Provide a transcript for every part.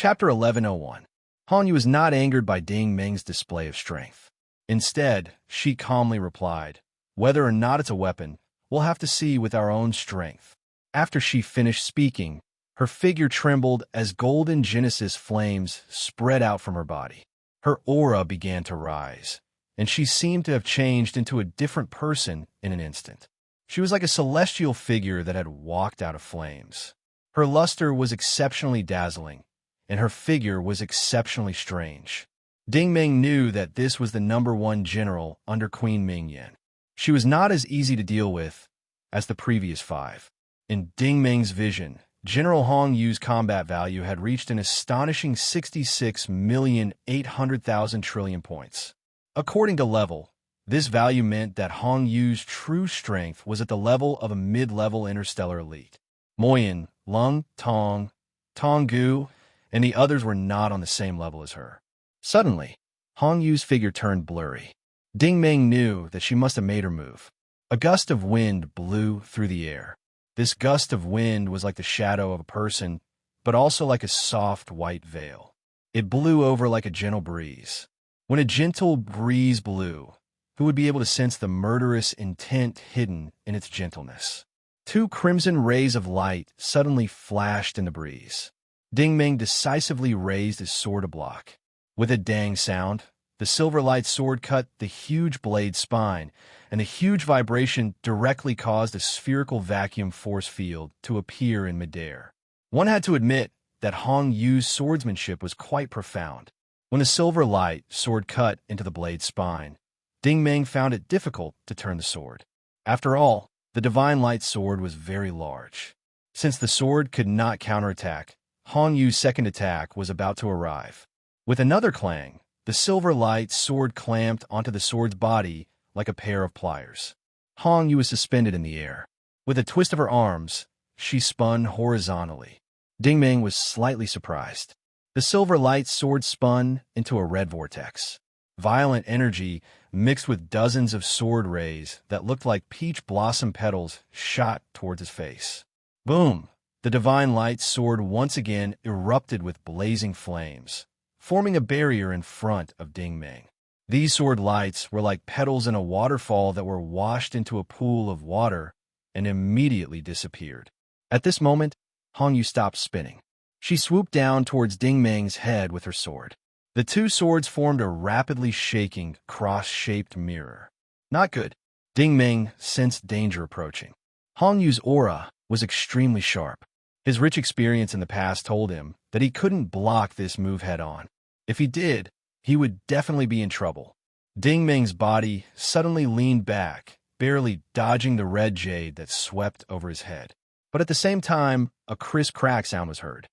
Chapter 1101. Han Yu was not angered by Ding Meng's display of strength. Instead, she calmly replied, "Whether or not it's a weapon, we'll have to see with our own strength." After she finished speaking, her figure trembled as golden Genesis flames spread out from her body. Her aura began to rise, and she seemed to have changed into a different person in an instant. She was like a celestial figure that had walked out of flames. Her luster was exceptionally dazzling, and her figure was exceptionally strange. Ding Meng knew that this was the #1 general under Queen Mingyan. She was not as easy to deal with as the previous 5. In Ding Meng's vision, General Hong Yu's combat value had reached an astonishing 66,800,000 trillion points. According to level, this value meant that Hong Yu's true strength was at the level of a mid-level interstellar elite. Moyin, Lung, Tong Gu, and the others were not on the same level as her. Suddenly, Hong Yu's figure turned blurry. Ding Meng knew that she must have made her move. A gust of wind blew through the air. This gust of wind was like the shadow of a person, but also like a soft white veil. It blew over like a gentle breeze. When a gentle breeze blew, who would be able to sense the murderous intent hidden in its gentleness? 2 crimson rays of light suddenly flashed in the breeze. Ding Meng decisively raised his sword to block. With a dang sound, the silver light sword cut the huge blade's spine, and the huge vibration directly caused a spherical vacuum force field to appear in midair. One had to admit that Hong Yu's swordsmanship was quite profound. When the silver light sword cut into the blade's spine, Ding Meng found it difficult to turn the sword. After all, the divine light sword was very large. Since the sword could not counterattack, Hong Yu's second attack was about to arrive. With another clang, the silver light sword clamped onto the sword's body like a pair of pliers. Hong Yu was suspended in the air. With a twist of her arms, she spun horizontally. Ding Meng was slightly surprised. The silver light sword spun into a red vortex. Violent energy mixed with dozens of sword rays that looked like peach blossom petals shot towards his face. Boom! The divine light sword once again erupted with blazing flames, forming a barrier in front of Ding Meng. These sword lights were like petals in a waterfall that were washed into a pool of water and immediately disappeared. At this moment, Hong Yu stopped spinning. She swooped down towards Ding Meng's head with her sword. The 2 swords formed a rapidly shaking, cross-shaped mirror. Not good. Ding Meng sensed danger approaching. Hong Yu's aura was extremely sharp. His rich experience in the past told him that he couldn't block this move head-on. If he did, he would definitely be in trouble. Ding Meng's body suddenly leaned back, barely dodging the red jade that swept over his head. But at the same time, a crisp crack sound was heard.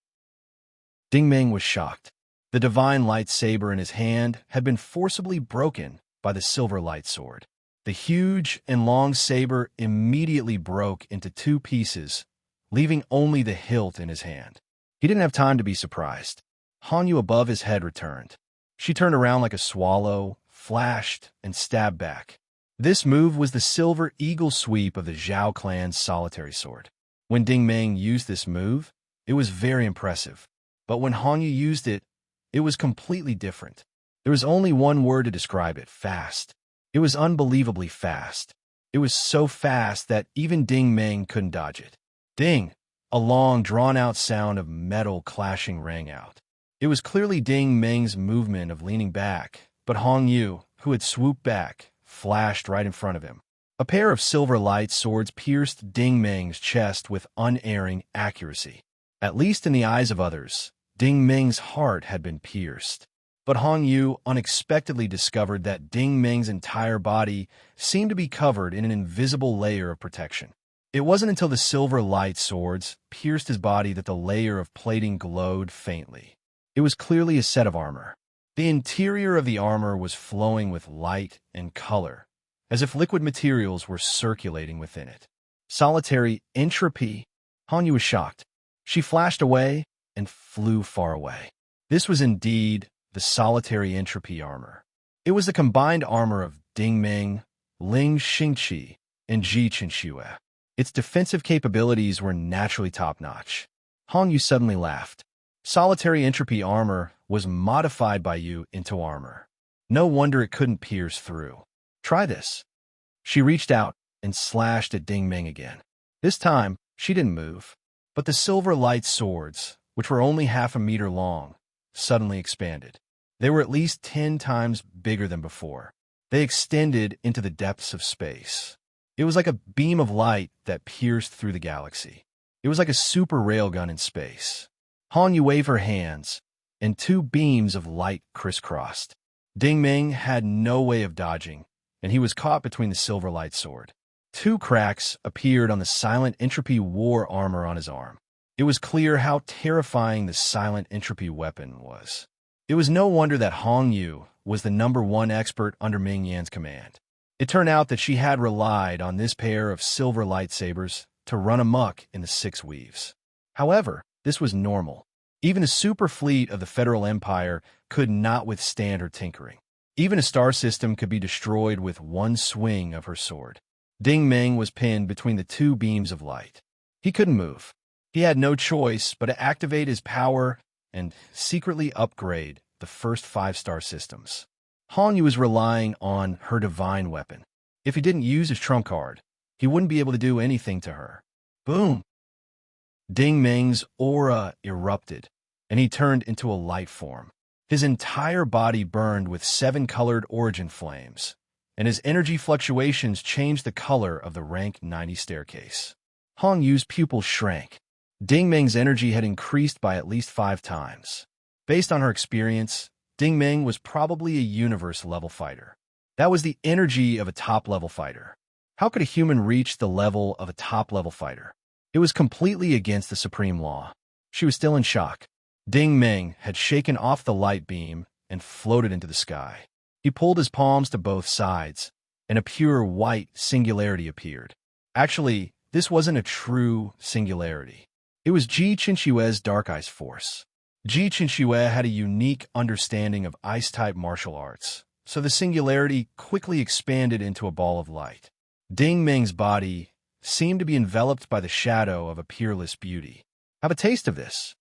Ding Meng was shocked. The divine light saber in his hand had been forcibly broken by the silver light sword. The huge and long saber immediately broke into 2 pieces, leaving only the hilt in his hand. He didn't have time to be surprised. Hong Yu above his head returned. She turned around like a swallow, flashed, and stabbed back. This move was the silver eagle sweep of the Zhao clan's solitary sword. When Ding Meng used this move, it was very impressive. But when Hong Yu used it, it was completely different. There was only one word to describe it: fast. It was unbelievably fast. It was so fast that even Ding Meng couldn't dodge it. Ding! A long, drawn-out sound of metal clashing rang out. It was clearly Ding Meng's movement of leaning back, but Hong Yu, who had swooped back, flashed right in front of him. A pair of silver light swords pierced Ding Meng's chest with unerring accuracy. At least in the eyes of others, Ding Meng's heart had been pierced. But Hong Yu unexpectedly discovered that Ding Meng's entire body seemed to be covered in an invisible layer of protection. It wasn't until the silver light swords pierced his body that the layer of plating glowed faintly. It was clearly a set of armor. The interior of the armor was flowing with light and color, as if liquid materials were circulating within it. Solitary entropy. Hong Yu was shocked. She flashed away and flew far away. This was indeed the solitary entropy armor. It was the combined armor of Ding Meng, Ling Xingqi, and Ji Qinxue. Its defensive capabilities were naturally top-notch. Hong Yu suddenly laughed. Solitary entropy armor was modified by you into armor. No wonder it couldn't pierce through. Try this. She reached out and slashed at Ding Ming again. This time, she didn't move. But the silver light swords, which were only half a meter long, suddenly expanded. They were at least 10 times bigger than before. They extended into the depths of space. It was like a beam of light that pierced through the galaxy. It was like a super railgun in space. Han Yu waved her hands, and 2 beams of light crisscrossed. Ding Ming had no way of dodging, and he was caught between the silver light sword. 2 cracks appeared on the silent entropy war armor on his arm. It was clear how terrifying the silent entropy weapon was. It was no wonder that Hong Yu was the #1 expert under Ming Yan's command. It turned out that she had relied on this pair of silver lightsabers to run amok in the 6 weaves. However, this was normal. Even a super fleet of the Federal Empire could not withstand her tinkering. Even a star system could be destroyed with one swing of her sword. Ding Ming was pinned between the 2 beams of light. He couldn't move. He had no choice but to activate his power and secretly upgrade the first 5-star systems. Han Yu was relying on her divine weapon. If he didn't use his trump card, he wouldn't be able to do anything to her. Boom! Ding Ming's aura erupted, and he turned into a light form. His entire body burned with 7 colored origin flames, and his energy fluctuations changed the color of the rank 90 staircase. Hong Yu's pupils shrank. Ding Ming's energy had increased by at least 5 times. Based on her experience, Ding Ming was probably a universe-level fighter. That was the energy of a top-level fighter. How could a human reach the level of a top-level fighter? It was completely against the supreme law. She was still in shock. Ding Ming had shaken off the light beam and floated into the sky. He pulled his palms to both sides, and a pure white singularity appeared. Actually, this wasn't a true singularity. It was Ji Qinshue's Dark Ice Force. Ji Qinshuo had a unique understanding of ice-type martial arts, so the singularity quickly expanded into a ball of light. Ding Ming's body seemed to be enveloped by the shadow of a peerless beauty. Have a taste of this.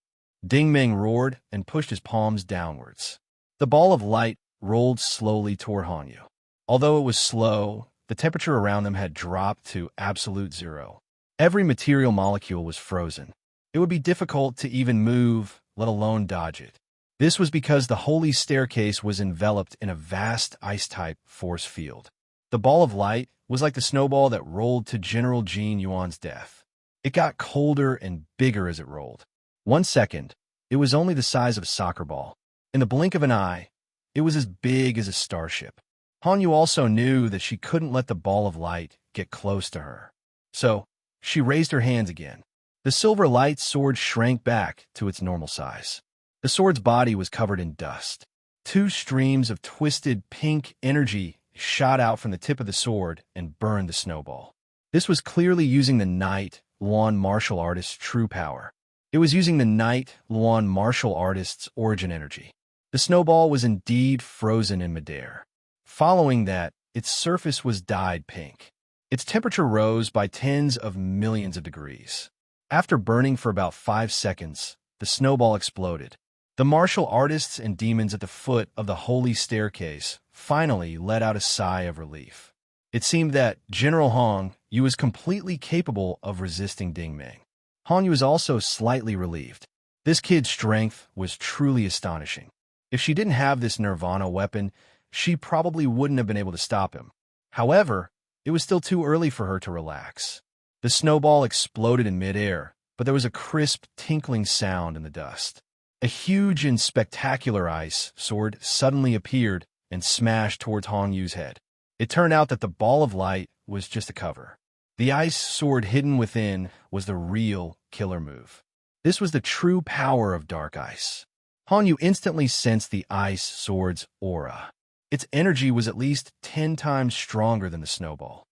Ding Ming roared and pushed his palms downwards. The ball of light rolled slowly toward Han Yu. Although it was slow, the temperature around them had dropped to absolute 0. Every material molecule was frozen. It would be difficult to even move, let alone dodge it. This was because the holy staircase was enveloped in a vast ice-type force field. The ball of light was like the snowball that rolled to General Jin Yuan's death. It got colder and bigger as it rolled. 1 second, it was only the size of a soccer ball. In the blink of an eye, it was as big as a starship. Han Yu also knew that she couldn't let the ball of light get close to her. So, she raised her hands again. The silver light sword shrank back to its normal size. The sword's body was covered in dust. 2 streams of twisted pink energy shot out from the tip of the sword and burned the snowball. This was clearly using the Knight Luan martial artist's true power. It was using the Knight Luan martial artist's origin energy. The snowball was indeed frozen in midair. Following that, its surface was dyed pink. Its temperature rose by tens of millions of degrees. After burning for about 5 seconds, the snowball exploded. The martial artists and demons at the foot of the holy staircase finally let out a sigh of relief. It seemed that General Hong Yu was completely capable of resisting Ding Ming. Han Yu was also slightly relieved. This kid's strength was truly astonishing. If she didn't have this Nirvana weapon, she probably wouldn't have been able to stop him. However, it was still too early for her to relax. The snowball exploded in midair, but there was a crisp, tinkling sound in the dust. A huge and spectacular ice sword suddenly appeared and smashed towards Hong Yu's head. It turned out that the ball of light was just a cover. The ice sword hidden within was the real killer move. This was the true power of dark ice. Hong Yu instantly sensed the ice sword's aura. Its energy was at least 10 times stronger than the snowball.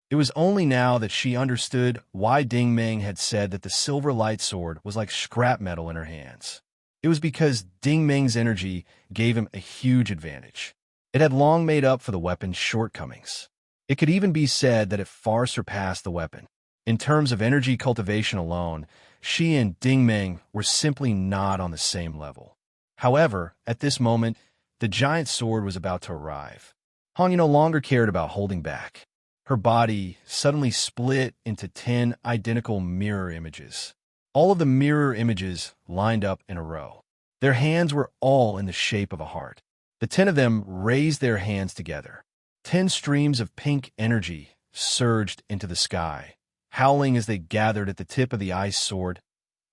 It was only now that she understood why Ding Ming had said that the silver light sword was like scrap metal in her hands. It was because Ding Ming's energy gave him a huge advantage. It had long made up for the weapon's shortcomings. It could even be said that it far surpassed the weapon. In terms of energy cultivation alone, she and Ding Meng were simply not on the same level. However, at this moment, the giant sword was about to arrive. Han Yu no longer cared about holding back. Her body suddenly split into 10 identical mirror images. All of the mirror images lined up in a row. Their hands were all in the shape of a heart. The 10 of them raised their hands together. 10 streams of pink energy surged into the sky, howling as they gathered at the tip of the ice sword.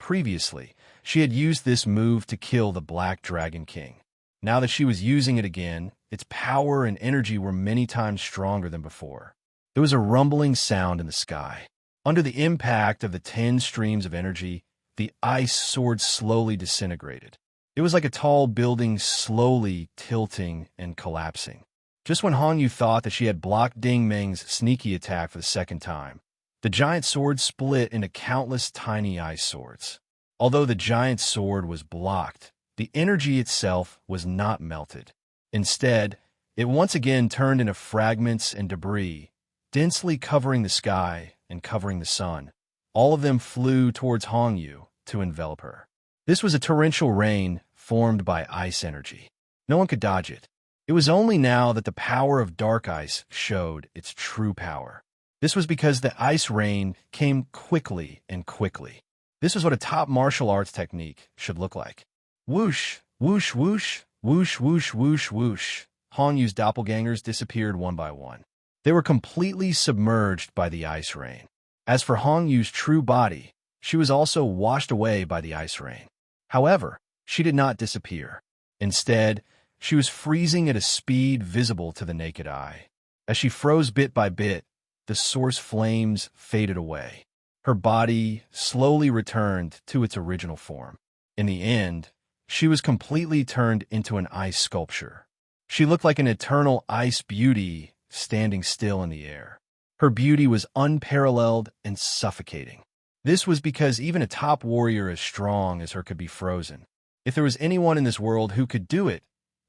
Previously, she had used this move to kill the Black Dragon King. Now that she was using it again, its power and energy were many times stronger than before. There was a rumbling sound in the sky. Under the impact of the 10 streams of energy, the ice sword slowly disintegrated. It was like a tall building slowly tilting and collapsing. Just when Han Yu thought that she had blocked Ding Meng's sneaky attack for the second time, the giant sword split into countless tiny ice swords. Although the giant sword was blocked, the energy itself was not melted. Instead, it once again turned into fragments and debris, densely covering the sky and covering the sun. All of them flew towards Han Yu to envelop her. This was a torrential rain formed by ice energy. No one could dodge it. It was only now that the power of dark ice showed its true power. This was because the ice rain came quickly and quickly. This was what a top martial arts technique should look like. Whoosh, whoosh, whoosh, whoosh, whoosh, whoosh, whoosh. Han Yu's doppelgangers disappeared one by one. They were completely submerged by the ice rain. As for Han Yu's true body, she was also washed away by the ice rain. However, she did not disappear. Instead, she was freezing at a speed visible to the naked eye. As she froze bit by bit, the source flames faded away. Her body slowly returned to its original form. In the end, she was completely turned into an ice sculpture. She looked like an eternal ice beauty standing still in the air. Her beauty was unparalleled and suffocating. This was because even a top warrior as strong as her could be frozen. If there was anyone in this world who could do it,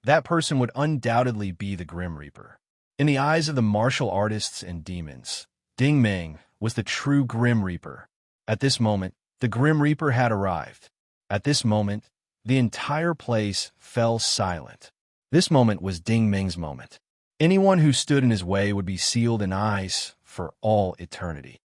that person would undoubtedly be the Grim Reaper. In the eyes of the martial artists and demons, Ding Meng was the true Grim Reaper. At this moment, the Grim Reaper had arrived. At this moment, the entire place fell silent. This moment was Ding Meng's moment. Anyone who stood in his way would be sealed in ice for all eternity.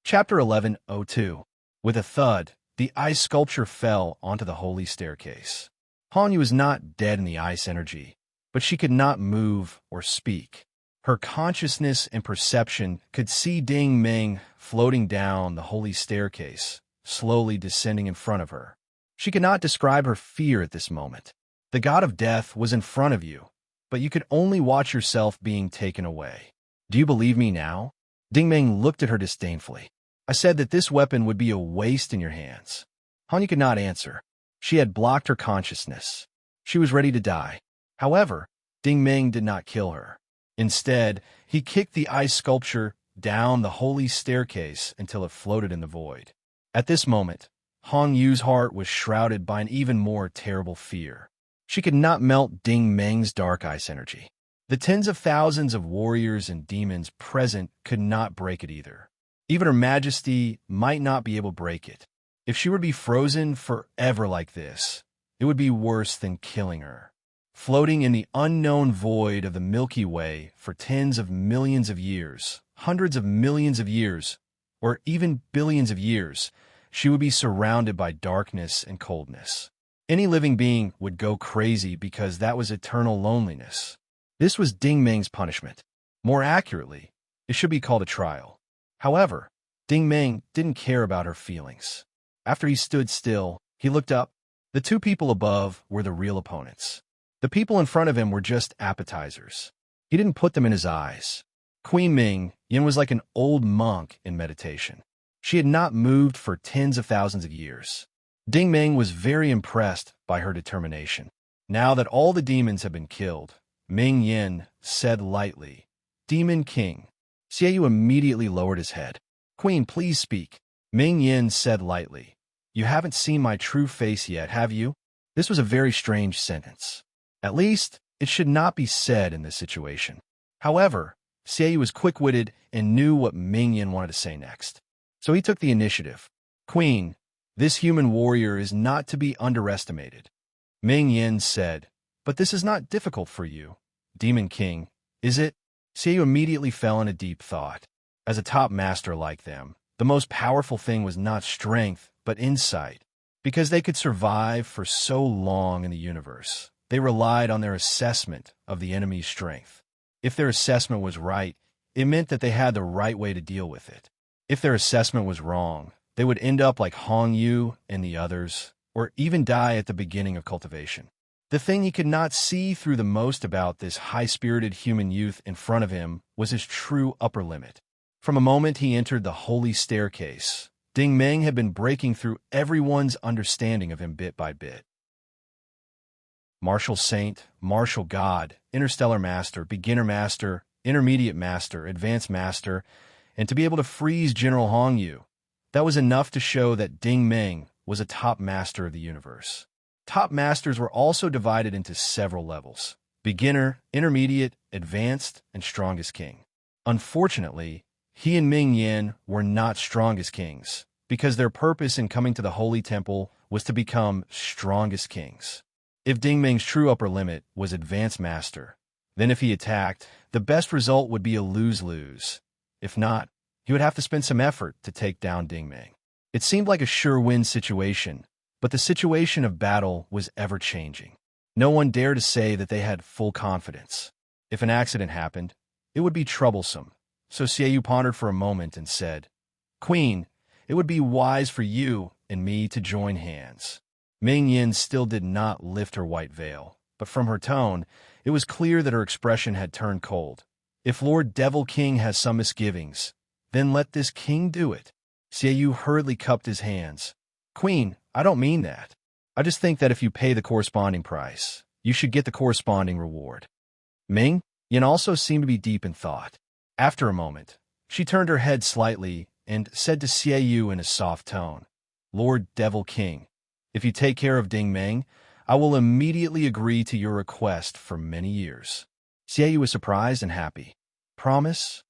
Chapter 11:02. With a thud, the ice sculpture fell onto the holy staircase. Han Yu was not dead in the ice energy, but she could not move or speak. Her consciousness and perception could see Ding Meng floating down the holy staircase, slowly descending in front of her. She could not describe her fear at this moment. The god of death was in front of you, but you could only watch yourself being taken away. Do you believe me now? Ding Meng looked at her disdainfully. I said that this weapon would be a waste in your hands. Han Yu could not answer. She had blocked her consciousness. She was ready to die. However, Ding Meng did not kill her. Instead, he kicked the ice sculpture down the holy staircase until it floated in the void. At this moment, Han Yu's heart was shrouded by an even more terrible fear. She could not melt Ding Meng's dark ice energy. The tens of thousands of warriors and demons present could not break it either. Even Her Majesty might not be able to break it. If she were to be frozen forever like this, it would be worse than killing her. Floating in the unknown void of the Milky Way for tens of millions of years, hundreds of millions of years, or even billions of years, she would be surrounded by darkness and coldness. Any living being would go crazy because that was eternal loneliness. This was Ding Meng's punishment. More accurately, it should be called a trial. However, Ding Meng didn't care about her feelings. After he stood still, he looked up. The two people above were the real opponents. The people in front of him were just appetizers. He didn't put them in his eyes. Queen Ming Yin was like an old monk in meditation. She had not moved for tens of thousands of years. Ding Meng was very impressed by her determination. Now that all the demons had been killed, Ming Yin said lightly, "Demon King." Xiaoyu immediately lowered his head. "Queen, please speak." Ming Yin said lightly, "You haven't seen my true face yet, have you?" This was a very strange sentence. At least, it should not be said in this situation. However, Xiaoyu was quick-witted and knew what Ming Yin wanted to say next. So he took the initiative. Queen, this human warrior is not to be underestimated. Ming Yin said, but this is not difficult for you, Demon King, is it? Xiaoyu immediately fell into deep thought. As a top master like them, the most powerful thing was not strength, but insight. Because they could survive for so long in the universe, they relied on their assessment of the enemy's strength. If their assessment was right, it meant that they had the right way to deal with it. If their assessment was wrong, they would end up like Hong Yu and the others, or even die at the beginning of cultivation. The thing he could not see through the most about this high-spirited human youth in front of him was his true upper limit. From the moment he entered the holy staircase, Ding Meng had been breaking through everyone's understanding of him bit by bit. Martial Saint, Martial God, Interstellar Master, Beginner Master, Intermediate Master, Advanced Master, and to be able to freeze General Hong Yu. That was enough to show that Ding Meng was a top master of the universe. Top masters were also divided into several levels: beginner, intermediate, advanced, and strongest king. Unfortunately, he and Ming Yan were not strongest kings, because their purpose in coming to the Holy Temple was to become strongest kings. If Ding Meng's true upper limit was advanced master, then if he attacked, the best result would be a lose-lose. If not, he would have to spend some effort to take down Ding Meng. It seemed like a sure-win situation, but the situation of battle was ever-changing. No one dared to say that they had full confidence. If an accident happened, it would be troublesome. So Xiaoyu pondered for a moment and said, Queen, it would be wise for you and me to join hands. Ming Yin still did not lift her white veil, but from her tone, it was clear that her expression had turned cold. If Lord Devil King has some misgivings, then let this king do it. Xiaoyu hurriedly cupped his hands. Queen, I don't mean that. I just think that if you pay the corresponding price, you should get the corresponding reward. Ming Yin also seemed to be deep in thought. After a moment, she turned her head slightly and said to Xiaoyu in a soft tone, Lord Devil King, if you take care of Ding Meng, I will immediately agree to your request for many years. Xiaoyu was surprised and happy. Promise?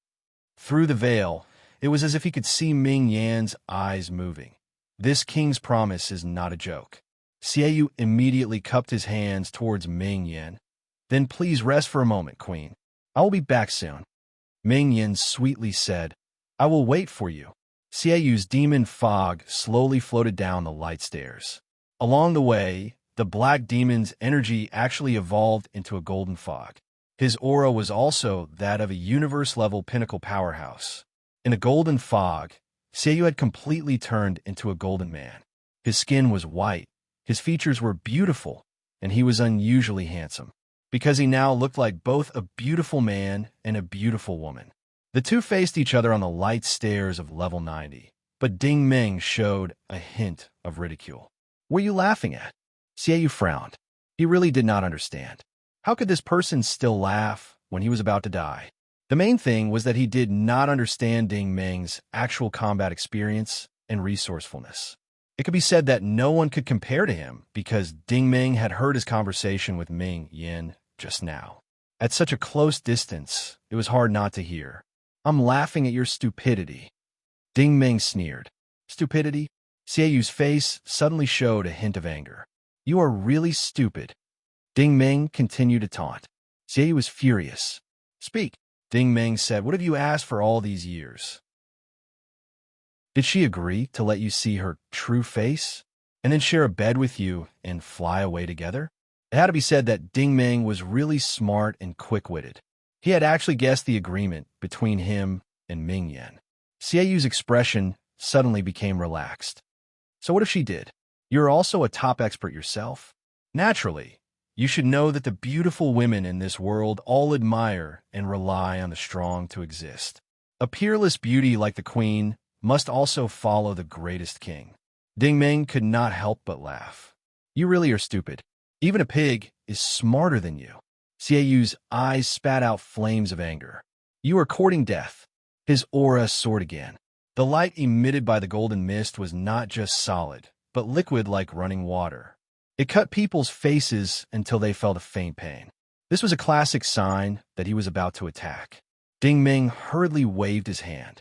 Through the veil, it was as if he could see Ming Yan's eyes moving. This king's promise is not a joke. Xiaoyu immediately cupped his hands towards Ming Yan. Then please rest for a moment, Queen. I will be back soon. Ming Yan sweetly said, I will wait for you. Xiaoyu's demon fog slowly floated down the light stairs. Along the way, the black demon's energy actually evolved into a golden fog. His aura was also that of a universe-level pinnacle powerhouse. In a golden fog, Xiaoyu had completely turned into a golden man. His skin was white, his features were beautiful, and he was unusually handsome, because he now looked like both a beautiful man and a beautiful woman. The two faced each other on the light stairs of level 90, but Ding Meng showed a hint of ridicule. What are you laughing at? Xiaoyu frowned. He really did not understand. How could this person still laugh when he was about to die? The main thing was that he did not understand Ding Meng's actual combat experience and resourcefulness. It could be said that no one could compare to him because Ding Meng had heard his conversation with Ming Yin just now. At such a close distance, it was hard not to hear. I'm laughing at your stupidity. Ding Meng sneered. Stupidity? Xiaoyu's face suddenly showed a hint of anger. You are really stupid. Ding Meng continued to taunt. Xiaoyu was furious. Speak. Ding Meng said, what have you asked for all these years? Did she agree to let you see her true face, and then share a bed with you and fly away together? It had to be said that Ding Meng was really smart and quick-witted. He had actually guessed the agreement between him and Ming Yan. Xiaoyu's expression suddenly became relaxed. So what if she did? You're also a top expert yourself. Naturally, you should know that the beautiful women in this world all admire and rely on the strong to exist. A peerless beauty like the queen must also follow the greatest king. Ding Meng could not help but laugh. You really are stupid. Even a pig is smarter than you. Xiaoyu's eyes spat out flames of anger. You are courting death. His aura soared again. The light emitted by the golden mist was not just solid, but liquid like running water. It cut people's faces until they felt a faint pain. This was a classic sign that he was about to attack. Ding Meng hurriedly waved his hand.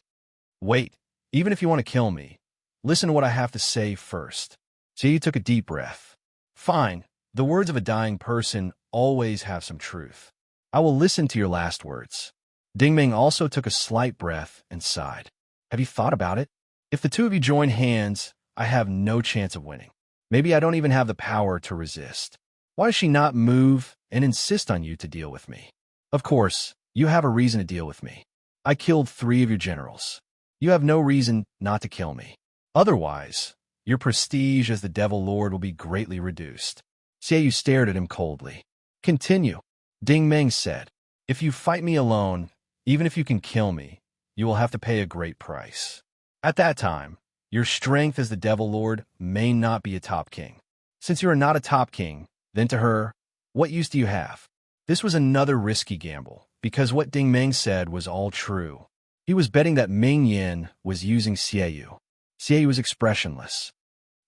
Wait, Even if you want to kill me, listen to what I have to say first. Xie took a deep breath. Fine, the words of a dying person always have some truth. I will listen to your last words. Dingming also took a slight breath and sighed. Have you thought about it? If the two of you join hands, I have no chance of winning. Maybe I don't even have the power to resist. Why does she not move and insist on you to deal with me? Of course, you have a reason to deal with me. I killed 3 of your generals. You have no reason not to kill me. Otherwise, your prestige as the Devil Lord will be greatly reduced. Xie stared at him coldly. Continue. Ding Meng said, if you fight me alone, even if you can kill me, you will have to pay a great price. At that time, your strength as the Devil Lord may not be a top king. Since you are not a top king, then to her, what use do you have? This was another risky gamble, because what Ding Meng said was all true. He was betting that Ming Yin was using Xie. Xie was expressionless.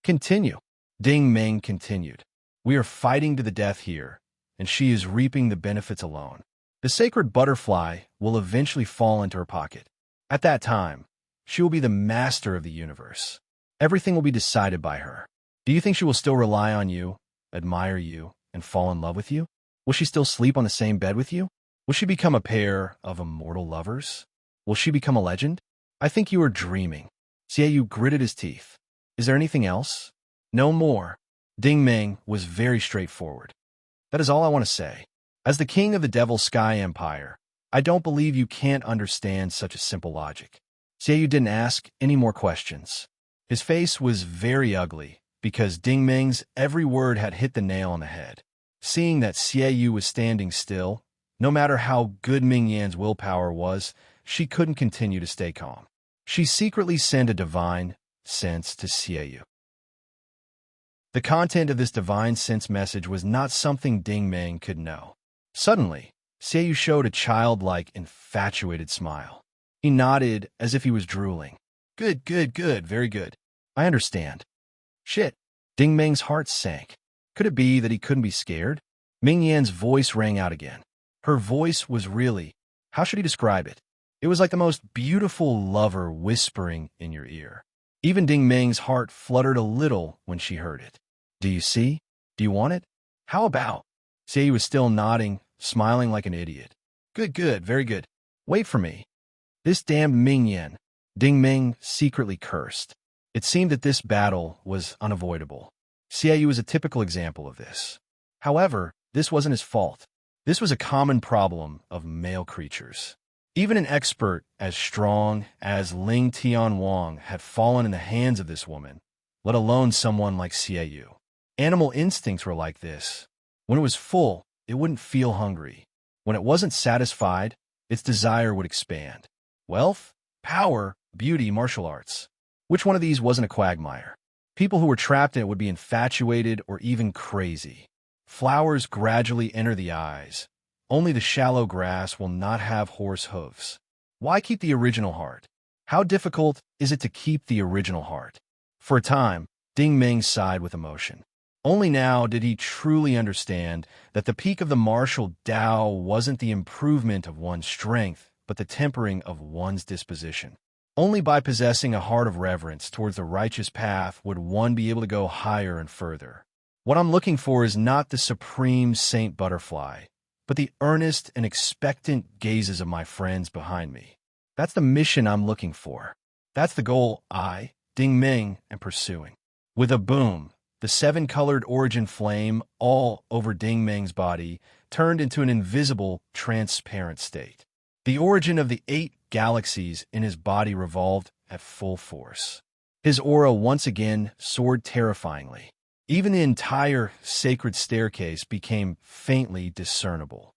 Continue. Ding Meng continued. We are fighting to the death here, and she is reaping the benefits alone. The sacred butterfly will eventually fall into her pocket. At that time, she will be the master of the universe. Everything will be decided by her. Do you think she will still rely on you, admire you, and fall in love with you? Will she still sleep on the same bed with you? Will she become a pair of immortal lovers? Will she become a legend? I think you are dreaming. Xie gritted his teeth. Is there anything else? No more. Ding Meng was very straightforward. That is all I want to say. As the king of the Devil Sky Empire, I don't believe you can't understand such a simple logic. Xie didn't ask any more questions. His face was very ugly, because Ding Meng's every word had hit the nail on the head. Seeing that Xie was standing still, no matter how good Ming Yan's willpower was, she couldn't continue to stay calm. She secretly sent a divine sense to Xie. The content of this divine sense message was not something Ding Meng could know. Suddenly, Xie showed a childlike, infatuated smile. He nodded as if he was drooling. Good, very good. I understand. Shit. Ding Meng's heart sank. Could it be that he couldn't be scared? Ming Yan's voice rang out again. Her voice was really, how should he describe it? It was like the most beautiful lover whispering in your ear. Even Ding Meng's heart fluttered a little when she heard it. Do you see? Do you want it? How about? Xie was still nodding, smiling like an idiot. Good, very good. Wait for me. This damned Ming Yan. Ding Meng secretly cursed. It seemed that this battle was unavoidable. Xie was a typical example of this. However, this wasn't his fault. This was a common problem of male creatures. Even an expert as strong as Ling Tianwang had fallen in the hands of this woman, let alone someone like Xie. Animal instincts were like this. When it was full, it wouldn't feel hungry. When it wasn't satisfied, its desire would expand. Wealth, power, beauty, martial arts. Which one of these wasn't a quagmire? People who were trapped in it would be infatuated or even crazy. Flowers gradually enter the eyes. Only the shallow grass will not have horse hooves. Why keep the original heart? How difficult is it to keep the original heart? For a time, Ding Meng sighed with emotion. Only now did he truly understand that the peak of the martial Tao wasn't the improvement of one's strength, but the tempering of one's disposition. Only by possessing a heart of reverence towards the righteous path would one be able to go higher and further. What I'm looking for is not the supreme saint butterfly, but the earnest and expectant gazes of my friends behind me. That's the mission I'm looking for. That's the goal I, Ding Meng, am pursuing. With a boom, the 7-colored origin flame all over Ding Meng's body turned into an invisible, transparent state. The origin of the 8 galaxies in his body revolved at full force. His aura once again soared terrifyingly. Even the entire sacred staircase became faintly discernible.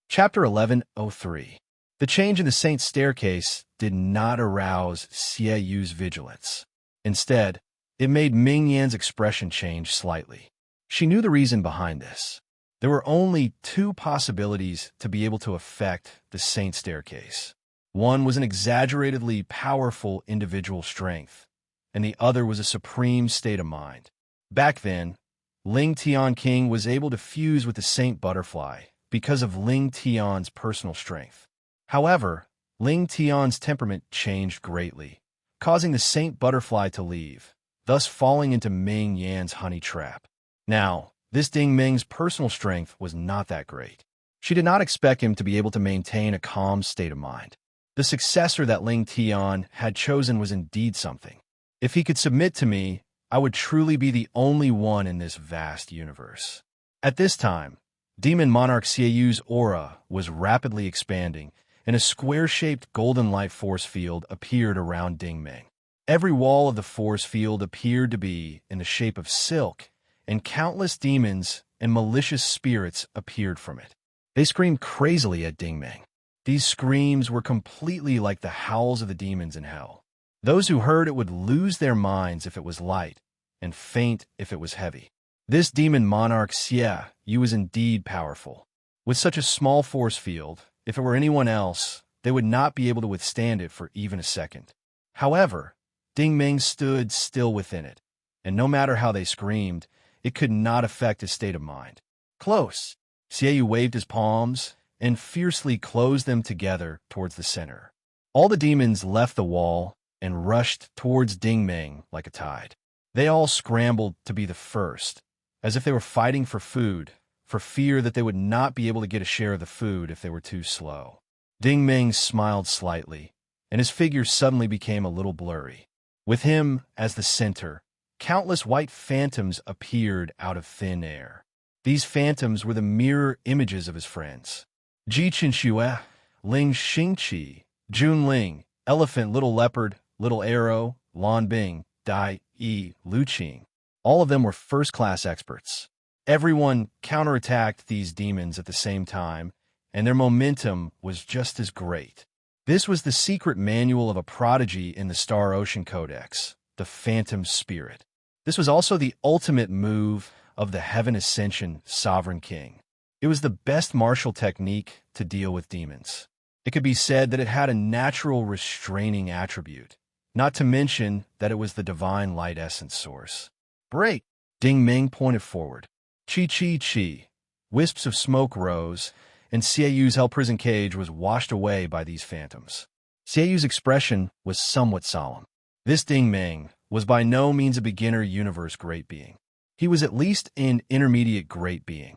Chapter 11:03. The change in the saint's staircase did not arouse Xieyu's vigilance. Instead, it made Ming Yan's expression change slightly. She knew the reason behind this. There were only 2 possibilities to be able to affect the saint's staircase. One was an exaggeratedly powerful individual strength, and the other was a supreme state of mind. Back then, Ling Tian King was able to fuse with the Saint Butterfly because of Ling Tian's personal strength. However, Ling Tian's temperament changed greatly, causing the Saint Butterfly to leave, thus falling into Ming Yan's honey trap. Now, this Ding Ming's personal strength was not that great. She did not expect him to be able to maintain a calm state of mind. The successor that Ling Tian had chosen was indeed something. If he could submit to me, I would truly be the only one in this vast universe. At this time, Demon Monarch Xieyu's aura was rapidly expanding, and a square-shaped golden light force field appeared around Ding Ming. Every wall of the force field appeared to be in the shape of silk, and countless demons and malicious spirits appeared from it. They screamed crazily at Ding Ming. These screams were completely like the howls of the demons in hell. Those who heard it would lose their minds if it was light, and faint if it was heavy. This demon monarch Xieyue was indeed powerful. With such a small force field, if it were anyone else, they would not be able to withstand it for even a second. However, Ding Ming stood still within it, and no matter how they screamed, it could not affect his state of mind. Close! Xieyue waved his palms and fiercely closed them together towards the center. All the demons left the wall and rushed towards Ding Ming like a tide. They all scrambled to be the first, as if they were fighting for food, for fear that they would not be able to get a share of the food if they were too slow. Ding Ming smiled slightly, and his figure suddenly became a little blurry. With him as the center, countless white phantoms appeared out of thin air. These phantoms were the mirror images of his friends. Ji Qinxue, Ling Xingqi, Jun Ling, Elephant, Little Leopard, Little Arrow, Lan Bing, Dai Yi, Lu Qing. All of them were first-class experts. Everyone counterattacked these demons at the same time, and their momentum was just as great. This was the secret manual of a prodigy in the Star Ocean Codex, the Phantom Spirit. This was also the ultimate move of the Heaven Ascension Sovereign King. It was the best martial technique to deal with demons. It could be said that it had a natural restraining attribute, not to mention that it was the divine light essence source. Break! Ding Ming pointed forward. Chi chi chi. Wisps of smoke rose, and Xieyu's hell prison cage was washed away by these phantoms. Xieyu's expression was somewhat solemn. This Ding Ming was by no means a beginner universe great being. He was at least an intermediate great being.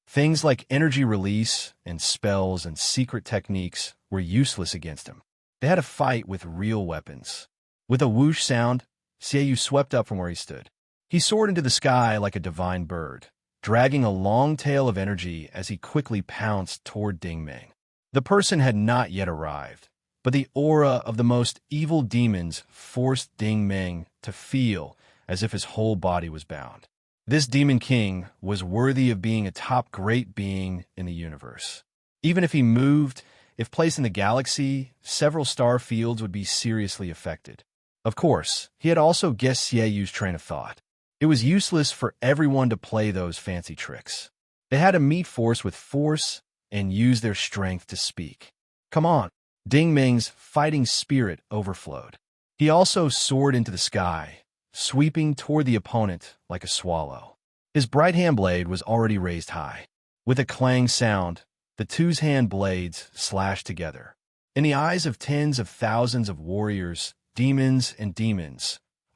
Things like energy release and spells and secret techniques were useless against him. They had to fight with real weapons. With a whoosh sound, Xieyue swept up from where he stood. He soared into the sky like a divine bird, dragging a long tail of energy as he quickly pounced toward Ding Ming. The person had not yet arrived, but the aura of the most evil demons forced Ding Ming to feel as if his whole body was bound. This demon king was worthy of being a top great being in the universe. Even if he moved, if placed in the galaxy, several star fields would be seriously affected. Of course, he had also guessed Xieyu's train of thought. It was useless for everyone to play those fancy tricks. They had to meet force with force and use their strength to speak. Come on! Ding Ming's fighting spirit overflowed. He also soared into the sky, sweeping toward the opponent like a swallow. His bright hand blade was already raised high. With a clang sound, the two's hand blades slashed together. In the eyes of tens of thousands of warriors, demons,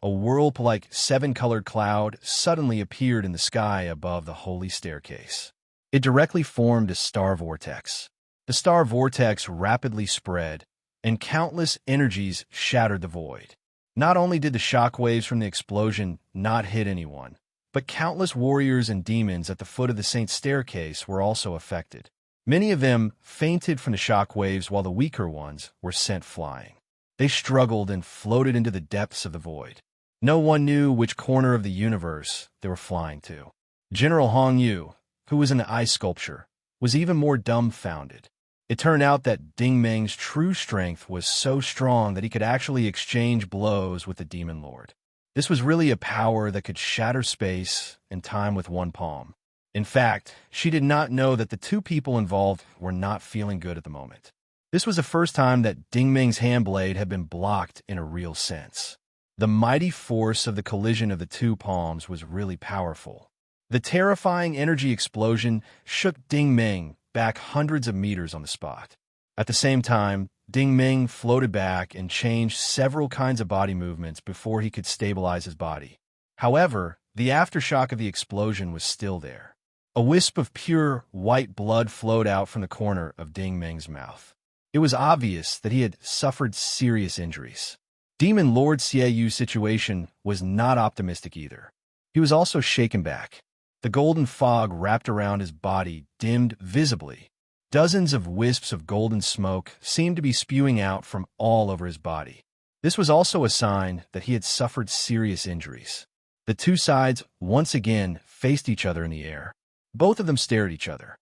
a whirl-like seven-colored cloud suddenly appeared in the sky above the holy staircase. It directly formed a star vortex. The star vortex rapidly spread, and countless energies shattered the void. Not only did the shockwaves from the explosion not hit anyone, but countless warriors and demons at the foot of the Saint's staircase were also affected. Many of them fainted from the shockwaves while the weaker ones were sent flying. They struggled and floated into the depths of the void. No one knew which corner of the universe they were flying to. General Hong Yu, who was an ice sculpture, was even more dumbfounded. It turned out that Ding Ming's true strength was so strong that he could actually exchange blows with the Demon Lord. This was really a power that could shatter space and time with one palm. In fact, she did not know that the two people involved were not feeling good at the moment. This was the first time that Ding Ming's hand blade had been blocked in a real sense. The mighty force of the collision of the two palms was really powerful. The terrifying energy explosion shook Ding Ming back hundreds of meters on the spot. At the same time, Ding Ming floated back and changed several kinds of body movements before he could stabilize his body. However, the aftershock of the explosion was still there. A wisp of pure, white blood flowed out from the corner of Ding Ming's mouth. It was obvious that he had suffered serious injuries. Demon Lord Xieyu's situation was not optimistic either. He was also shaken back. The golden fog wrapped around his body dimmed visibly. Dozens of wisps of golden smoke seemed to be spewing out from all over his body. This was also a sign that he had suffered serious injuries. The two sides once again faced each other in the air. Both of them stared at each other.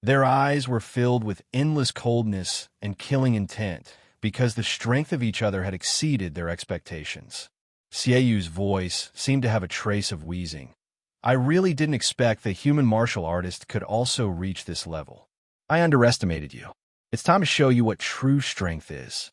Their eyes were filled with endless coldness and killing intent because the strength of each other had exceeded their expectations. Xieyu's voice seemed to have a trace of wheezing. I really didn't expect the human martial artist could also reach this level. I underestimated you. It's time to show you what true strength is.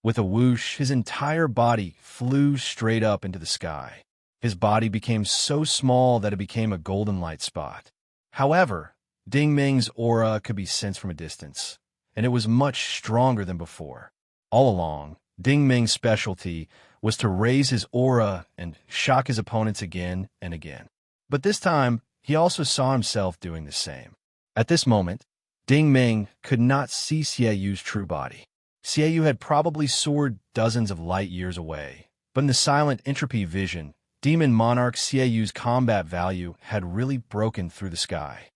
With a whoosh, his entire body flew straight up into the sky. His body became so small that it became a golden light spot. However, Ding Ming's aura could be sensed from a distance, and it was much stronger than before. All along, Ding Ming's specialty was to raise his aura and shock his opponents again and again. But this time, he also saw himself doing the same. At this moment, Ding Ming could not see Xieyu's true body. Xieyu's had probably soared dozens of light years away, but in the silent entropy vision, Demon Monarch Xieyu's combat value had really broken through the sky.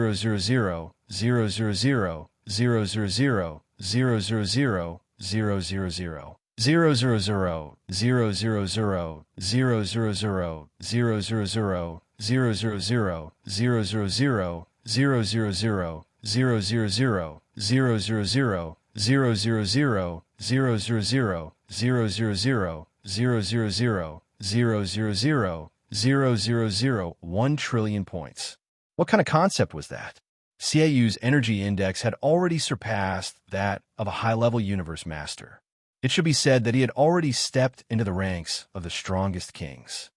000 000 000 000 000 000 000 000 000 000 000 000 000 000 000 000 000 000 000 1 trillion points. What kind of concept was that? Xiaoyu's energy index had already surpassed that of a high-level universe master. It should be said that he had already stepped into the ranks of the strongest kings.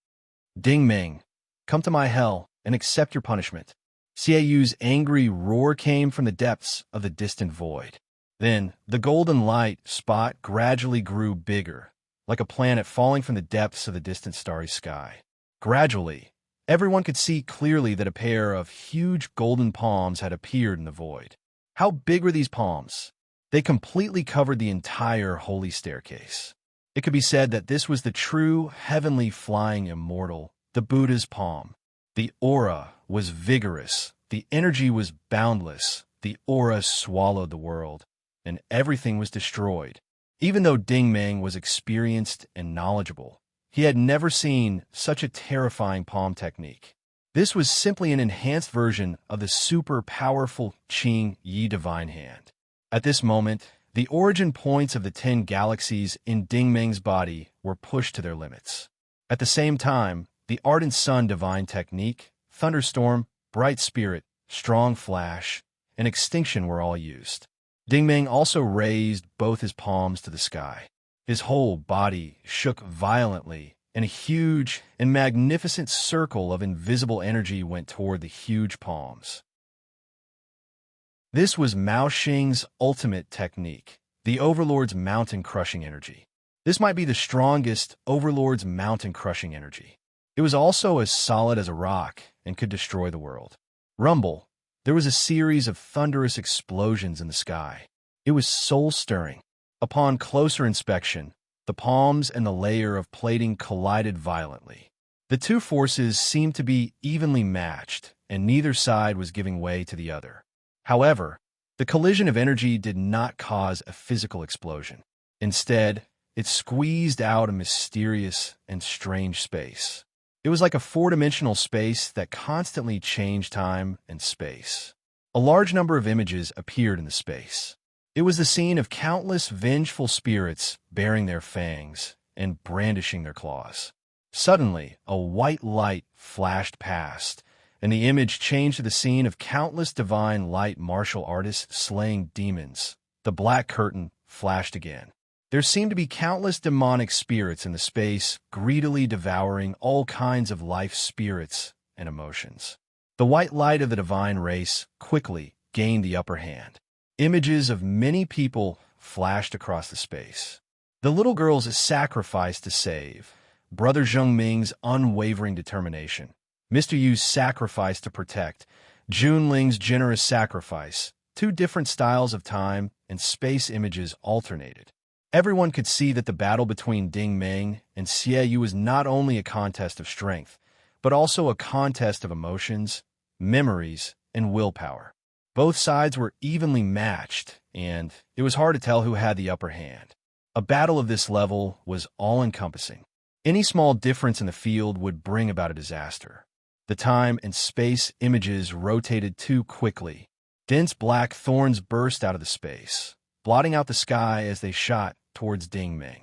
Ding Ming, come to my hell and accept your punishment. Xiaoyu's angry roar came from the depths of the distant void. Then, the golden light spot gradually grew bigger, like a planet falling from the depths of the distant starry sky. Gradually, everyone could see clearly that a pair of huge golden palms had appeared in the void. How big were these palms? They completely covered the entire holy staircase. It could be said that this was the true heavenly flying immortal, the Buddha's palm. The aura was vigorous, the energy was boundless, the aura swallowed the world, and everything was destroyed. Even though Ding Ming was experienced and knowledgeable, he had never seen such a terrifying palm technique. This was simply an enhanced version of the super powerful Qing Yi Divine Hand. At this moment, the origin points of the 10 galaxies in Ding Ming's body were pushed to their limits. At the same time, the Ardent Sun Divine Technique, Thunderstorm, Bright Spirit, Strong Flash, and Extinction were all used. Ding Ming also raised both his palms to the sky. His whole body shook violently, and a huge and magnificent circle of invisible energy went toward the huge palms. This was Mao Xing's ultimate technique, the Overlord's mountain-crushing energy. This might be the strongest Overlord's mountain-crushing energy. It was also as solid as a rock and could destroy the world. Rumble. There was a series of thunderous explosions in the sky. It was soul-stirring. Upon closer inspection, the palms and the layer of plating collided violently. The two forces seemed to be evenly matched, and neither side was giving way to the other. However, the collision of energy did not cause a physical explosion. Instead, it squeezed out a mysterious and strange space. It was like a four-dimensional space that constantly changed time and space. A large number of images appeared in the space. It was the scene of countless vengeful spirits baring their fangs and brandishing their claws. Suddenly, a white light flashed past, and the image changed to the scene of countless divine light martial artists slaying demons. The black curtain flashed again. There seemed to be countless demonic spirits in the space, greedily devouring all kinds of life spirits and emotions. The white light of the divine race quickly gained the upper hand. Images of many people flashed across the space. The little girl's sacrifice to save, Brother Zheng Ming's unwavering determination, Mr. Yu's sacrifice to protect, Jun Ling's generous sacrifice. Two different styles of time and space images alternated. Everyone could see that the battle between Ding Ming and Xiaoyu was not only a contest of strength, but also a contest of emotions, memories, and willpower. Both sides were evenly matched, and it was hard to tell who had the upper hand. A battle of this level was all-encompassing. Any small difference in the field would bring about a disaster. The time and space images rotated too quickly. Dense black thorns burst out of the space, blotting out the sky as they shot towards Ding Ming.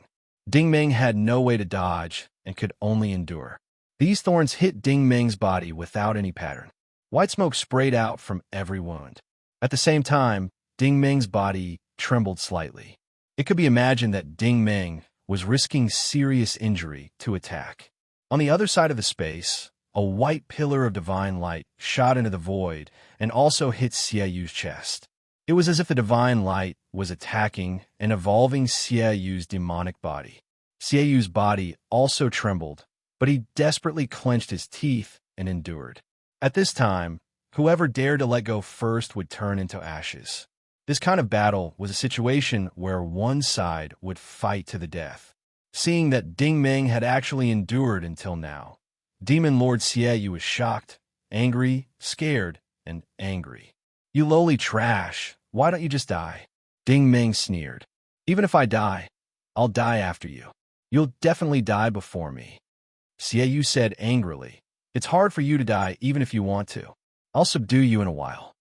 Ding Ming had no way to dodge and could only endure. These thorns hit Ding Ming's body without any pattern. White smoke sprayed out from every wound. At the same time, Ding Ming's body trembled slightly. It could be imagined that Ding Ming was risking serious injury to attack. On the other side of the space, a white pillar of divine light shot into the void and also hit Xiaoyu's chest. It was as if the divine light was attacking and evolving Xiaoyu's demonic body. Xiaoyu's body also trembled, but he desperately clenched his teeth and endured. At this time, whoever dared to let go first would turn into ashes. This kind of battle was a situation where one side would fight to the death. Seeing that Ding Ming had actually endured until now, Demon Lord Xiaoyu was shocked, angry, scared, and angry. You lowly trash, why don't you just die? Ding Ming sneered. Even if I die, I'll die after you. You'll definitely die before me. Xiaoyu said angrily. It's hard for you to die even if you want to. I'll subdue you in a while.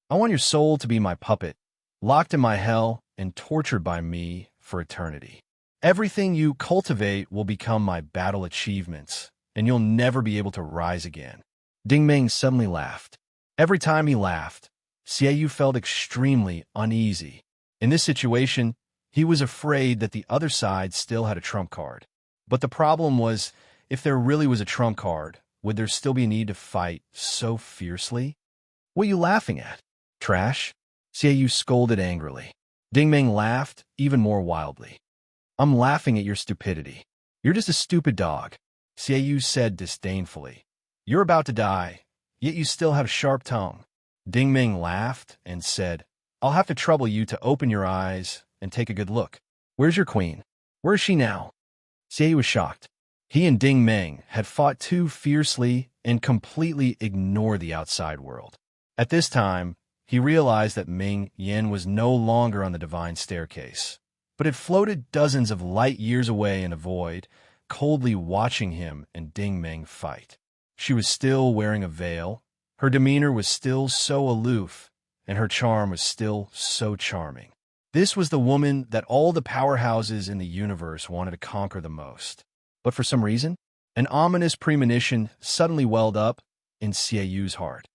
I want your soul to be my puppet, locked in my hell and tortured by me for eternity. Everything you cultivate will become my battle achievements, and you'll never be able to rise again. Ding Ming suddenly laughed. Every time he laughed, Xiaoyu felt extremely uneasy. In this situation, he was afraid that the other side still had a trump card. But the problem was, if there really was a trump card, would there still be a need to fight so fiercely? What are you laughing at? Trash? Xiaoyu scolded angrily. Ding Ming laughed even more wildly. I'm laughing at your stupidity. You're just a stupid dog, Xiaoyu said disdainfully. You're about to die, yet you still have a sharp tongue. Ding Ming laughed and said, I'll have to trouble you to open your eyes and take a good look. Where's your queen? Where is she now? Xiaoyu was shocked. He and Ding Ming had fought too fiercely and completely ignored the outside world. At this time, he realized that Ming Yin was no longer on the divine staircase, but had floated dozens of light years away in a void, coldly watching him and Ding Ming fight. She was still wearing a veil, her demeanor was still so aloof, and her charm was still so charming. This was the woman that all the powerhouses in the universe wanted to conquer the most. But for some reason, an ominous premonition suddenly welled up in Xiaoyu's heart.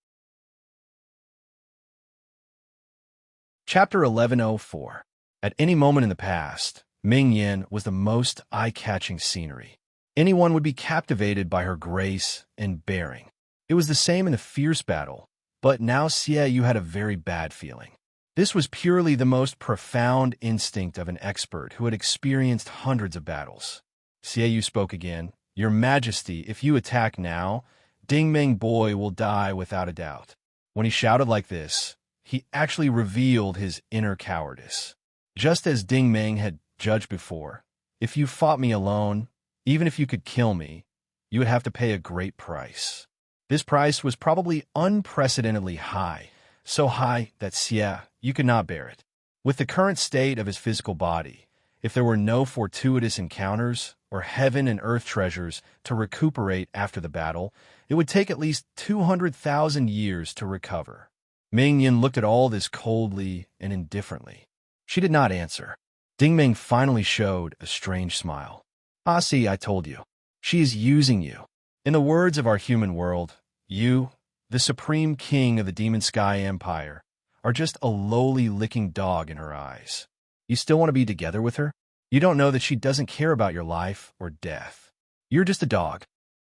Chapter 1104. At any moment in the past, Ming Yin was the most eye-catching scenery. Anyone would be captivated by her grace and bearing. It was the same in the fierce battle, but now Xiaoyu had a very bad feeling. This was purely the most profound instinct of an expert who had experienced hundreds of battles. Xiaoyu spoke again. Your Majesty, if you attack now, Ding Ming Boy will die without a doubt. When he shouted like this, he actually revealed his inner cowardice. Just as Ding Ming had judged before, if you fought me alone, even if you could kill me, you would have to pay a great price. This price was probably unprecedentedly high, so high that Xiaoyu could not bear it. With the current state of his physical body, if there were no fortuitous encounters or heaven and earth treasures to recuperate after the battle, it would take at least 200,000 years to recover. Ming Yin looked at all this coldly and indifferently. She did not answer. Ding Ming finally showed a strange smile. Ah, see, I told you. She is using you. In the words of our human world, you, the supreme king of the Demon Sky Empire, are just a lowly licking dog in her eyes. You still want to be together with her? You don't know that she doesn't care about your life or death. You're just a dog.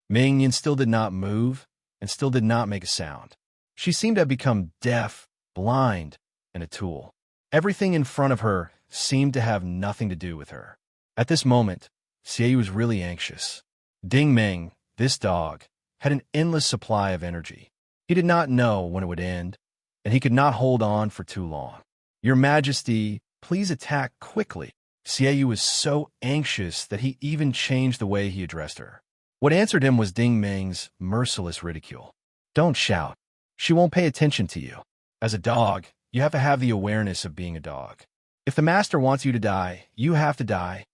Ming Yin still did not move and still did not make a sound. She seemed to have become deaf, blind, and a tool. Everything in front of her seemed to have nothing to do with her. At this moment, Xiaoyu was really anxious. Ding Ming, this dog, had an endless supply of energy. He did not know when it would end, and he could not hold on for too long. Your Majesty, please attack quickly. Xiaoyu was so anxious that he even changed the way he addressed her. What answered him was Ding Ming's merciless ridicule. Don't shout. She won't pay attention to you. As a dog, you have to have the awareness of being a dog. If the master wants you to die, you have to die.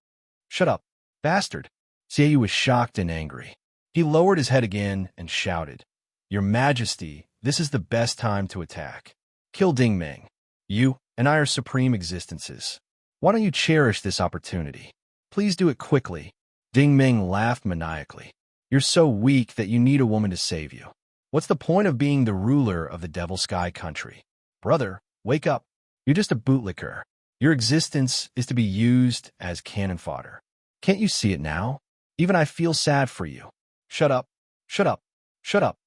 Shut up, bastard. Xiaoyu was shocked and angry. He lowered his head again and shouted, Your Majesty, this is the best time to attack. Kill Ding Ming. You and I are supreme existences. Why don't you cherish this opportunity? Please do it quickly. Ding Ming laughed maniacally. You're so weak that you need a woman to save you. What's the point of being the ruler of the Devil Sky country? Brother, wake up. You're just a bootlicker. Your existence is to be used as cannon fodder. Can't you see it now? Even I feel sad for you. Shut up. Shut up. Shut up.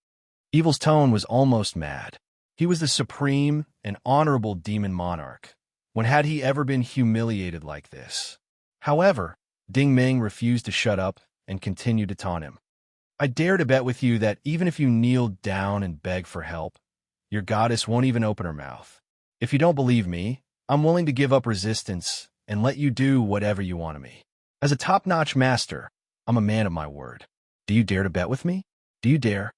Evil's tone was almost mad. He was the supreme and honorable demon monarch. When had he ever been humiliated like this? However, Ding Ming refused to shut up and continued to taunt him. I dare to bet with you that even if you kneel down and beg for help, your goddess won't even open her mouth. If you don't believe me, I'm willing to give up resistance and let you do whatever you want of me. As a top-notch master, I'm a man of my word. Do you dare to bet with me? Do you dare?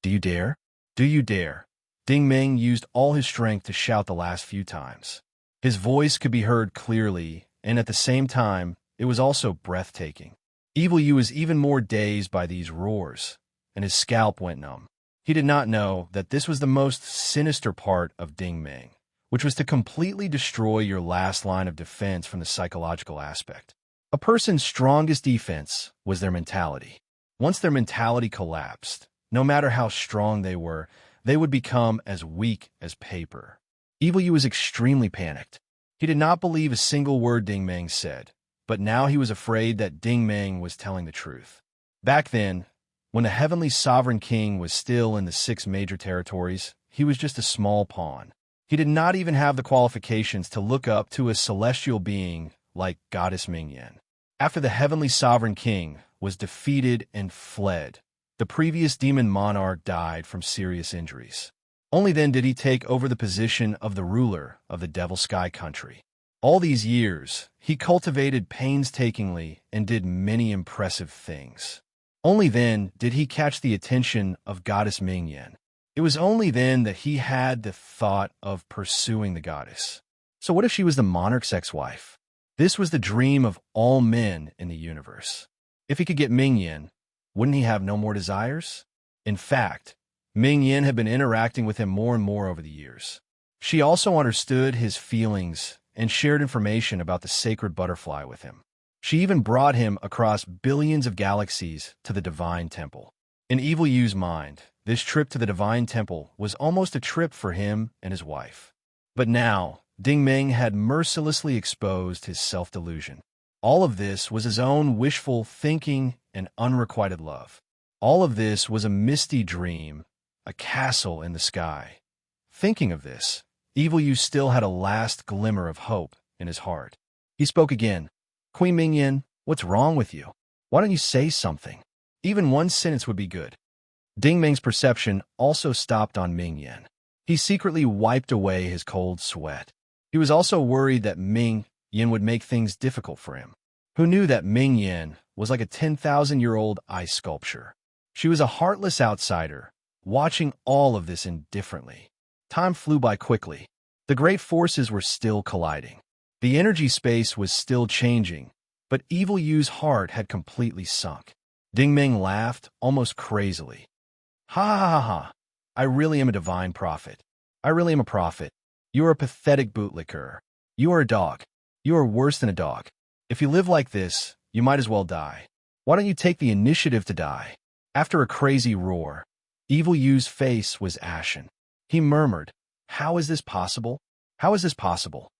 Do you dare? Do you dare? Ding Ming used all his strength to shout the last few times. His voice could be heard clearly, and at the same time, it was also breathtaking. Evil Yu was even more dazed by these roars, and his scalp went numb. He did not know that this was the most sinister part of Ding Ming, which was to completely destroy your last line of defense from the psychological aspect. A person's strongest defense was their mentality. Once their mentality collapsed, no matter how strong they would become as weak as paper. Evil Yu was extremely panicked. He did not believe a single word Ding Ming said, but now he was afraid that Ding Ming was telling the truth. Back then, when the Heavenly Sovereign King was still in the 6 major territories, he was just a small pawn. He did not even have the qualifications to look up to a celestial being like Goddess Mingyan. After the Heavenly Sovereign King was defeated and fled, the previous demon monarch died from serious injuries. Only then did he take over the position of the ruler of the Devil Sky country. All these years, he cultivated painstakingly and did many impressive things. Only then did he catch the attention of Goddess Mingyan. It was only then that he had the thought of pursuing the goddess. So what if she was the monarch's ex-wife? This was the dream of all men in the universe. If he could get Mingyan, wouldn't he have no more desires? In fact, Mingyan had been interacting with him more and more over the years. She also understood his feelings and shared information about the sacred butterfly with him. She even brought him across billions of galaxies to the Divine Temple. In Evil Yu's mind, this trip to the Divine Temple was almost a trip for him and his wife. But now, Ding Ming had mercilessly exposed his self-delusion. All of this was his own wishful thinking and unrequited love. All of this was a misty dream, a castle in the sky. Thinking of this, Evil Yu still had a last glimmer of hope in his heart. He spoke again. Queen Mingyan, what's wrong with you? Why don't you say something? Even one sentence would be good. Ding Ming's perception also stopped on Mingyan. He secretly wiped away his cold sweat. He was also worried that Mingyan would make things difficult for him. Who knew that Mingyan was like a 10,000-year-old ice sculpture? She was a heartless outsider, watching all of this indifferently. Time flew by quickly. The great forces were still colliding. The energy space was still changing, but Evil Yu's heart had completely sunk. Ding Ming laughed, almost crazily. Ha ha ha ha! I really am a divine prophet. I really am a prophet. You are a pathetic bootlicker. You are a dog. You are worse than a dog. If you live like this, you might as well die. Why don't you take the initiative to die? After a crazy roar, Evil Yu's face was ashen. He murmured, "How is this possible? How is this possible?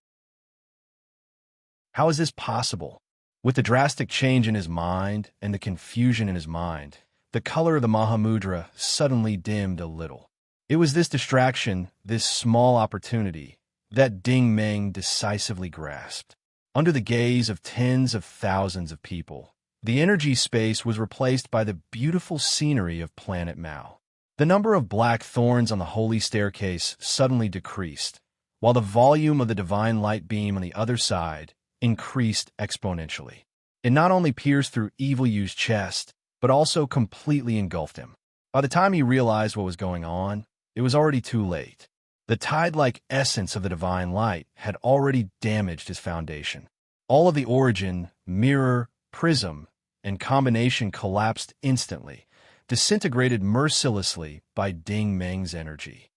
How is this possible?" With the drastic change in his mind and the confusion in his mind, the color of the Mahamudra suddenly dimmed a little. It was this distraction, this small opportunity, that Ding Ming decisively grasped. Under the gaze of tens of thousands of people, the energy space was replaced by the beautiful scenery of Planet Mao. The number of black thorns on the holy staircase suddenly decreased, while the volume of the divine light beam on the other side increased exponentially. It not only pierced through Evil Yu's chest, but also completely engulfed him. By the time he realized what was going on, it was already too late. The tide-like essence of the divine light had already damaged his foundation. All of the origin, mirror, prism, and combination collapsed instantly, disintegrated mercilessly by Ding Ming's energy.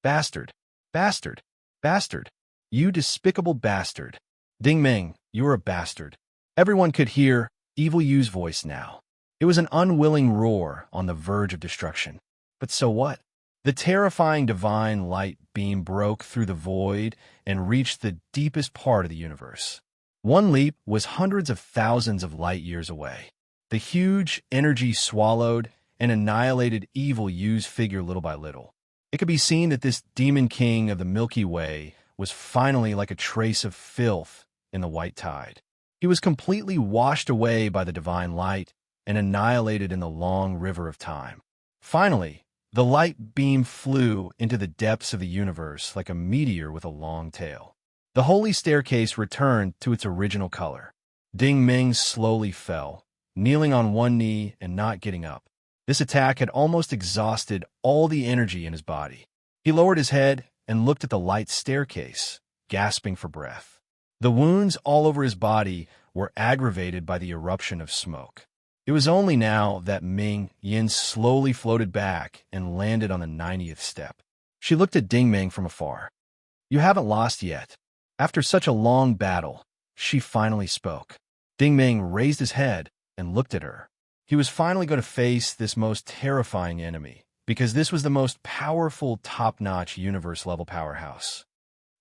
Bastard! Bastard! Bastard! You despicable bastard! Ding Ming, you're a bastard. Everyone could hear Evil Yu's voice now. It was an unwilling roar on the verge of destruction. But so what? The terrifying divine light beam broke through the void and reached the deepest part of the universe. One leap was hundreds of thousands of light years away. The huge energy swallowed and annihilated Evil Yu's figure little by little. It could be seen that this demon king of the Milky Way was finally like a trace of filth in the white tide. He was completely washed away by the divine light and annihilated in the long river of time. Finally, the light beam flew into the depths of the universe like a meteor with a long tail. The holy staircase returned to its original color. Ding Ming slowly fell, kneeling on one knee and not getting up. This attack had almost exhausted all the energy in his body. He lowered his head and looked at the light staircase, gasping for breath. The wounds all over his body were aggravated by the eruption of smoke. It was only now that Ming Yin slowly floated back and landed on the 90th step. She looked at Ding Ming from afar. "You haven't lost yet." After such a long battle, she finally spoke. Ding Ming raised his head and looked at her. He was finally going to face this most terrifying enemy, because this was the most powerful, top-notch universe-level powerhouse.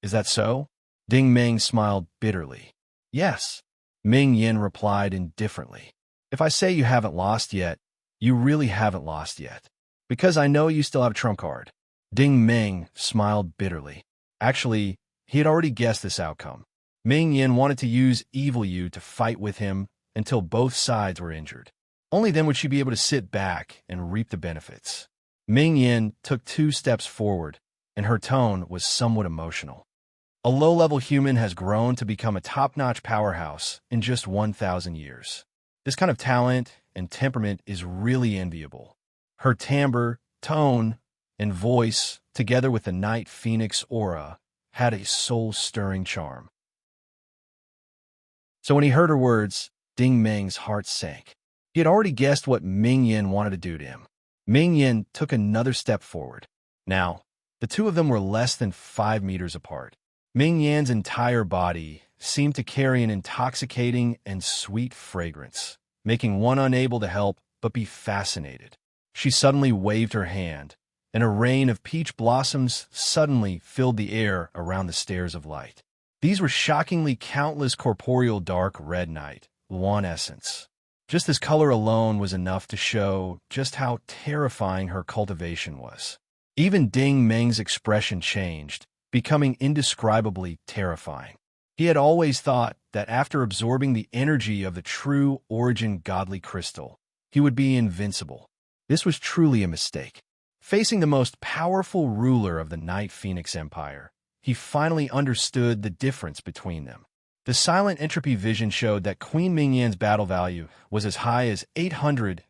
"Is that so?" Ding Ming smiled bitterly. "Yes," Ming Yin replied indifferently. "If I say you haven't lost yet, you really haven't lost yet. Because I know you still have a trump card." Ding Ming smiled bitterly. Actually, he had already guessed this outcome. Ming Yin wanted to use Evil Yu to fight with him until both sides were injured. Only then would she be able to sit back and reap the benefits. Ming Yin took 2 steps forward, and her tone was somewhat emotional. "A low-level human has grown to become a top-notch powerhouse in just 1,000 years. This kind of talent and temperament is really enviable." Her timbre, tone, and voice, together with the Night Phoenix aura, had a soul-stirring charm. So when he heard her words, Ding Ming's heart sank. He had already guessed what Ming Yin wanted to do to him. Ming Yin took another step forward. Now, the two of them were less than 5 meters apart. Ming Yan's entire body seemed to carry an intoxicating and sweet fragrance, making one unable to help but be fascinated. She suddenly waved her hand, and a rain of peach blossoms suddenly filled the air around the stairs of light. These were shockingly countless corporeal dark red night, one essence. Just this color alone was enough to show just how terrifying her cultivation was. Even Ding Ming's expression changed, becoming indescribably terrifying. He had always thought that after absorbing the energy of the true origin godly crystal, he would be invincible. This was truly a mistake. Facing the most powerful ruler of the Night Phoenix Empire, he finally understood the difference between them. The silent entropy vision showed that Queen Ming Yan's battle value was as high as 0.000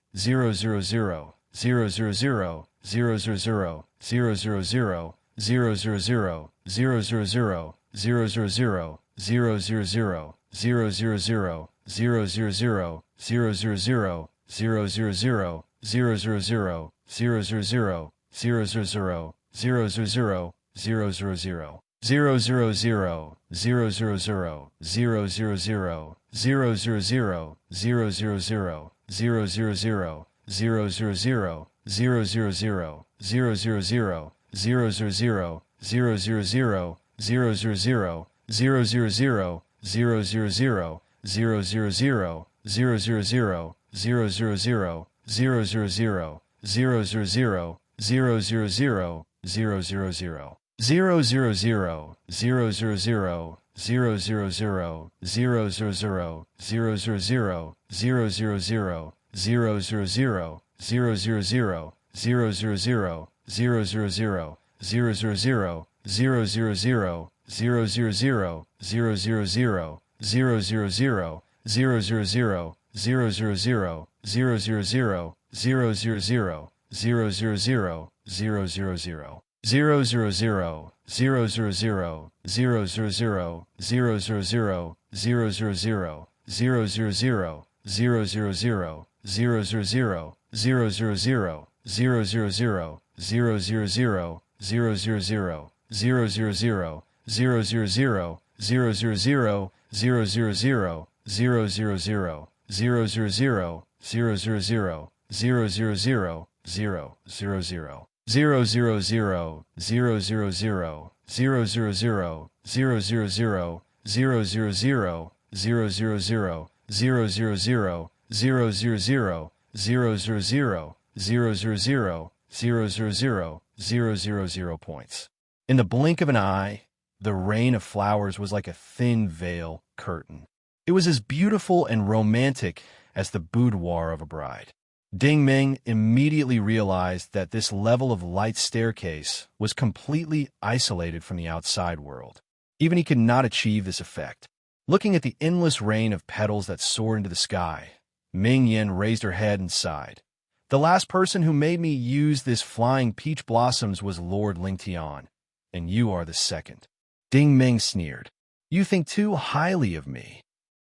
points. In the blink of an eye, the rain of flowers was like a thin veil curtain. It was as beautiful and romantic as the boudoir of a bride. Ding Ming immediately realized that this level of light staircase was completely isolated from the outside world. Even he could not achieve this effect. Looking at the endless rain of petals that soared into the sky, Ming Yin raised her head and sighed. The last person who made me use this flying peach blossoms was Lord Lingtian, and you are the second. Ding Ming sneered. You think too highly of me.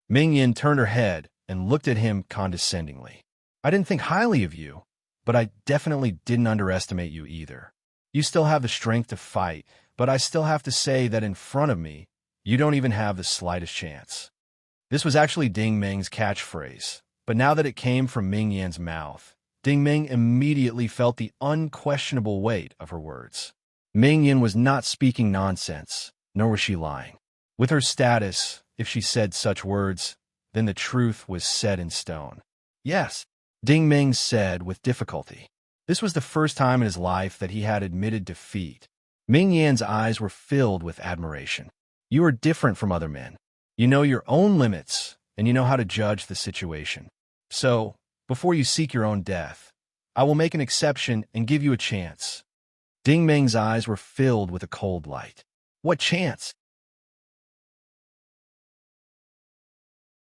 Ming Yin turned her head and looked at him condescendingly. I didn't think highly of you, but I definitely didn't underestimate you either. You still have the strength to fight, but I still have to say that in front of me, you don't even have the slightest chance. This was actually Ding Ming's catchphrase, but now that it came from Ming Yan's mouth, Ding Ming immediately felt the unquestionable weight of her words. Ming Yan was not speaking nonsense, nor was she lying. With her status, if she said such words, then the truth was set in stone. Yes, Ding Ming said with difficulty. This was the first time in his life that he had admitted defeat. Ming Yan's eyes were filled with admiration. You are different from other men. You know your own limits, and you know how to judge the situation. So, before you seek your own death, I will make an exception and give you a chance. Ding Ming's eyes were filled with a cold light. What chance?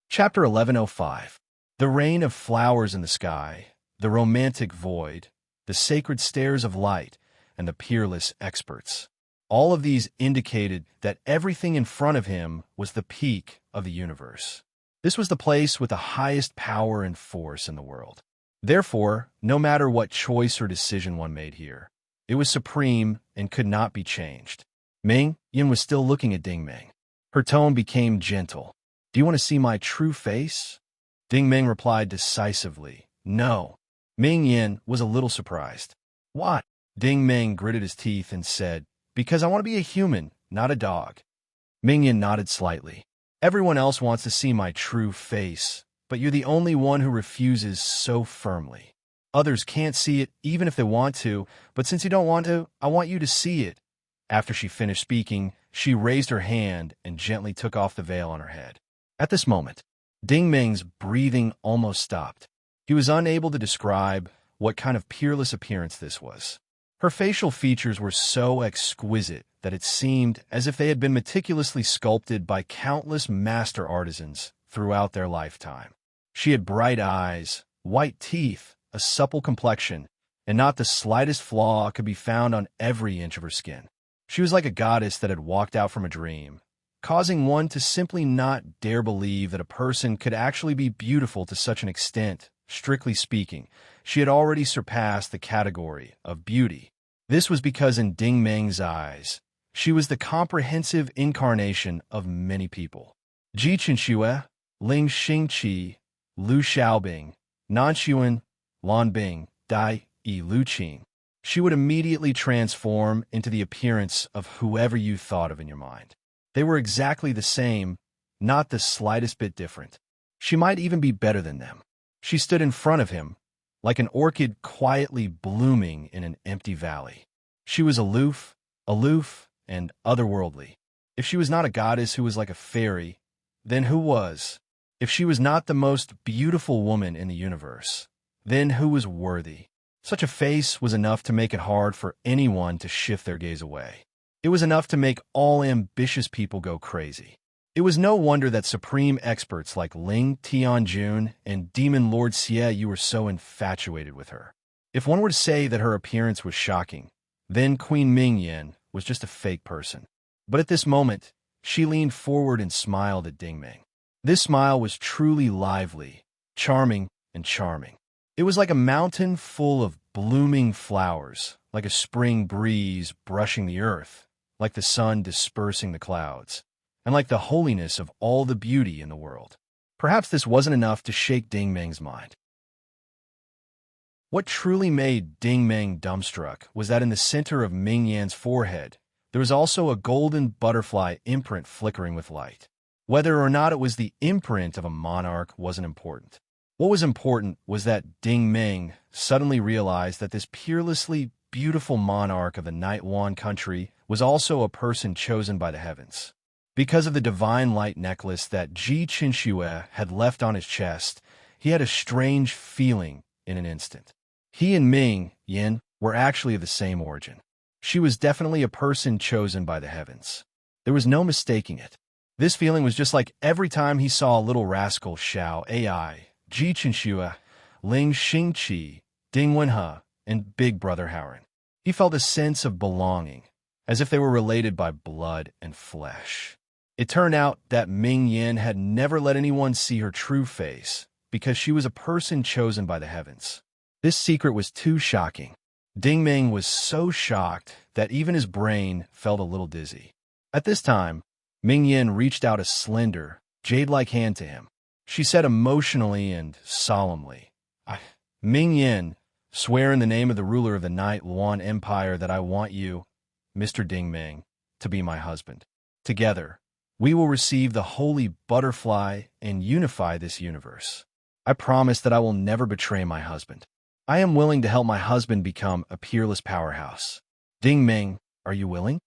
Chapter 1105. The rain of flowers in the sky, the romantic void, the sacred stairs of light, and the peerless experts. All of these indicated that everything in front of him was the peak of the universe. This was the place with the highest power and force in the world. Therefore, no matter what choice or decision one made here, it was supreme and could not be changed. Ming Yan was still looking at Ding Ming. Her tone became gentle. Do you want to see my true face? Ding Ming replied decisively, no. Ming Yan was a little surprised. What? Ding Ming gritted his teeth and said, because I want to be a human, not a dog. Ming Yan nodded slightly. Everyone else wants to see my true face, but you're the only one who refuses so firmly. Others can't see it even if they want to, but since you don't want to, I want you to see it. After she finished speaking, she raised her hand and gently took off the veil on her head. At this moment, Ding Ming's breathing almost stopped. He was unable to describe what kind of peerless appearance this was. Her facial features were so exquisite that it seemed as if they had been meticulously sculpted by countless master artisans throughout their lifetime. She had bright eyes, white teeth, a supple complexion, and not the slightest flaw could be found on every inch of her skin. She was like a goddess that had walked out from a dream, causing one to simply not dare believe that a person could actually be beautiful to such an extent. Strictly speaking, she had already surpassed the category of beauty. This was because in Ding Ming's eyes, she was the comprehensive incarnation of many people. Ji Qinxue, Ling Xingqi, Lu Xiaobing, Nan Xuan, Lan Bing, Dai Yi Lu Qing. She would immediately transform into the appearance of whoever you thought of in your mind. They were exactly the same, not the slightest bit different. She might even be better than them. She stood in front of him, like an orchid quietly blooming in an empty valley. She was aloof, and otherworldly. If she was not a goddess who was like a fairy, then who was? If she was not the most beautiful woman in the universe, then who was worthy? Such a face was enough to make it hard for anyone to shift their gaze away. It was enough to make all ambitious people go crazy. It was no wonder that supreme experts like Ling Tianjun and Demon Lord Xie Yu were so infatuated with her. If one were to say that her appearance was shocking, then Queen Ming Yan was just a fake person. But at this moment, she leaned forward and smiled at Ding Ming. This smile was truly lively, charming, and charming. It was like a mountain full of blooming flowers, like a spring breeze brushing the earth, like the sun dispersing the clouds, and like the holiness of all the beauty in the world. Perhaps this wasn't enough to shake Ding Ming's mind. What truly made Ding Ming dumbstruck was that in the center of Ming Yan's forehead, there was also a golden butterfly imprint flickering with light. Whether or not it was the imprint of a monarch wasn't important. What was important was that Ding Ming suddenly realized that this peerlessly beautiful monarch of the Night Wan country was also a person chosen by the heavens. Because of the divine light necklace that Ji Qinxue had left on his chest, he had a strange feeling in an instant. He and Ming Yan were actually of the same origin. She was definitely a person chosen by the heavens. There was no mistaking it. This feeling was just like every time he saw a little rascal Xiao AI, Ji Qinxue, Ling Xingqi, Ding Wenhe, and Big Brother Howard. He felt a sense of belonging, as if they were related by blood and flesh. It turned out that Ming Yin had never let anyone see her true face because she was a person chosen by the heavens. This secret was too shocking. Ding Ming was so shocked that even his brain felt a little dizzy. At this time, Ming Yin reached out a slender, jade-like hand to him. She said emotionally and solemnly, Ming Yin, swear in the name of the ruler of the Night Luan Empire that I want you, Mr. Ding Ming, to be my husband. Together, we will receive the holy butterfly and unify this universe. I promise that I will never betray my husband. I am willing to help my husband become a peerless powerhouse. Ding Ming, are you willing?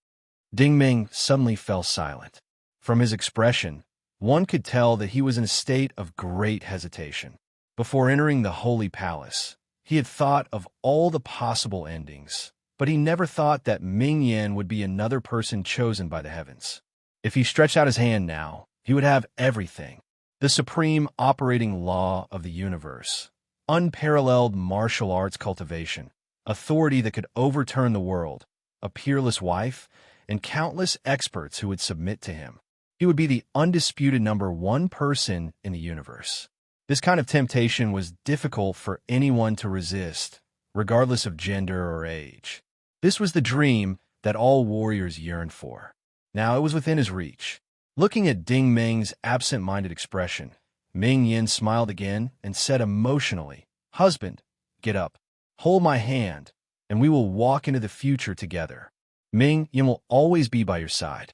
Ding Ming suddenly fell silent. From his expression, one could tell that he was in a state of great hesitation. Before entering the holy palace, he had thought of all the possible endings, but he never thought that Ming Yin would be another person chosen by the heavens. If he stretched out his hand now, he would have everything. The supreme operating law of the universe, unparalleled martial arts cultivation, authority that could overturn the world, a peerless wife, and countless experts who would submit to him. He would be the undisputed #1 person in the universe. This kind of temptation was difficult for anyone to resist, regardless of gender or age. This was the dream that all warriors yearned for. Now it was within his reach. Looking at Ding Ming's absent-minded expression, Ming Yin smiled again and said emotionally, Husband, get up, hold my hand, and we will walk into the future together. Ming Yin will always be by your side.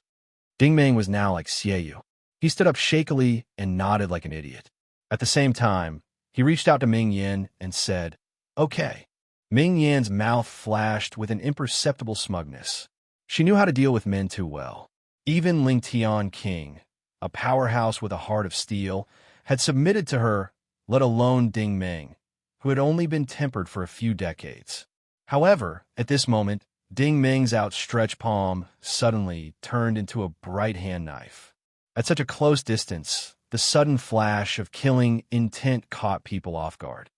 Ding Ming was now like Xieyu. He stood up shakily and nodded like an idiot. At the same time, he reached out to Ming Yin and said, Okay. Ming Yin's mouth flashed with an imperceptible smugness. She knew how to deal with men too well. Even Ling Tian King, a powerhouse with a heart of steel, had submitted to her, let alone Ding Ming, who had only been tempered for a few decades. However, at this moment, Ding Ming's outstretched palm suddenly turned into a bright hand knife. At such a close distance, the sudden flash of killing intent caught people off guard.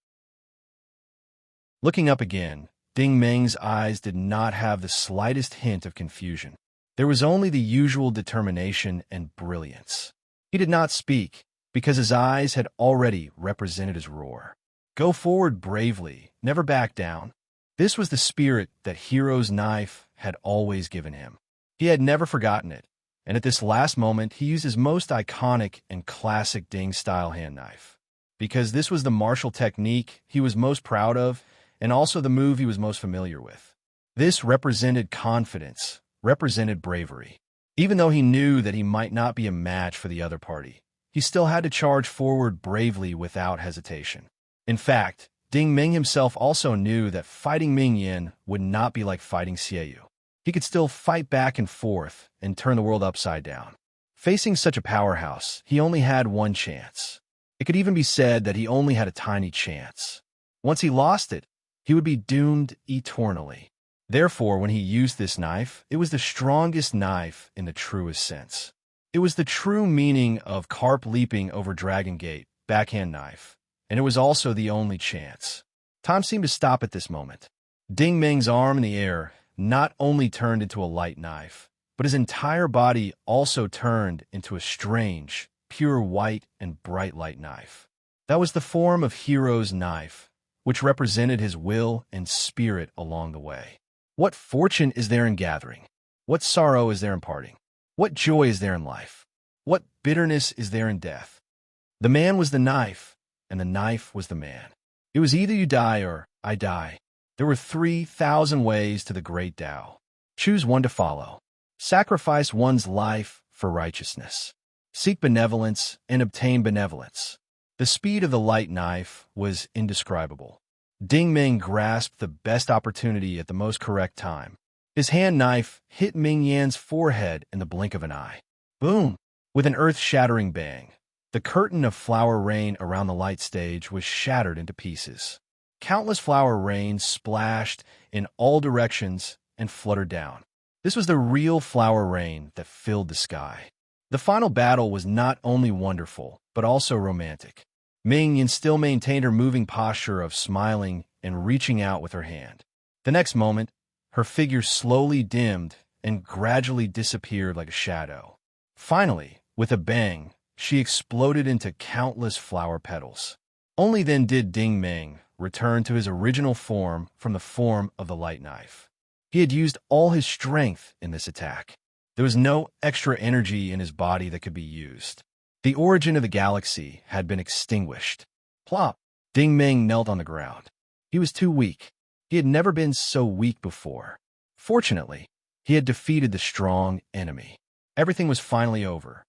Looking up again, Ding Ming's eyes did not have the slightest hint of confusion. There was only the usual determination and brilliance. He did not speak, because his eyes had already represented his roar. Go forward bravely, never back down. This was the spirit that Hero's knife had always given him. He had never forgotten it, and at this last moment he used his most iconic and classic Ding-style hand knife. Because this was the martial technique he was most proud of, and also the move he was most familiar with. This represented confidence, represented bravery. Even though he knew that he might not be a match for the other party, he still had to charge forward bravely without hesitation. In fact, Ding Ming himself also knew that fighting Ming Yin would not be like fighting Xieyu. He could still fight back and forth and turn the world upside down. Facing such a powerhouse, he only had one chance. It could even be said that he only had a tiny chance. Once he lost it, he would be doomed eternally. Therefore, when he used this knife, it was the strongest knife in the truest sense. It was the true meaning of carp leaping over Dragon Gate, backhand knife, and it was also the only chance. Time seemed to stop at this moment. Ding Ming's arm in the air not only turned into a light knife, but his entire body also turned into a strange, pure white and bright light knife. That was the form of Hero's knife, which represented his will and spirit along the way. What fortune is there in gathering? What sorrow is there in parting? What joy is there in life? What bitterness is there in death? The man was the knife, and the knife was the man. It was either you die or I die. There were 3,000 ways to the great Tao. Choose one to follow. Sacrifice one's life for righteousness. Seek benevolence and obtain benevolence. The speed of the light knife was indescribable. Ding Ming grasped the best opportunity at the most correct time. His hand knife hit Ming Yan's forehead in the blink of an eye. Boom! With an earth-shattering bang, the curtain of flower rain around the light stage was shattered into pieces. Countless flower rains splashed in all directions and fluttered down. This was the real flower rain that filled the sky. The final battle was not only wonderful, but also romantic. Ming Yan still maintained her moving posture of smiling and reaching out with her hand. The next moment, her figure slowly dimmed and gradually disappeared like a shadow. Finally, with a bang, she exploded into countless flower petals. Only then did Ding Meng return to his original form from the form of the light knife. He had used all his strength in this attack. There was no extra energy in his body that could be used. The origin of the galaxy had been extinguished. Plop! Ding Meng knelt on the ground. He was too weak. He had never been so weak before. Fortunately, he had defeated the strong enemy. Everything was finally over.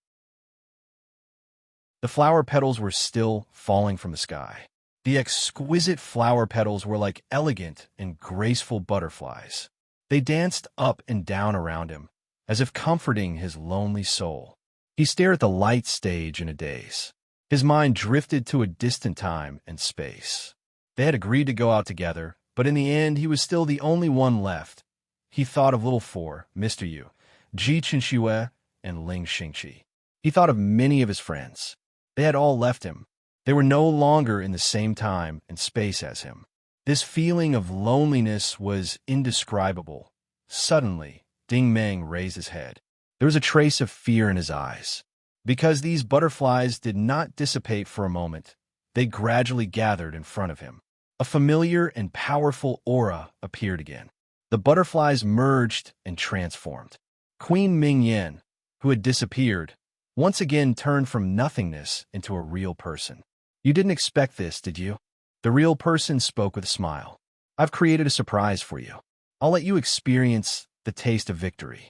The flower petals were still falling from the sky. The exquisite flower petals were like elegant and graceful butterflies. They danced up and down around him, as if comforting his lonely soul. He stared at the light stage in a daze. His mind drifted to a distant time and space. They had agreed to go out together, but in the end he was still the only one left. He thought of Little Four, Mr. Yu, Ji Qinxue, and Ling Xingqi. He thought of many of his friends. They had all left him. They were no longer in the same time and space as him. This feeling of loneliness was indescribable. Suddenly, Ding Meng raised his head. There was a trace of fear in his eyes. Because these butterflies did not dissipate for a moment, they gradually gathered in front of him. A familiar and powerful aura appeared again. The butterflies merged and transformed. Queen Ming Yan, who had disappeared, once again turned from nothingness into a real person. You didn't expect this, did you? The real person spoke with a smile. I've created a surprise for you. I'll let you experience the taste of victory.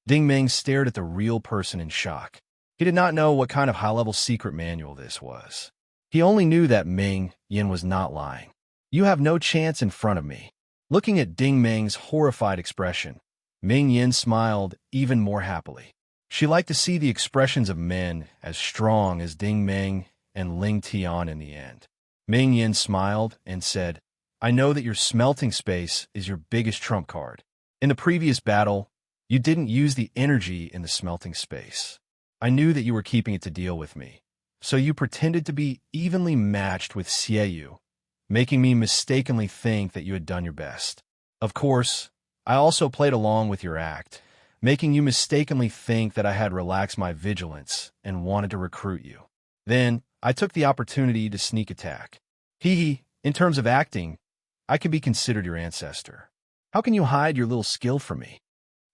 Ding Meng stared at the real person in shock. He did not know what kind of high-level secret manual this was. He only knew that Ming Yan was not lying. You have no chance in front of me. Looking at Ding Meng's horrified expression, Ming Yan smiled even more happily. She liked to see the expressions of men as strong as Ding Meng and Ling Tian in the end. Ming Yan smiled and said, I know that your smelting space is your biggest trump card. In the previous battle, you didn't use the energy in the smelting space. I knew that you were keeping it to deal with me, so you pretended to be evenly matched with Xieyu, making me mistakenly think that you had done your best. Of course, I also played along with your act, making you mistakenly think that I had relaxed my vigilance and wanted to recruit you. Then, I took the opportunity to sneak attack. In terms of acting, I could be considered your ancestor. How can you hide your little skill from me?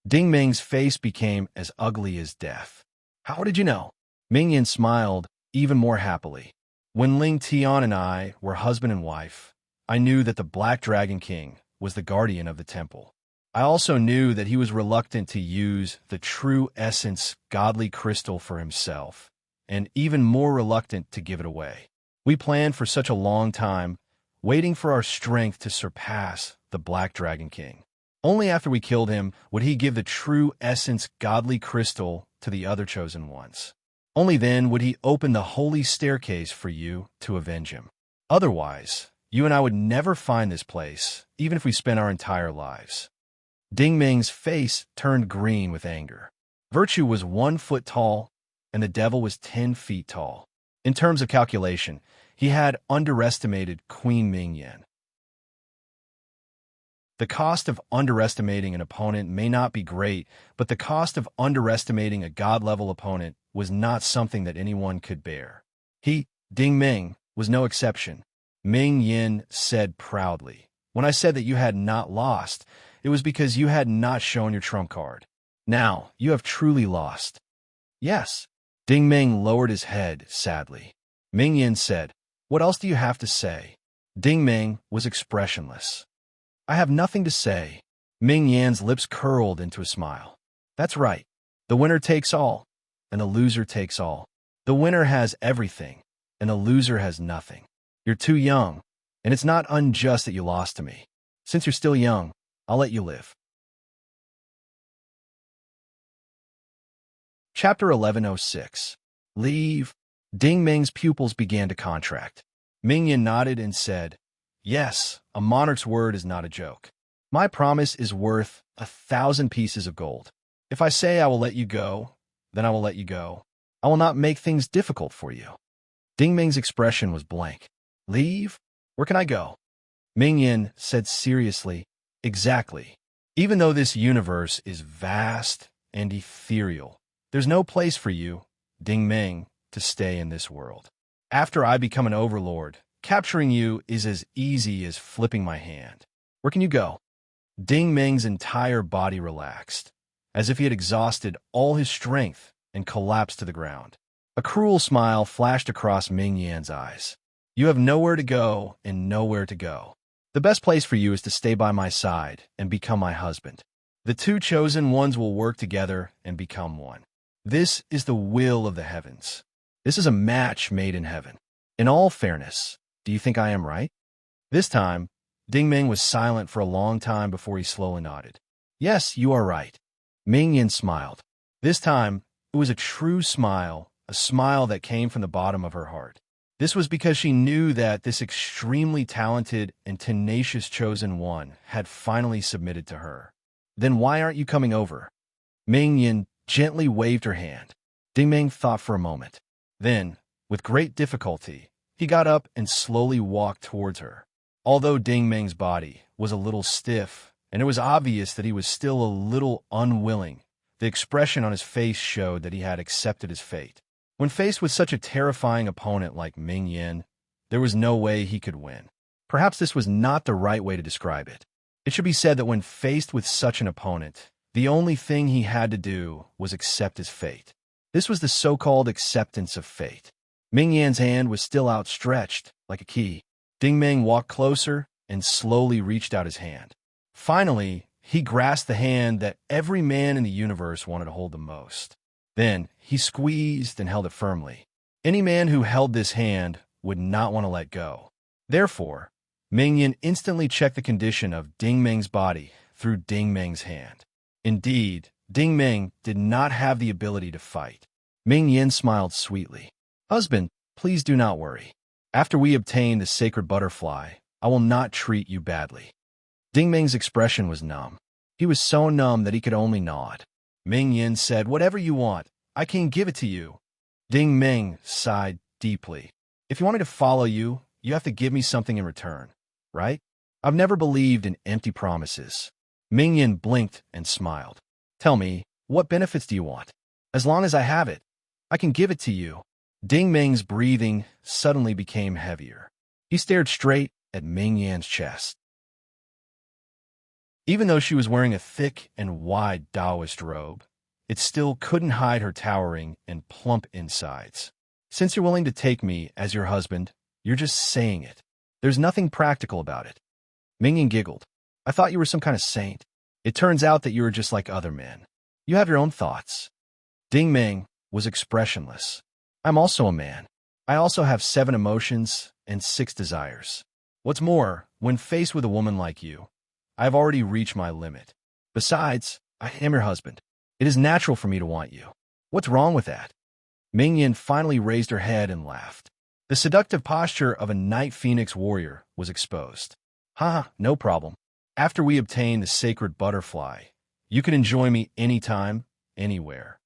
Ding Meng's face became as ugly as death. How did you know? Ming Yan smiled even more happily. When Ling Tian and I were husband and wife, I knew that the Black Dragon King was the guardian of the temple. I also knew that he was reluctant to use the true essence godly crystal for himself, and even more reluctant to give it away. We planned for such a long time, waiting for our strength to surpass the Black Dragon King. Only after we killed him would he give the true essence godly crystal to the other chosen ones. Only then would he open the holy staircase for you to avenge him. Otherwise, you and I would never find this place, even if we spent our entire lives. Ding Meng's face turned green with anger. Virtue was 1 foot tall, and the devil was 10 feet tall. In terms of calculation, he had underestimated Queen Ming Yan. The cost of underestimating an opponent may not be great, but the cost of underestimating a god-level opponent was not something that anyone could bear. Ding Meng, was no exception. Ming Yan said proudly, when I said that you had not lost, it was because you had not shown your trump card. Now, you have truly lost. Yes. Ding Meng lowered his head sadly. Ming Yan said, what else do you have to say? Ding Meng was expressionless. I have nothing to say. Ming Yan's lips curled into a smile. That's right. The winner takes all, and the loser takes all. The winner has everything, and the loser has nothing. You're too young, and it's not unjust that you lost to me. Since you're still young, I'll let you live. Chapter 1106. Leave. Ding Meng's pupils began to contract. Ming Yan nodded and said, yes, a monarch's word is not a joke. My promise is worth 1,000 pieces of gold. If I say I will let you go, then I will let you go. I will not make things difficult for you. Ding Meng's expression was blank. Leave? Where can I go? Ming Yin said seriously, exactly. Even though this universe is vast and ethereal, there's no place for you, Ding Ming, to stay in this world. After I become an overlord, capturing you is as easy as flipping my hand. Where can you go? Ding Ming's entire body relaxed, as if he had exhausted all his strength and collapsed to the ground. A cruel smile flashed across Ming Yan's eyes. You have nowhere to go and nowhere to go. The best place for you is to stay by my side and become my husband. The two chosen ones will work together and become one. This is the will of the heavens. This is a match made in heaven. In all fairness, do you think I am right? This time, Ding Ming was silent for a long time before he slowly nodded. Yes, you are right. Ming Yin smiled. This time, it was a true smile, a smile that came from the bottom of her heart. This was because she knew that this extremely talented and tenacious chosen one had finally submitted to her. Then why aren't you coming over? Ming Yin gently waved her hand. Ding Ming thought for a moment. Then, with great difficulty, he got up and slowly walked towards her. Although Ding Ming's body was a little stiff, and it was obvious that he was still a little unwilling, the expression on his face showed that he had accepted his fate. When faced with such a terrifying opponent like Ming Yin, there was no way he could win. Perhaps this was not the right way to describe it. It should be said that when faced with such an opponent, the only thing he had to do was accept his fate. This was the so-called acceptance of fate. Ming Yan's hand was still outstretched, like a key. Ding Ming walked closer and slowly reached out his hand. Finally, he grasped the hand that every man in the universe wanted to hold the most. Then, he squeezed and held it firmly. Any man who held this hand would not want to let go. Therefore, Ming Yin instantly checked the condition of Ding Ming's body through Ding Ming's hand. Indeed, Ding Ming did not have the ability to fight. Ming Yin smiled sweetly. Husband, please do not worry. After we obtain the sacred butterfly, I will not treat you badly. Ding Ming's expression was numb. He was so numb that he could only nod. Ming Yin said, whatever you want, I can give it to you. Ding Ming sighed deeply. If you want me to follow you, you have to give me something in return, right? I've never believed in empty promises. Ming Yin blinked and smiled. Tell me, what benefits do you want? As long as I have it, I can give it to you. Ding Ming's breathing suddenly became heavier. He stared straight at Ming Yan's chest. Even though she was wearing a thick and wide Taoist robe, it still couldn't hide her towering and plump insides. Since you're willing to take me as your husband, you're just saying it. There's nothing practical about it. Ming Yin giggled. I thought you were some kind of saint. It turns out that you are just like other men. You have your own thoughts. Ding Ming was expressionless. I'm also a man. I also have 7 emotions and 6 desires. What's more, when faced with a woman like you, I've already reached my limit. Besides, I am your husband. It is natural for me to want you. What's wrong with that? Ming Yin finally raised her head and laughed. The seductive posture of a night phoenix warrior was exposed. No problem. After we obtain the sacred butterfly, you can enjoy me anytime, anywhere.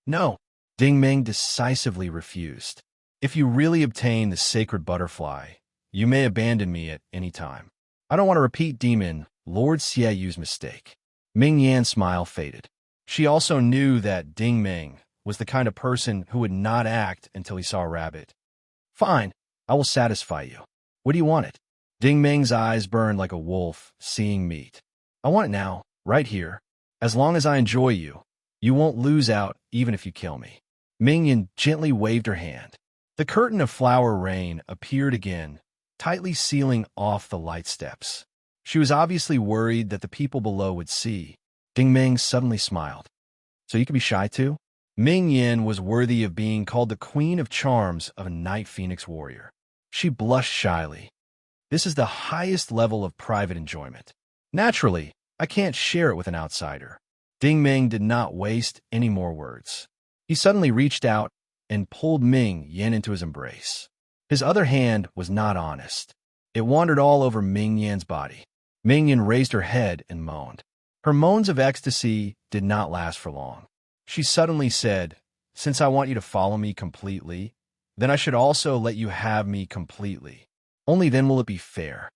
No, Ding Ming decisively refused. If you really obtain the sacred butterfly, you may abandon me at any time. I don't want to repeat Demon Lord Xieyu's mistake. Ming Yan's smile faded. She also knew that Ding Ming was the kind of person who would not act until he saw a rabbit. Fine, I will satisfy you. What do you want it? Ding Ming's eyes burned like a wolf seeing meat. I want it now, right here. As long as I enjoy you, you won't lose out even if you kill me. Ming Yin gently waved her hand. The curtain of flower rain appeared again, tightly sealing off the light steps. She was obviously worried that the people below would see. Ding Ming suddenly smiled. So you can be shy too? Ming Yin was worthy of being called the queen of charms of a night phoenix warrior. She blushed shyly. This is the highest level of private enjoyment. Naturally, I can't share it with an outsider. Ding Ming did not waste any more words. He suddenly reached out and pulled Ming Yin into his embrace. His other hand was not honest. It wandered all over Ming Yan's body. Ming Yin raised her head and moaned. Her moans of ecstasy did not last for long. She suddenly said, since I want you to follow me completely, then I should also let you have me completely. Only then will it be fair.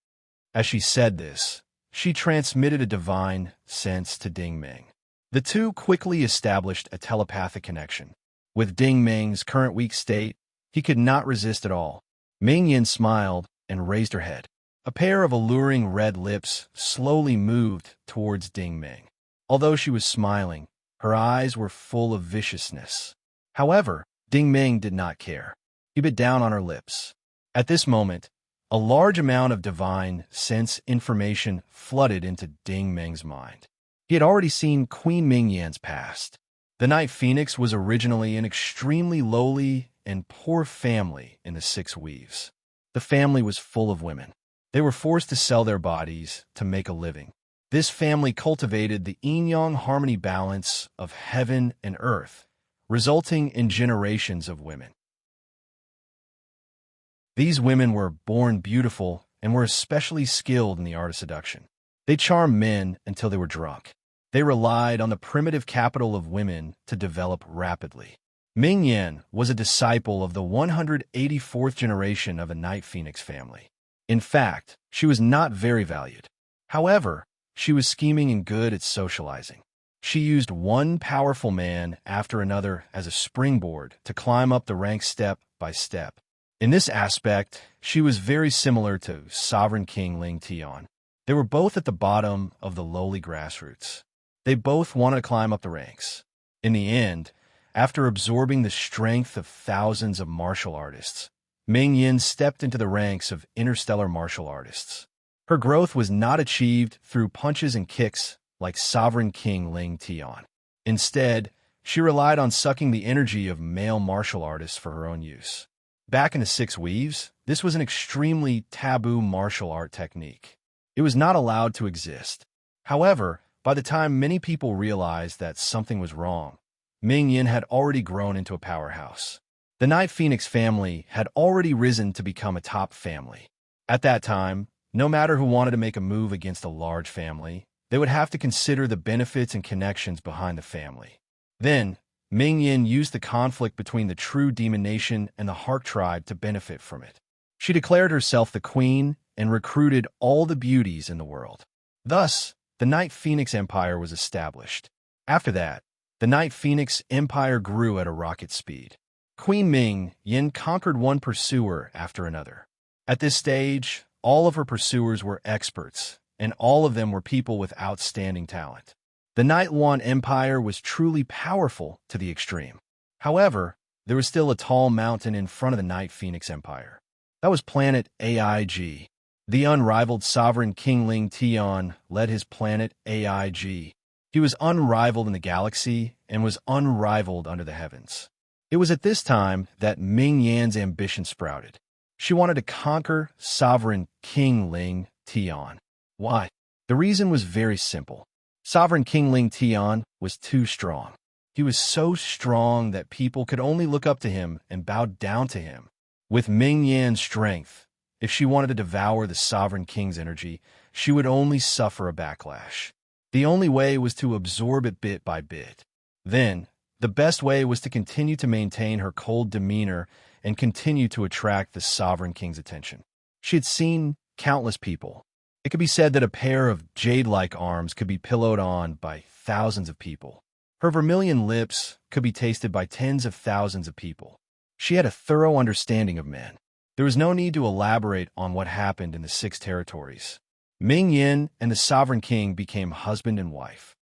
As she said this, she transmitted a divine sense to Ding Ming. The two quickly established a telepathic connection. With Ding Ming's current weak state, he could not resist at all. Ming Yin smiled and raised her head. A pair of alluring red lips slowly moved towards Ding Ming. Although she was smiling, her eyes were full of viciousness. However, Ding Ming did not care. He bit down on her lips. At this moment, a large amount of divine sense information flooded into Ding Ming's mind. He had already seen Queen Ming Yan's past. The Night Phoenix was originally an extremely lowly and poor family in the Six Weaves. The family was full of women. They were forced to sell their bodies to make a living. This family cultivated the yin-yang harmony balance of heaven and earth, resulting in generations of women. These women were born beautiful and were especially skilled in the art of seduction. They charmed men until they were drunk. They relied on the primitive capital of women to develop rapidly. Ming Yan was a disciple of the 184th generation of the Night Phoenix family. In fact, she was not very valued. However, she was scheming and good at socializing. She used one powerful man after another as a springboard to climb up the ranks step by step. In this aspect, she was very similar to Sovereign King Ling Tian. They were both at the bottom of the lowly grassroots. They both wanted to climb up the ranks. In the end, after absorbing the strength of thousands of martial artists, Ming Yin stepped into the ranks of interstellar martial artists. Her growth was not achieved through punches and kicks like Sovereign King Ling Tian. Instead, she relied on sucking the energy of male martial artists for her own use. Back in the Six Weaves, this was an extremely taboo martial art technique. It was not allowed to exist. However, by the time many people realized that something was wrong, Ming Yin had already grown into a powerhouse. The Night Phoenix family had already risen to become a top family. At that time, no matter who wanted to make a move against a large family, they would have to consider the benefits and connections behind the family. Then, Ming Yin used the conflict between the True Demon Nation and the Hark tribe to benefit from it. She declared herself the queen and recruited all the beauties in the world. Thus, the Night Phoenix Empire was established. After that, the Night Phoenix Empire grew at a rocket speed. Queen Ming Yin conquered one pursuer after another. At this stage, all of her pursuers were experts, and all of them were people with outstanding talent. The Night One Empire was truly powerful to the extreme. However, there was still a tall mountain in front of the Night Phoenix Empire. That was planet AIG. The unrivaled sovereign King Ling Tian led his planet AIG. He was unrivaled in the galaxy and was unrivaled under the heavens. It was at this time that Ming Yan's ambition sprouted. She wanted to conquer sovereign King Ling Tian. Why? The reason was very simple. Sovereign King Ling Tian was too strong. He was so strong that people could only look up to him and bow down to him. With Ming Yan's strength, if she wanted to devour the Sovereign King's energy, she would only suffer a backlash. The only way was to absorb it bit by bit. Then, the best way was to continue to maintain her cold demeanor and continue to attract the Sovereign King's attention. She had seen countless people. It could be said that a pair of jade-like arms could be pillowed on by thousands of people. Her vermilion lips could be tasted by tens of thousands of people. She had a thorough understanding of men. There was no need to elaborate on what happened in the Six Territories. Ming Yin and the Sovereign King became husband and wife.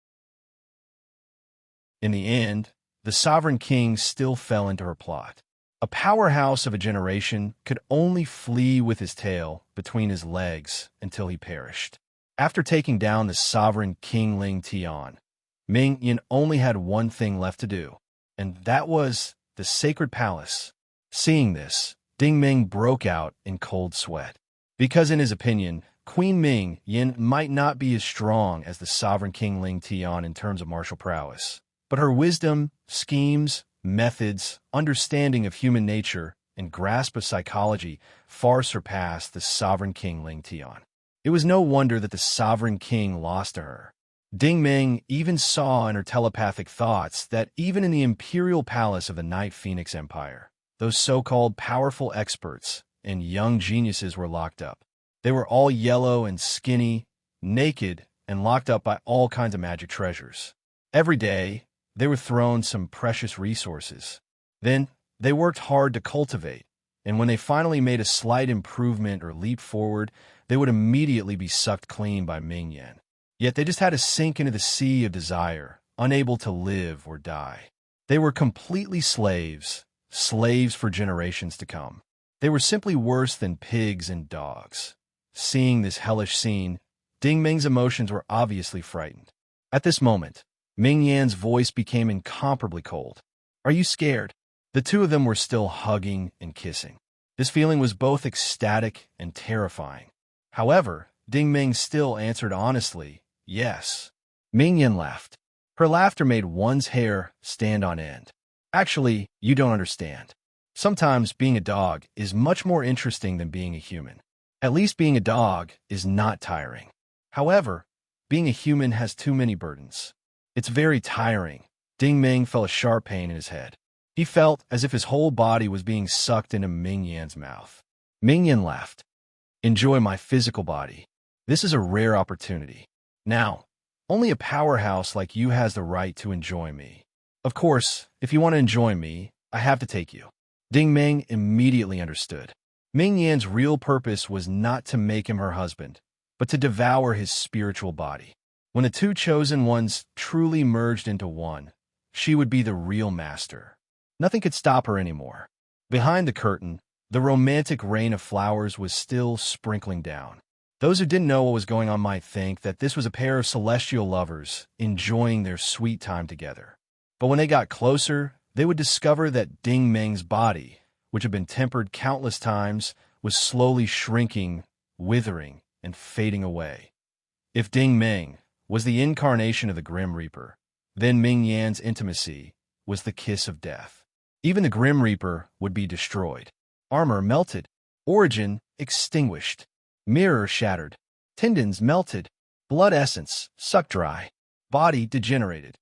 In the end, the Sovereign King still fell into her plot. A powerhouse of a generation could only flee with his tail between his legs until he perished. After taking down the sovereign King Ling Tian, Ming Yin only had one thing left to do, and that was the sacred palace. Seeing this, Ding Ming broke out in cold sweat. Because in his opinion, Queen Ming Yin might not be as strong as the sovereign King Ling Tian in terms of martial prowess, but her wisdom, schemes, methods, understanding of human nature, and grasp of psychology far surpassed the sovereign King Ling Tian. It was no wonder that the sovereign king lost to her. Ding Ming even saw in her telepathic thoughts that even in the imperial palace of the Night Phoenix Empire, those so-called powerful experts and young geniuses were locked up. They were all yellow and skinny, naked, and locked up by all kinds of magic treasures. Every day, they were thrown some precious resources. Then, they worked hard to cultivate, and when they finally made a slight improvement or leap forward, they would immediately be sucked clean by Ming Yan. Yet they just had to sink into the sea of desire, unable to live or die. They were completely slaves for generations to come. They were simply worse than pigs and dogs. Seeing this hellish scene, Ding Ming's emotions were obviously frightened. At this moment, Ming Yan's voice became incomparably cold. "Are you scared?" The two of them were still hugging and kissing. This feeling was both ecstatic and terrifying. However, Ding Ming still answered honestly, "Yes." Ming Yan laughed. Her laughter made one's hair stand on end. "Actually, you don't understand. Sometimes being a dog is much more interesting than being a human. At least being a dog is not tiring. However, being a human has too many burdens. It's very tiring." Ding Ming felt a sharp pain in his head. He felt as if his whole body was being sucked into Ming Yan's mouth. Ming Yan laughed. "Enjoy my physical body. This is a rare opportunity. Now, only a powerhouse like you has the right to enjoy me. Of course, if you want to enjoy me, I have to take you." Ding Ming immediately understood. Ming Yan's real purpose was not to make him her husband, but to devour his spiritual body. When the two chosen ones truly merged into one, she would be the real master. Nothing could stop her anymore. Behind the curtain, the romantic rain of flowers was still sprinkling down. Those who didn't know what was going on might think that this was a pair of celestial lovers enjoying their sweet time together. But when they got closer, they would discover that Ding Ming's body, which had been tempered countless times, was slowly shrinking, withering, and fading away. If Ding Ming was the incarnation of the Grim Reaper, then Ming Yan's intimacy was the kiss of death. Even the Grim Reaper would be destroyed. Armor melted, origin extinguished, mirror shattered, tendons melted, blood essence sucked dry, body degenerated.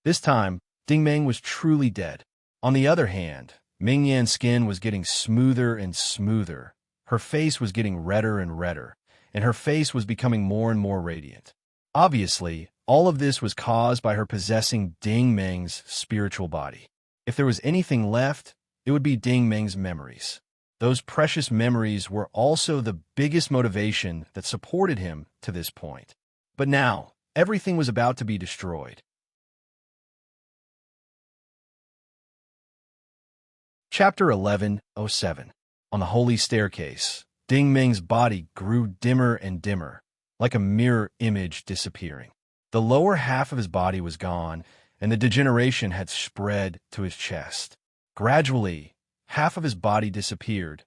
This time, Ding Ming was truly dead. On the other hand, Ming Yan's skin was getting smoother and smoother. Her face was getting redder and redder, and her face was becoming more and more radiant. Obviously, all of this was caused by her possessing Ding Ming's spiritual body. If there was anything left, it would be Ding Ming's memories. Those precious memories were also the biggest motivation that supported him to this point. But now, everything was about to be destroyed. Chapter 11:07. On the holy staircase, Ding Ming's body grew dimmer and dimmer, like a mirror image disappearing. The lower half of his body was gone, and the degeneration had spread to his chest. Gradually, half of his body disappeared,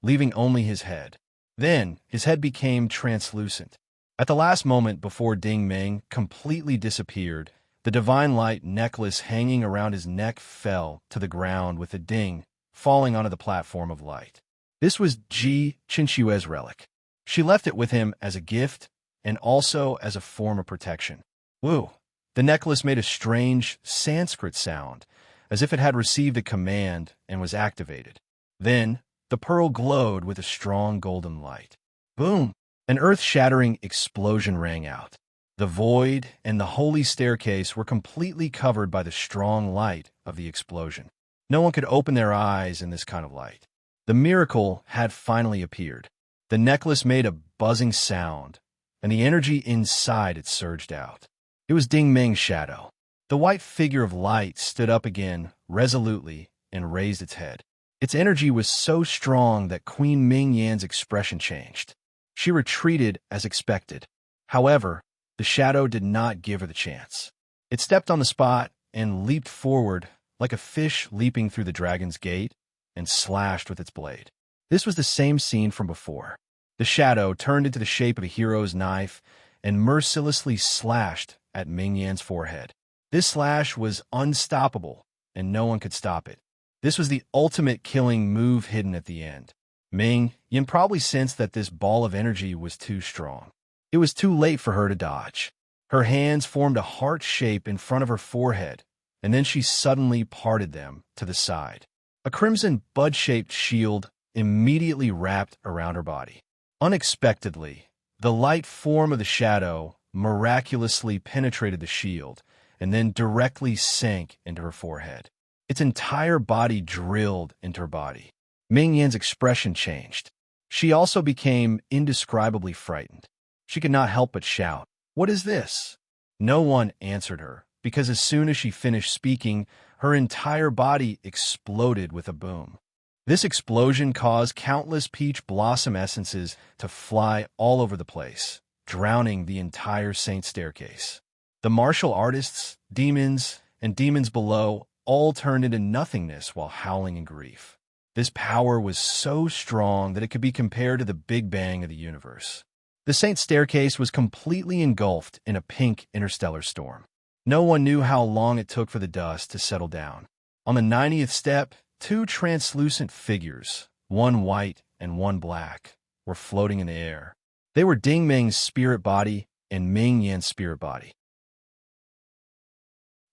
leaving only his head. Then, his head became translucent. At the last moment before Ding Ming completely disappeared, the divine light necklace hanging around his neck fell to the ground with a ding, falling onto the platform of light. This was Ji Qinshue's relic. She left it with him as a gift and also as a form of protection. Woo! The necklace made a strange Sanskrit sound, as if it had received a command and was activated. Then, the pearl glowed with a strong golden light. Boom! An earth-shattering explosion rang out. The void and the holy staircase were completely covered by the strong light of the explosion. No one could open their eyes in this kind of light. The miracle had finally appeared. The necklace made a buzzing sound, and the energy inside it surged out. It was Ding Ming's shadow. The white figure of light stood up again, resolutely, and raised its head. Its energy was so strong that Queen Ming Yan's expression changed. She retreated as expected. However, the shadow did not give her the chance. It stepped on the spot and leaped forward like a fish leaping through the dragon's gate and slashed with its blade. This was the same scene from before. The shadow turned into the shape of a hero's knife and mercilessly slashed at Ming Yan's forehead. This slash was unstoppable, and no one could stop it. This was the ultimate killing move hidden at the end. Ming Yan probably sensed that this ball of energy was too strong. It was too late for her to dodge. Her hands formed a heart shape in front of her forehead, and then she suddenly parted them to the side. A crimson bud-shaped shield immediately wrapped around her body. Unexpectedly, the light form of the shadow miraculously penetrated the shield and then directly sank into her forehead. Its entire body drilled into her body. Ming Yan's expression changed. She also became indescribably frightened. She could not help but shout, "What is this?" No one answered her, because as soon as she finished speaking, her entire body exploded with a boom. This explosion caused countless peach blossom essences to fly all over the place, drowning the entire Saint staircase. The martial artists, demons, and demons below all turned into nothingness while howling in grief. This power was so strong that it could be compared to the Big Bang of the universe. The Saint staircase was completely engulfed in a pink interstellar storm. No one knew how long it took for the dust to settle down. On the 90th step, two translucent figures, one white and one black, were floating in the air. They were Ding Ming's spirit body and Ming Yan's spirit body.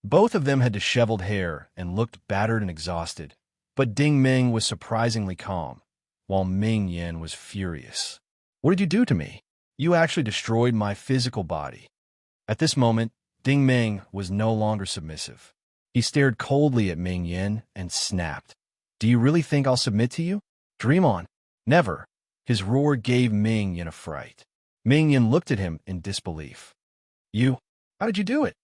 Both of them had disheveled hair and looked battered and exhausted, but Ding Ming was surprisingly calm, while Ming Yan was furious. "What did you do to me? You actually destroyed my physical body." At this moment, Ding Ming was no longer submissive. He stared coldly at Ming Yan and snapped. "Do you really think I'll submit to you? Dream on. Never." His roar gave Ming Yan a fright. Ming Yan looked at him in disbelief. How did you do it?"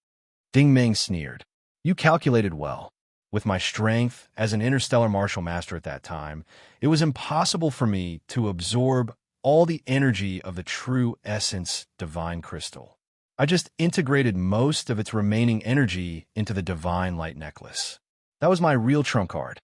Ding Ming sneered. "You calculated well. With my strength as an interstellar martial master at that time, it was impossible for me to absorb all the energy of the true essence divine crystal. I just integrated most of its remaining energy into the divine light necklace. That was my real trump card."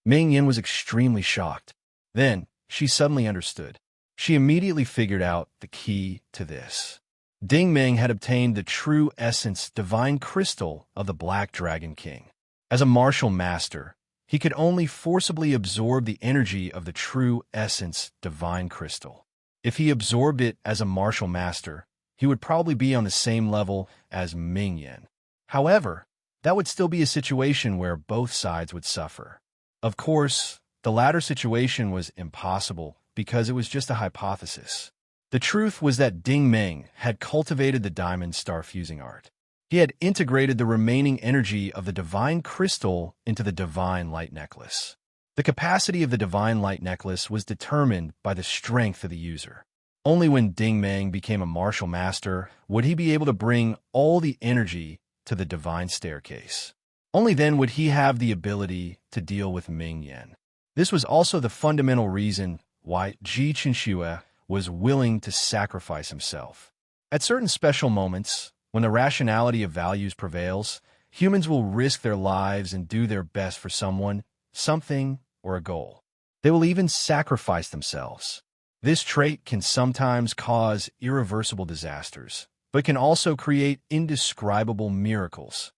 Ming Yan was extremely shocked. Then, she suddenly understood. She immediately figured out the key to this. Ding Ming had obtained the true essence divine crystal of the Black Dragon King. As a martial master, he could only forcibly absorb the energy of the true essence divine crystal. If he absorbed it as a martial master, he would probably be on the same level as Ming Yan. However, that would still be a situation where both sides would suffer. Of course, the latter situation was impossible because it was just a hypothesis. The truth was that Ding Ming had cultivated the diamond star fusing art. He had integrated the remaining energy of the divine crystal into the divine light necklace. The capacity of the divine light necklace was determined by the strength of the user. Only when Ding Ming became a martial master would he be able to bring all the energy to the divine staircase. Only then would he have the ability to deal with Ming Yan. This was also the fundamental reason why Ji Qinxue was willing to sacrifice himself. At certain special moments, when the rationality of values prevails, humans will risk their lives and do their best for someone, something, or a goal. They will even sacrifice themselves. This trait can sometimes cause irreversible disasters, but can also create indescribable miracles.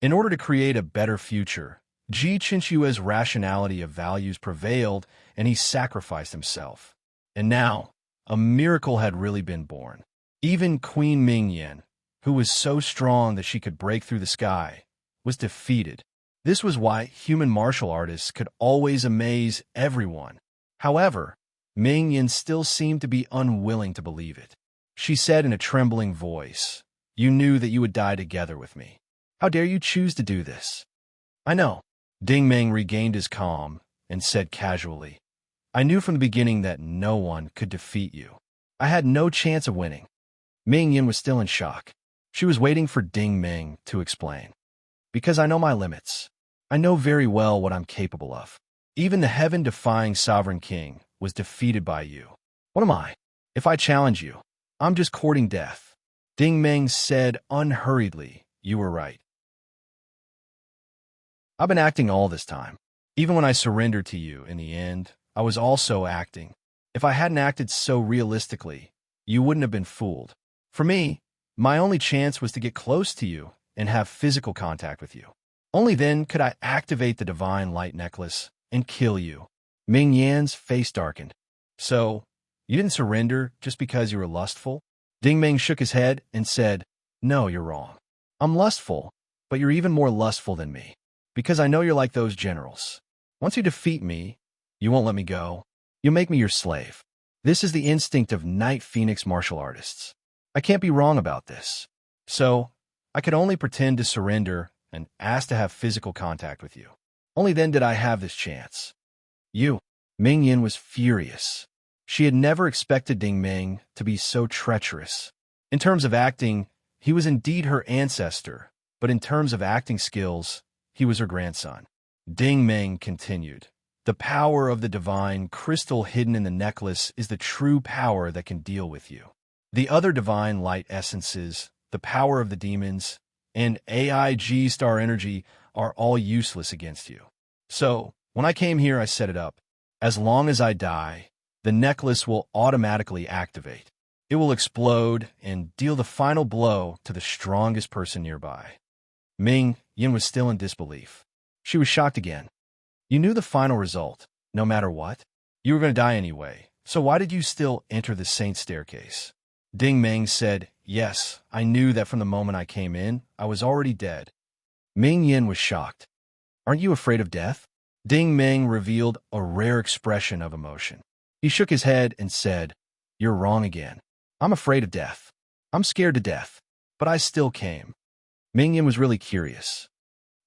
In order to create a better future, Ji Qinxue's rationality of values prevailed and he sacrificed himself. And now, a miracle had really been born. Even Queen Ming Yan, who was so strong that she could break through the sky, was defeated. This was why human martial artists could always amaze everyone. However, Ming Yan still seemed to be unwilling to believe it. She said in a trembling voice, "You knew that you would die together with me. How dare you choose to do this?" "I know." Ding Ming regained his calm and said casually, "I knew from the beginning that no one could defeat you. I had no chance of winning." Ming Yan was still in shock. She was waiting for Ding Ming to explain. "Because I know my limits. I know very well what I'm capable of. Even the heaven-defying sovereign king was defeated by you. What am I? If I challenge you, I'm just courting death." Ding Ming said unhurriedly, "You were right. I've been acting all this time. Even when I surrendered to you in the end, I was also acting. If I hadn't acted so realistically, you wouldn't have been fooled. For me, my only chance was to get close to you and have physical contact with you. Only then could I activate the divine light necklace and kill you." Ming Yan's face darkened. "So, you didn't surrender just because you were lustful?" Ding Ming shook his head and said, "No, you're wrong. I'm lustful, but you're even more lustful than me. Because I know you're like those generals. Once you defeat me, you won't let me go. You make me your slave. This is the instinct of Night Phoenix martial artists. I can't be wrong about this. So, I could only pretend to surrender and ask to have physical contact with you. Only then did I have this chance. You. Ming Yin was furious. She had never expected Ding Ming to be so treacherous. In terms of acting, he was indeed her ancestor, but in terms of acting skills, he was her grandson. Ding Ming continued. The power of the divine crystal hidden in the necklace is the true power that can deal with you. The other divine light essences, the power of the demons, and AIG star energy are all useless against you. So, when I came here, I set it up. As long as I die, the necklace will automatically activate. It will explode and deal the final blow to the strongest person nearby. Ming Yin was still in disbelief. She was shocked again. You knew the final result, no matter what. You were going to die anyway, so why did you still enter the Saint's staircase? Ding Ming said, yes, I knew that from the moment I came in, I was already dead. Ming Yin was shocked. Aren't you afraid of death? Ding Ming revealed a rare expression of emotion. He shook his head and said, you're wrong again. I'm afraid of death. I'm scared to death, but I still came. Ming Yin was really curious.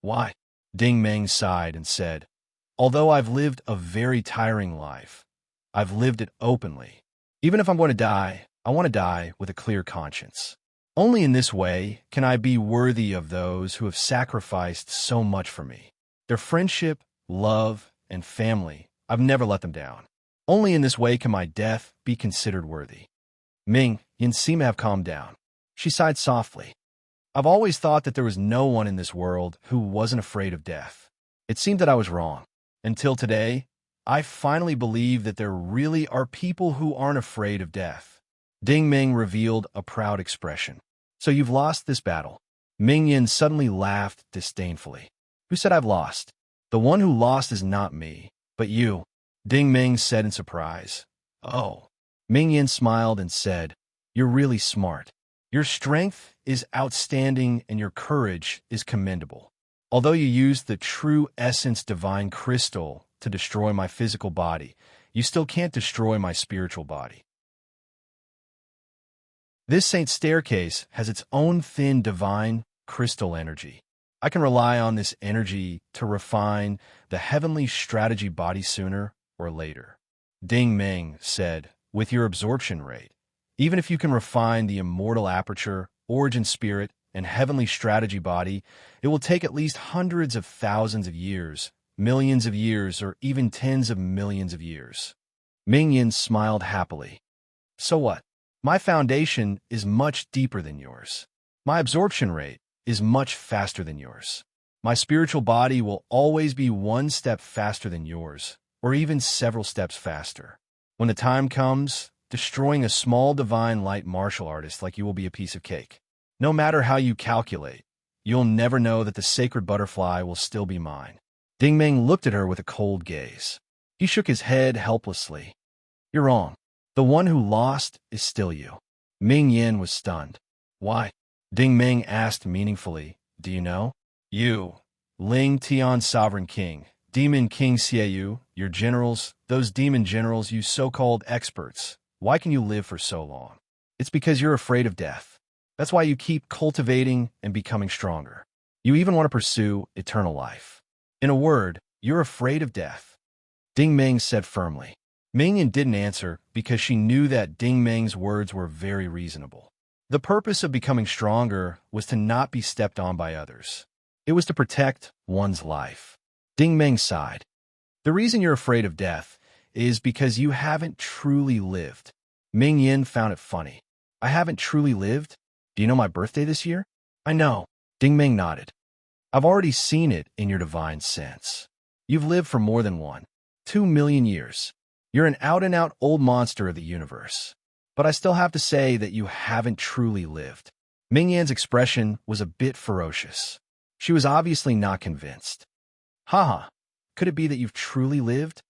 Why? Ding Ming sighed and said, although I've lived a very tiring life, I've lived it openly. Even if I'm going to die, I want to die with a clear conscience. Only in this way can I be worthy of those who have sacrificed so much for me. Their friendship, love, and family, I've never let them down. Only in this way can my death be considered worthy. Ming Yin seemed to have calmed down. She sighed softly. I've always thought that there was no one in this world who wasn't afraid of death. It seemed that I was wrong. Until today, I finally believe that there really are people who aren't afraid of death. Ding Ming revealed a proud expression. So you've lost this battle. Ming Yin suddenly laughed disdainfully. Who said I've lost? The one who lost is not me, but you. Ding Ming said in surprise. Oh. Ming Yin smiled and said, you're really smart. Your strength is outstanding and your courage is commendable. Although you used the true essence divine crystal to destroy my physical body, you still can't destroy my spiritual body. This Saint's staircase has its own thin divine crystal energy. I can rely on this energy to refine the heavenly strategy body sooner or later. Ding Ming said, with your absorption rate, even if you can refine the immortal aperture, origin spirit, and heavenly strategy body, it will take at least hundreds of thousands of years, millions of years, or even tens of millions of years. Ming Yin smiled happily. So what? My foundation is much deeper than yours. My absorption rate is much faster than yours. My spiritual body will always be one step faster than yours, or even several steps faster. When the time comes, destroying a small divine light martial artist like you will be a piece of cake. No matter how you calculate, you'll never know that the sacred butterfly will still be mine. Ding Ming looked at her with a cold gaze. He shook his head helplessly. You're wrong. The one who lost is still you. Ming Yin was stunned. Why? Ding Ming asked meaningfully. Do you know? You, Ling Tian Sovereign King, Demon King Xiaoyu, your generals, those demon generals, you so-called experts. Why can you live for so long? It's because you're afraid of death. That's why you keep cultivating and becoming stronger. You even want to pursue eternal life. In a word, you're afraid of death. Ding Ming said firmly. Ming Yin didn't answer because she knew that Ding Ming's words were very reasonable. The purpose of becoming stronger was to not be stepped on by others. It was to protect one's life. Ding Ming sighed. The reason you're afraid of death is because you haven't truly lived. Ming Yin found it funny. I haven't truly lived? Do you know my birthday this year? I know. Ding Ming nodded. I've already seen it in your divine sense. You've lived for more than 2 million years. You're an out-and-out old monster of the universe. But I still have to say that you haven't truly lived. Ming Yan's expression was a bit ferocious. She was obviously not convinced. Haha, could it be that you've truly lived?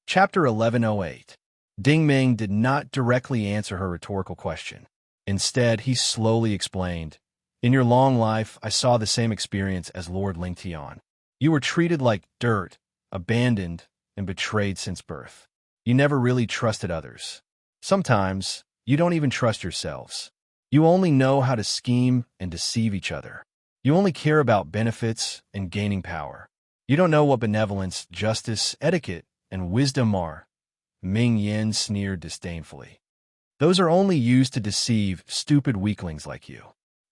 Chapter 1108. Ding Ming did not directly answer her rhetorical question. Instead, he slowly explained, in your long life, I saw the same experience as Lord Ling Tian. You were treated like dirt, abandoned, and betrayed since birth. You never really trusted others. Sometimes, you don't even trust yourselves. You only know how to scheme and deceive each other. You only care about benefits and gaining power. You don't know what benevolence, justice, etiquette, and wisdom are. Ming Yen sneered disdainfully. Those are only used to deceive stupid weaklings like you.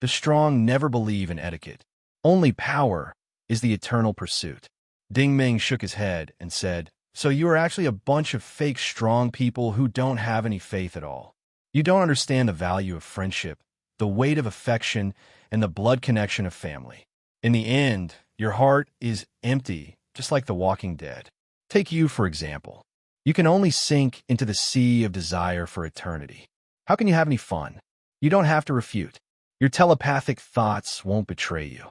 The strong never believe in etiquette. Only power is the eternal pursuit. Ding Ming shook his head and said, "So you are actually a bunch of fake strong people who don't have any faith at all. You don't understand the value of friendship, the weight of affection, and the blood connection of family. In the end, your heart is empty, just like the walking dead. Take you, for example. You can only sink into the sea of desire for eternity. How can you have any fun? You don't have to refute. Your telepathic thoughts won't betray you."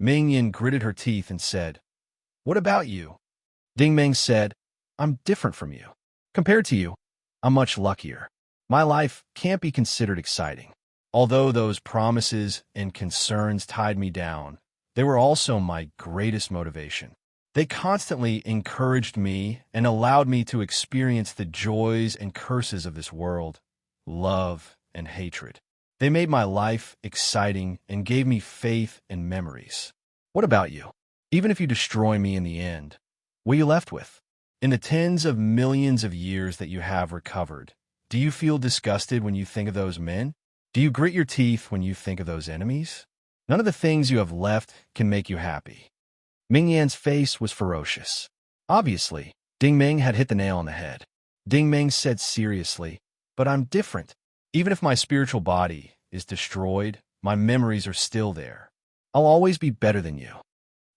Ming Yin gritted her teeth and said, "What about you?" Ding Ming said, "I'm different from you. Compared to you, I'm much luckier. My life can't be considered exciting. Although those promises and concerns tied me down, they were also my greatest motivation. They constantly encouraged me and allowed me to experience the joys and curses of this world, love and hatred. They made my life exciting and gave me faith and memories. What about you? Even if you destroy me in the end, what are you left with? In the tens of millions of years that you have recovered, do you feel disgusted when you think of those men? Do you grit your teeth when you think of those enemies? None of the things you have left can make you happy." Ming Yan's face was ferocious. Obviously, Ding Ming had hit the nail on the head. Ding Ming said seriously, "But I'm different. Even if my spiritual body is destroyed, my memories are still there. I'll always be better than you."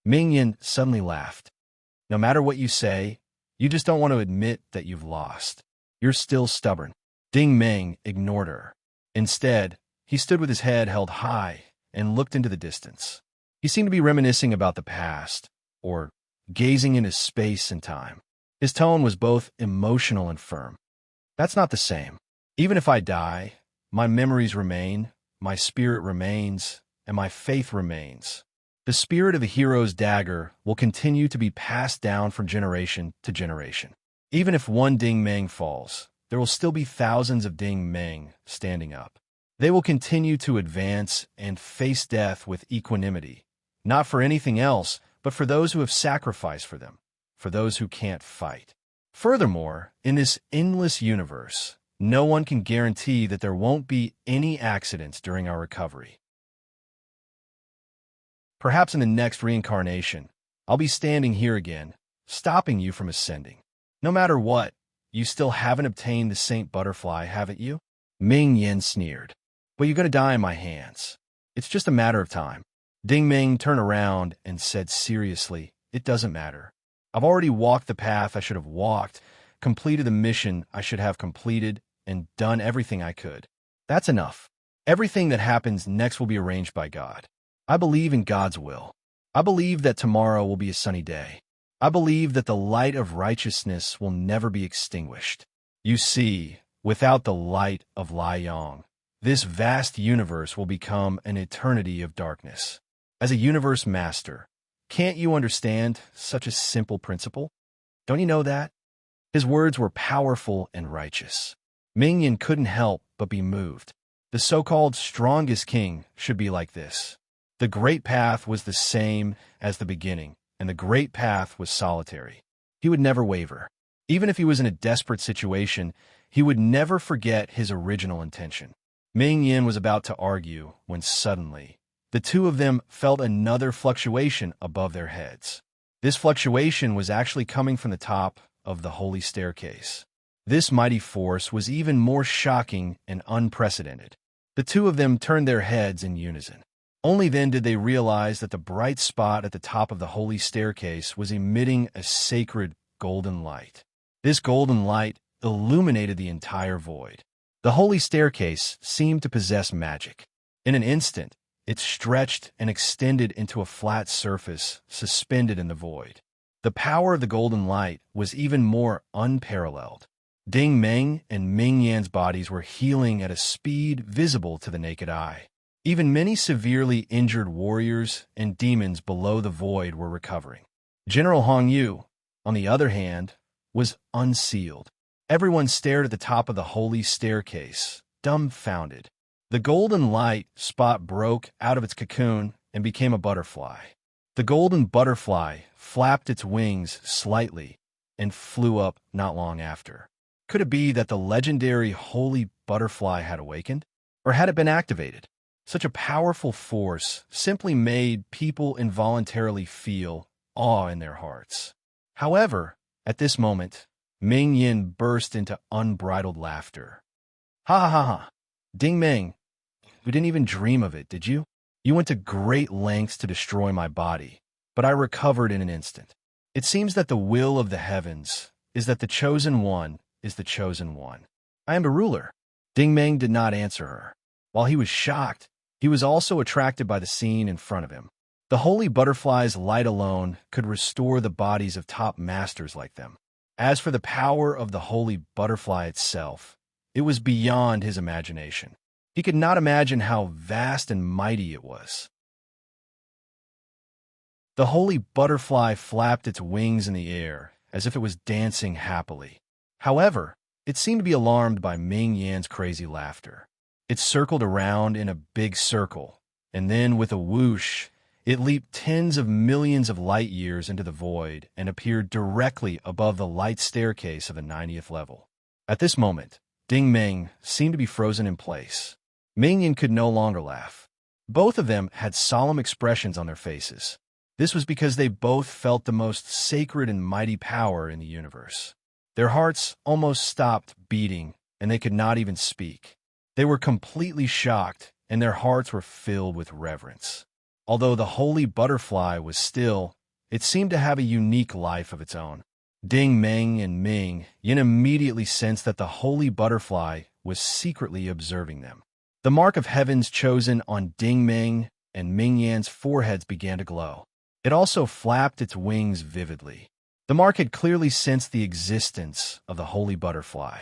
Ming Yan suddenly laughed. "No matter what you say, you just don't want to admit that you've lost. You're still stubborn." Ding Ming ignored her. Instead, he stood with his head held high and looked into the distance. He seemed to be reminiscing about the past, or gazing into space and time. His tone was both emotional and firm. "That's not the same. Even if I die, my memories remain, my spirit remains, and my faith remains. The spirit of the hero's dagger will continue to be passed down from generation to generation. Even if one Ding Ming falls, there will still be thousands of Ding Ming standing up. They will continue to advance and face death with equanimity, not for anything else, but for those who have sacrificed for them, for those who can't fight. Furthermore, in this endless universe, no one can guarantee that there won't be any accidents during our recovery. Perhaps in the next reincarnation, I'll be standing here again, stopping you from ascending. No matter what, you still haven't obtained the Saint Butterfly, haven't you?" Ming Yen sneered. "But you're going to die in my hands. It's just a matter of time." Ding Ming turned around and said seriously, "It doesn't matter. I've already walked the path I should have walked, completed the mission I should have completed, and done everything I could. That's enough. Everything that happens next will be arranged by God. I believe in God's will. I believe that tomorrow will be a sunny day. I believe that the light of righteousness will never be extinguished. You see, without the light of Lai Yong, this vast universe will become an eternity of darkness. As a universe master, can't you understand such a simple principle? Don't you know that?" His words were powerful and righteous. Ming Yin couldn't help but be moved. The so-called strongest king should be like this. The great path was the same as the beginning, and the great path was solitary. He would never waver. Even if he was in a desperate situation, he would never forget his original intention. Ming Yin was about to argue when suddenly, the two of them felt another fluctuation above their heads. This fluctuation was actually coming from the top of the holy staircase. This mighty force was even more shocking and unprecedented. The two of them turned their heads in unison. Only then did they realize that the bright spot at the top of the holy staircase was emitting a sacred golden light. This golden light illuminated the entire void. The holy staircase seemed to possess magic. In an instant, it stretched and extended into a flat surface suspended in the void. The power of the golden light was even more unparalleled. Ding Ming and Ming Yan's bodies were healing at a speed visible to the naked eye. Even many severely injured warriors and demons below the void were recovering. General Hong Yu, on the other hand, was unsealed. Everyone stared at the top of the holy staircase, dumbfounded. The golden light spot broke out of its cocoon and became a butterfly. The golden butterfly flapped its wings slightly and flew up not long after. Could it be that the legendary holy butterfly had awakened? Or had it been activated? Such a powerful force simply made people involuntarily feel awe in their hearts. However, at this moment, Ming Yin burst into unbridled laughter. Ha ha ha ha! Ding Ming, you didn't even dream of it, did you? You went to great lengths to destroy my body, but I recovered in an instant. It seems that the will of the heavens is that the chosen one is the chosen one. I am a ruler. Ding Ming did not answer her. While he was shocked, he was also attracted by the scene in front of him. The holy butterfly's light alone could restore the bodies of top masters like them. As for the power of the holy butterfly itself, it was beyond his imagination. He could not imagine how vast and mighty it was. The holy butterfly flapped its wings in the air as if it was dancing happily. However, it seemed to be alarmed by Ming Yan's crazy laughter. It circled around in a big circle, and then with a whoosh, it leaped tens of millions of light years into the void and appeared directly above the light staircase of the 90th level. At this moment, Ding Ming seemed to be frozen in place. Ming Yan could no longer laugh. Both of them had solemn expressions on their faces. This was because they both felt the most sacred and mighty power in the universe. Their hearts almost stopped beating, and they could not even speak. They were completely shocked, and their hearts were filled with reverence. Although the holy butterfly was still, it seemed to have a unique life of its own. Ding Ming and Ming Yin immediately sensed that the holy butterfly was secretly observing them. The mark of heavens chosen on Ding Ming and Ming Yan's foreheads began to glow. It also flapped its wings vividly. The mark had clearly sensed the existence of the holy butterfly.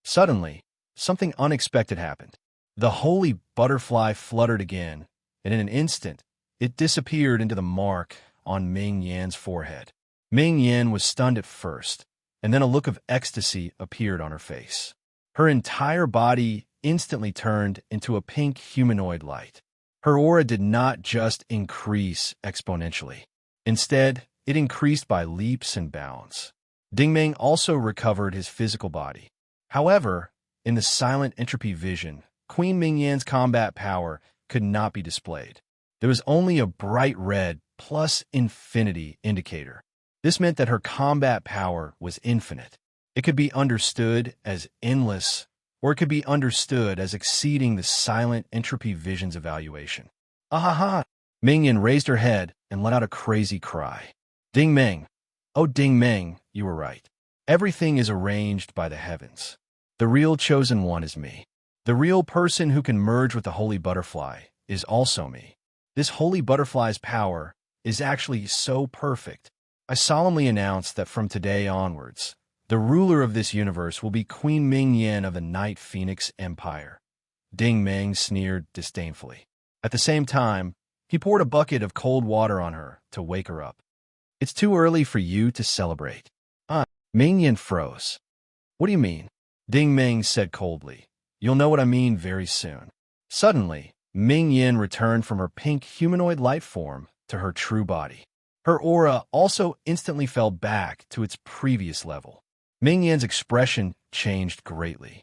Suddenly, something unexpected happened. The holy butterfly fluttered again, and in an instant, it disappeared into the mark on Ming Yan's forehead. Ming Yan was stunned at first, and then a look of ecstasy appeared on her face. Her entire body instantly turned into a pink humanoid light. Her aura did not just increase exponentially. Instead, it increased by leaps and bounds. Ding Ming also recovered his physical body. However, in the silent entropy vision, Queen Ming Yan's combat power could not be displayed. There was only a bright red plus infinity indicator. This meant that her combat power was infinite. It could be understood as endless, or it could be understood as exceeding the silent entropy vision's evaluation. Ahaha! Ming Yan raised her head and let out a crazy cry. Ding Ming! Oh, Ding Ming, you were right. Everything is arranged by the heavens. The real chosen one is me. The real person who can merge with the holy butterfly is also me. This holy butterfly's power is actually so perfect. I solemnly announce that from today onwards, the ruler of this universe will be Queen Ming Yan of the Night Phoenix Empire. Ding Ming sneered disdainfully. At the same time, he poured a bucket of cold water on her to wake her up. It's too early for you to celebrate. Ming Yan froze. What do you mean? Ding Ming said coldly. You'll know what I mean very soon. Suddenly, Ming Yan returned from her pink humanoid light form to her true body. Her aura also instantly fell back to its previous level. Ming Yan's expression changed greatly.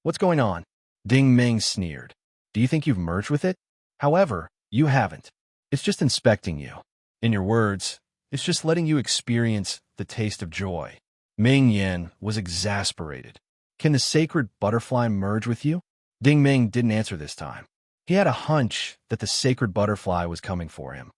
What's going on? Ding Ming sneered. Do you think you've merged with it? However, you haven't. It's just inspecting you. In your words, it's just letting you experience the taste of joy. Ming Yan was exasperated. Can the sacred butterfly merge with you? Ding Ming didn't answer this time. He had a hunch that the sacred butterfly was coming for him.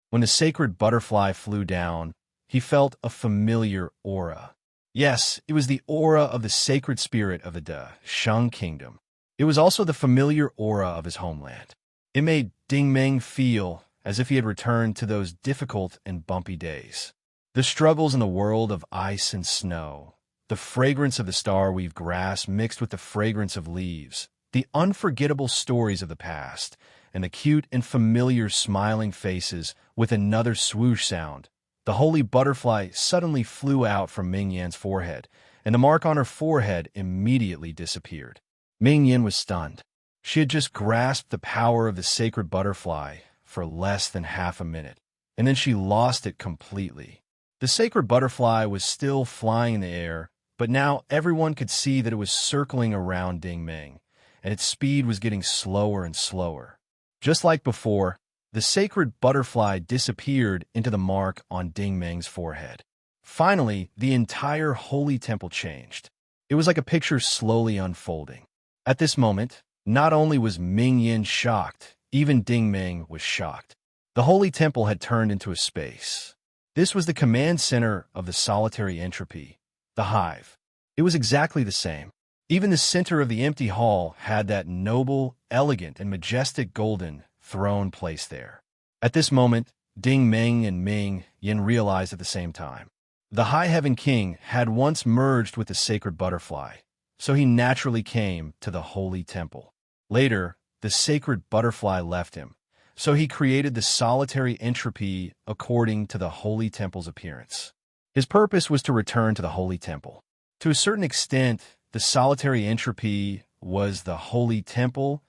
When the sacred butterfly flew down, he felt a familiar aura. Yes, it was the aura of the sacred spirit of the De Shang Kingdom. It was also the familiar aura of his homeland. It made Ding Ming feel as if he had returned to those difficult and bumpy days. The struggles in the world of ice and snow, the fragrance of the star-weaved grass mixed with the fragrance of leaves, The unforgettable stories of the past, and the cute and familiar smiling faces with another swoosh sound. The holy butterfly suddenly flew out from Ming Yan's forehead, and the mark on her forehead immediately disappeared. Ming Yan was stunned. She had just grasped the power of the sacred butterfly for less than half a minute, and then she lost it completely. The sacred butterfly was still flying in the air, but now everyone could see that it was circling around Ding Ming, and its speed was getting slower and slower. Just like before, the sacred butterfly disappeared into the mark on Ding Ming's forehead. Finally, the entire holy temple changed. It was like a picture slowly unfolding. At this moment, not only was Ming Yin shocked, even Ding Ming was shocked. The holy temple had turned into a space. This was the command center of the solitary entropy, the hive. It was exactly the same. Even the center of the empty hall had that noble, elegant, and majestic golden throne placed there. At this moment, Ding Ming and Ming Yin realized at the same time. The High Heaven King had once merged with the sacred butterfly, so he naturally came to the holy temple. Later, the sacred butterfly left him, so he created the solitary entropy according to the holy temple's appearance. His purpose was to return to the holy temple. To a certain extent, the solitary entropy was the holy temple,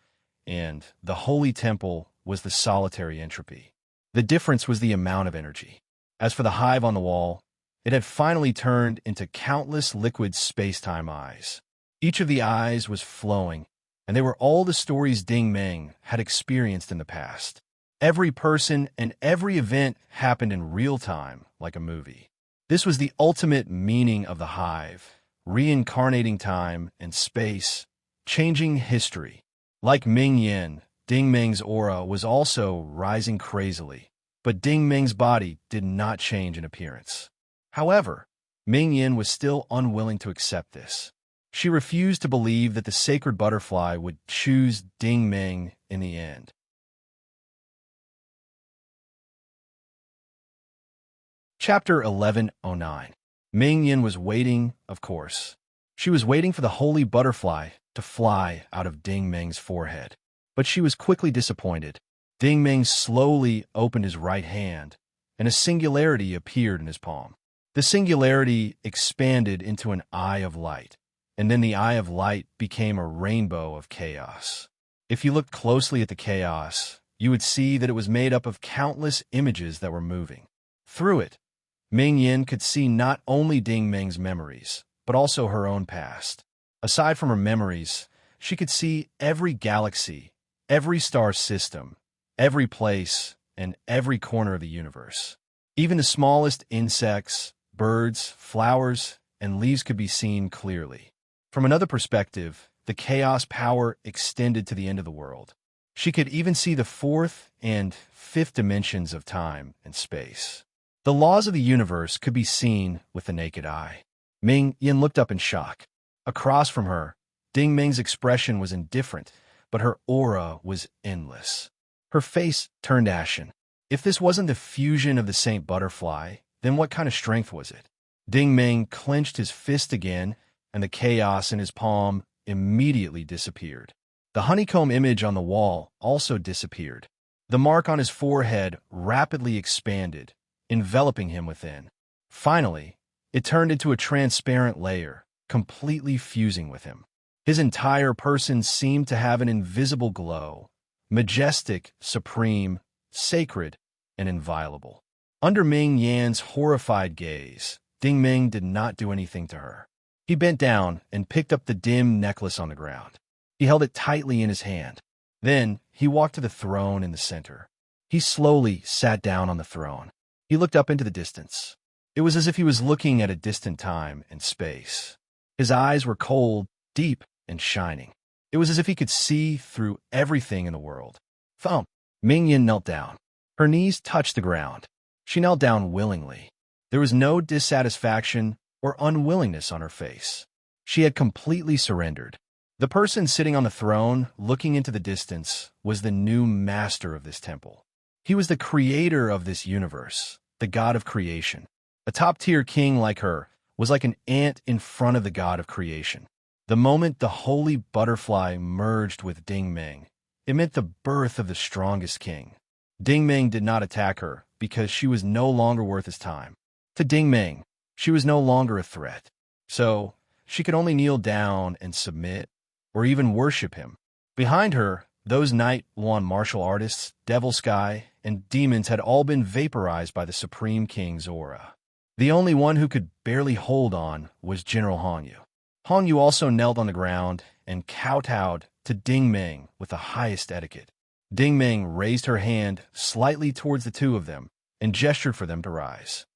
and the holy temple was the solitary entropy. The difference was the amount of energy. As for the hive on the wall, it had finally turned into countless liquid space-time eyes. Each of the eyes was flowing, and they were all the stories Ding Ming had experienced in the past. Every person and every event happened in real time, like a movie. This was the ultimate meaning of the hive, reincarnating time and space, changing history. Like Ming Yin, Ding Ming's aura was also rising crazily, but Ding Ming's body did not change in appearance. However, Ming Yin was still unwilling to accept this. She refused to believe that the sacred butterfly would choose Ding Ming in the end. Chapter 1109. Ming Yin was waiting, of course. She was waiting for the holy butterfly to fly out of Ding Ming's forehead. But she was quickly disappointed. Ding Ming slowly opened his right hand, and a singularity appeared in his palm. The singularity expanded into an eye of light, and then the eye of light became a rainbow of chaos. If you looked closely at the chaos, you would see that it was made up of countless images that were moving. Through it, Ming Yin could see not only Ding Ming's memories, but also her own past. Aside from her memories, she could see every galaxy, every star system, every place, and every corner of the universe. Even the smallest insects, birds, flowers, and leaves could be seen clearly. From another perspective, the chaos power extended to the end of the world. She could even see the fourth and fifth dimensions of time and space. The laws of the universe could be seen with the naked eye. Ming Yin looked up in shock. Across from her, Ding Ming's expression was indifferent, but her aura was endless. Her face turned ashen. If this wasn't the fusion of the Saint Butterfly, then what kind of strength was it? Ding Ming clenched his fist again, and the chaos in his palm immediately disappeared. The honeycomb image on the wall also disappeared. The mark on his forehead rapidly expanded, enveloping him within. Finally, it turned into a transparent layer, completely fusing with him. His entire person seemed to have an invisible glow, majestic, supreme, sacred, and inviolable. Under Ming Yan's horrified gaze, Ding Ming did not do anything to her. He bent down and picked up the dim necklace on the ground. He held it tightly in his hand. Then he walked to the throne in the center. He slowly sat down on the throne. He looked up into the distance. It was as if he was looking at a distant time and space. His eyes were cold, deep, and shining. It was as if he could see through everything in the world. Thump! Ming Yin knelt down. Her knees touched the ground. She knelt down willingly. There was no dissatisfaction or unwillingness on her face. She had completely surrendered. The person sitting on the throne, looking into the distance, was the new master of this temple. He was the creator of this universe, the god of creation. A top-tier king like her was like an ant in front of the god of creation. The moment the holy butterfly merged with Ding Ming, it meant the birth of the strongest king. Ding Ming did not attack her because she was no longer worth his time. To Ding Ming, she was no longer a threat. So, she could only kneel down and submit, or even worship him. Behind her, those Night One martial artists, Devil Sky, and demons had all been vaporized by the Supreme King's aura. The only one who could barely hold on was General Hongyu. Hongyu also knelt on the ground and kowtowed to Ding Ming with the highest etiquette. Ding Ming raised her hand slightly towards the two of them and gestured for them to rise.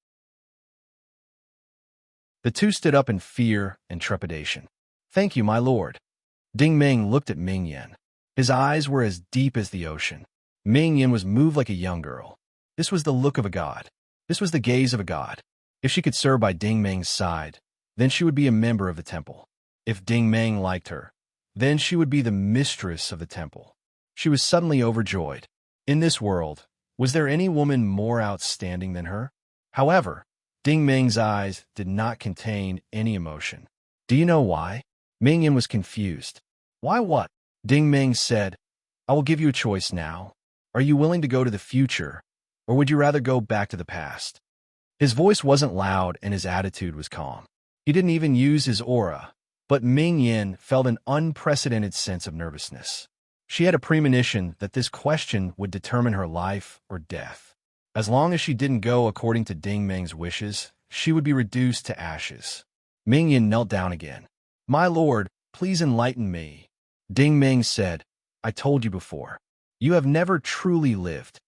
The two stood up in fear and trepidation. "Thank you, my lord." Ding Ming looked at Ming Yen. His eyes were as deep as the ocean. Ming Yen was moved like a young girl. This was the look of a god. This was the gaze of a god. If she could serve by Ding Ming's side, then she would be a member of the temple. If Ding Ming liked her, then she would be the mistress of the temple. She was suddenly overjoyed. In this world, was there any woman more outstanding than her? However, Ding Ming's eyes did not contain any emotion. "Do you know why?" Ming Yen was confused. "Why what?" Ding Ming said, "I will give you a choice now. Are you willing to go to the future, or would you rather go back to the past?" His voice wasn't loud and his attitude was calm. He didn't even use his aura, but Ming Yen felt an unprecedented sense of nervousness. She had a premonition that this question would determine her life or death. As long as she didn't go according to Ding Ming's wishes, she would be reduced to ashes. Ming Yen knelt down again. "My lord, please enlighten me." Ding Ming said, "I told you before. You have never truly lived."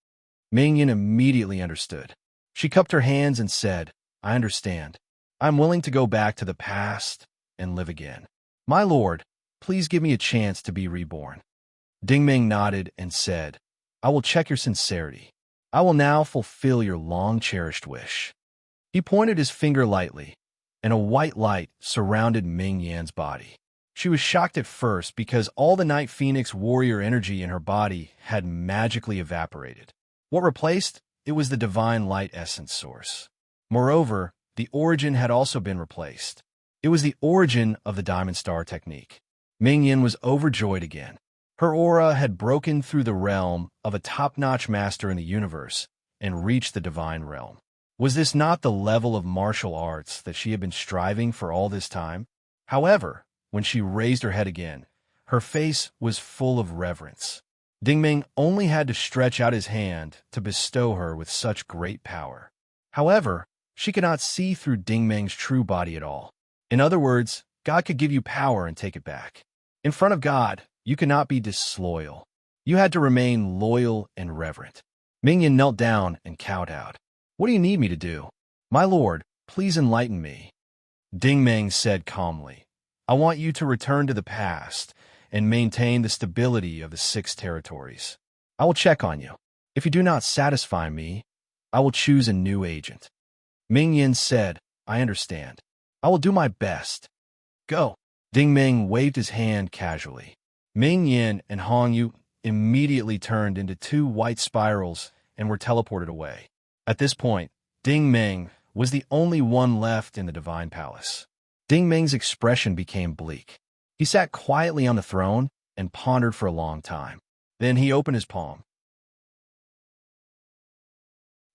Ming Yen immediately understood. She cupped her hands and said, "I understand. I'm willing to go back to the past and live again. My lord, please give me a chance to be reborn." Ding Ming nodded and said, "I will check your sincerity. I will now fulfill your long-cherished wish." He pointed his finger lightly, and a white light surrounded Ming Yan's body. She was shocked at first because all the Night Phoenix warrior energy in her body had magically evaporated. What replaced? It was the divine light essence source. Moreover, the origin had also been replaced. It was the origin of the Diamond Star technique. Ming Yan was overjoyed again. Her aura had broken through the realm of a top-notch master in the universe and reached the divine realm. Was this not the level of martial arts that she had been striving for all this time? However, when she raised her head again, her face was full of reverence. Ding Ming only had to stretch out his hand to bestow her with such great power. However, she could not see through Ding Ming's true body at all. In other words, God could give you power and take it back. In front of God, you could not be disloyal. You had to remain loyal and reverent. Ming Yan knelt down and kowtowed. "What do you need me to do?" "My lord, please enlighten me." Ding Ming said calmly, "I want you to return to the past and maintain the stability of the 6 territories. I will check on you. If you do not satisfy me, I will choose a new agent." Ming Yan said, "I understand. I will do my best. Go." Ding Ming waved his hand casually. Ming Yan and Hongyu immediately turned into 2 white spirals and were teleported away. At this point, Ding Ming was the only one left in the Divine Palace. Ding Ming's expression became bleak. He sat quietly on the throne and pondered for a long time. Then he opened his palm.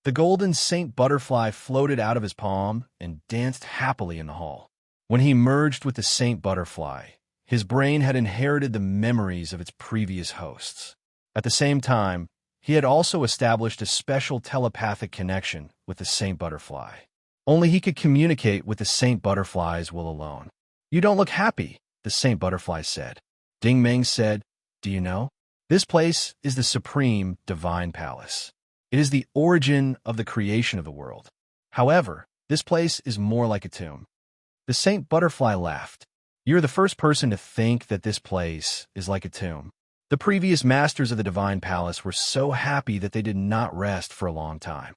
The golden Saint Butterfly floated out of his palm and danced happily in the hall. When he merged with the Saint Butterfly, his brain had inherited the memories of its previous hosts. At the same time, he had also established a special telepathic connection with the Saint Butterfly. Only he could communicate with the Saint Butterfly's will alone. "You don't look happy," the Saint Butterfly said. Ding Ming said, "Do you know? This place is the Supreme Divine Palace. It is the origin of the creation of the world. However, this place is more like a tomb." The Saint Butterfly laughed. "You're the first person to think that this place is like a tomb. The previous masters of the Divine Palace were so happy that they did not rest for a long time."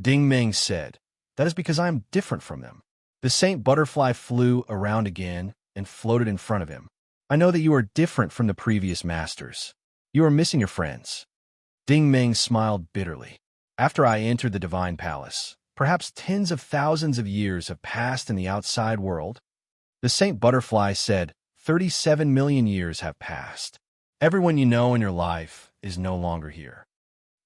Ding Ming said, "That is because I am different from them." The Saint Butterfly flew around again and floated in front of him. "I know that you are different from the previous masters. You are missing your friends." Ding Ming smiled bitterly. "After I entered the Divine Palace, perhaps tens of thousands of years have passed in the outside world." The Saint Butterfly said, 37 million years have passed. Everyone you know in your life is no longer here.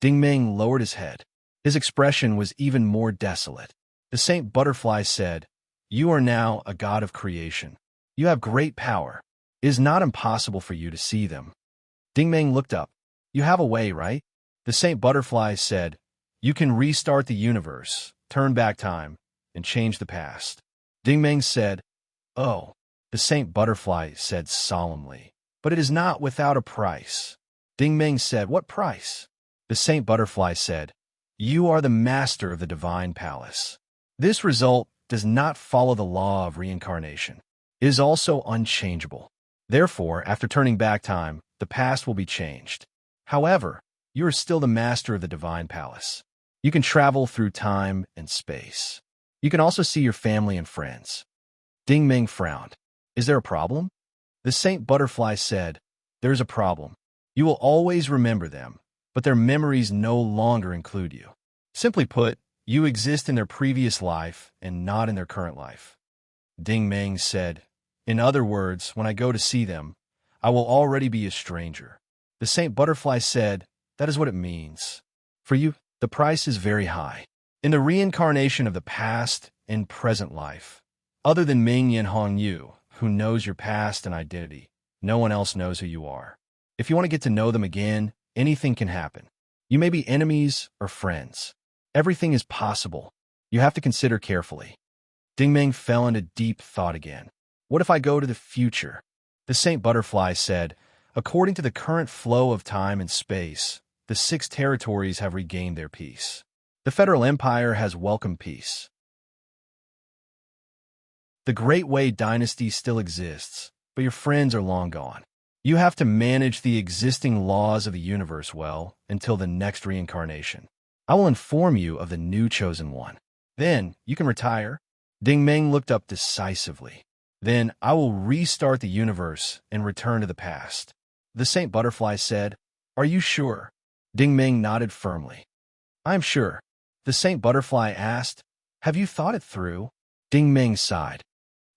Ding Ming lowered his head. His expression was even more desolate. The Saint Butterfly said, "You are now a god of creation. You have great power. It is not impossible for you to see them." Ding Ming looked up. "You have a way, right?" The Saint Butterfly said, "You can restart the universe, turn back time, and change the past." Ding Ming said, "Oh." The Saint Butterfly said solemnly, "But it is not without a price." Ding Ming said, "What price?" The Saint Butterfly said, "You are the master of the divine palace. This result does not follow the law of reincarnation. It is also unchangeable. Therefore, after turning back time, the past will be changed. However, you are still the master of the divine palace. You can travel through time and space. You can also see your family and friends." Ding Ming frowned. "Is there a problem?" The Saint Butterfly said, "There is a problem. You will always remember them, but their memories no longer include you. Simply put, you exist in their previous life and not in their current life." Ding Ming said, "In other words, when I go to see them, I will already be a stranger." The Saint Butterfly said, "That is what it means. For you, the price is very high. In the reincarnation of the past and present life, other than Ming Yin Hong Yu, who knows your past and identity, no one else knows who you are. If you want to get to know them again, anything can happen. You may be enemies or friends. Everything is possible. You have to consider carefully." Ding Ming fell into deep thought again. "What if I go to the future?" The Saint Butterfly said, "According to the current flow of time and space, the 6 territories have regained their peace. The Federal Empire has welcomed peace. The Great Wei dynasty still exists, but your friends are long gone. You have to manage the existing laws of the universe well until the next reincarnation. I will inform you of the new chosen one. Then you can retire." Ding Ming looked up decisively. "Then I will restart the universe and return to the past." The Saint Butterfly said, "Are you sure?" Ding Ming nodded firmly. "I am sure." The Saint Butterfly asked, "Have you thought it through?" Ding Ming sighed.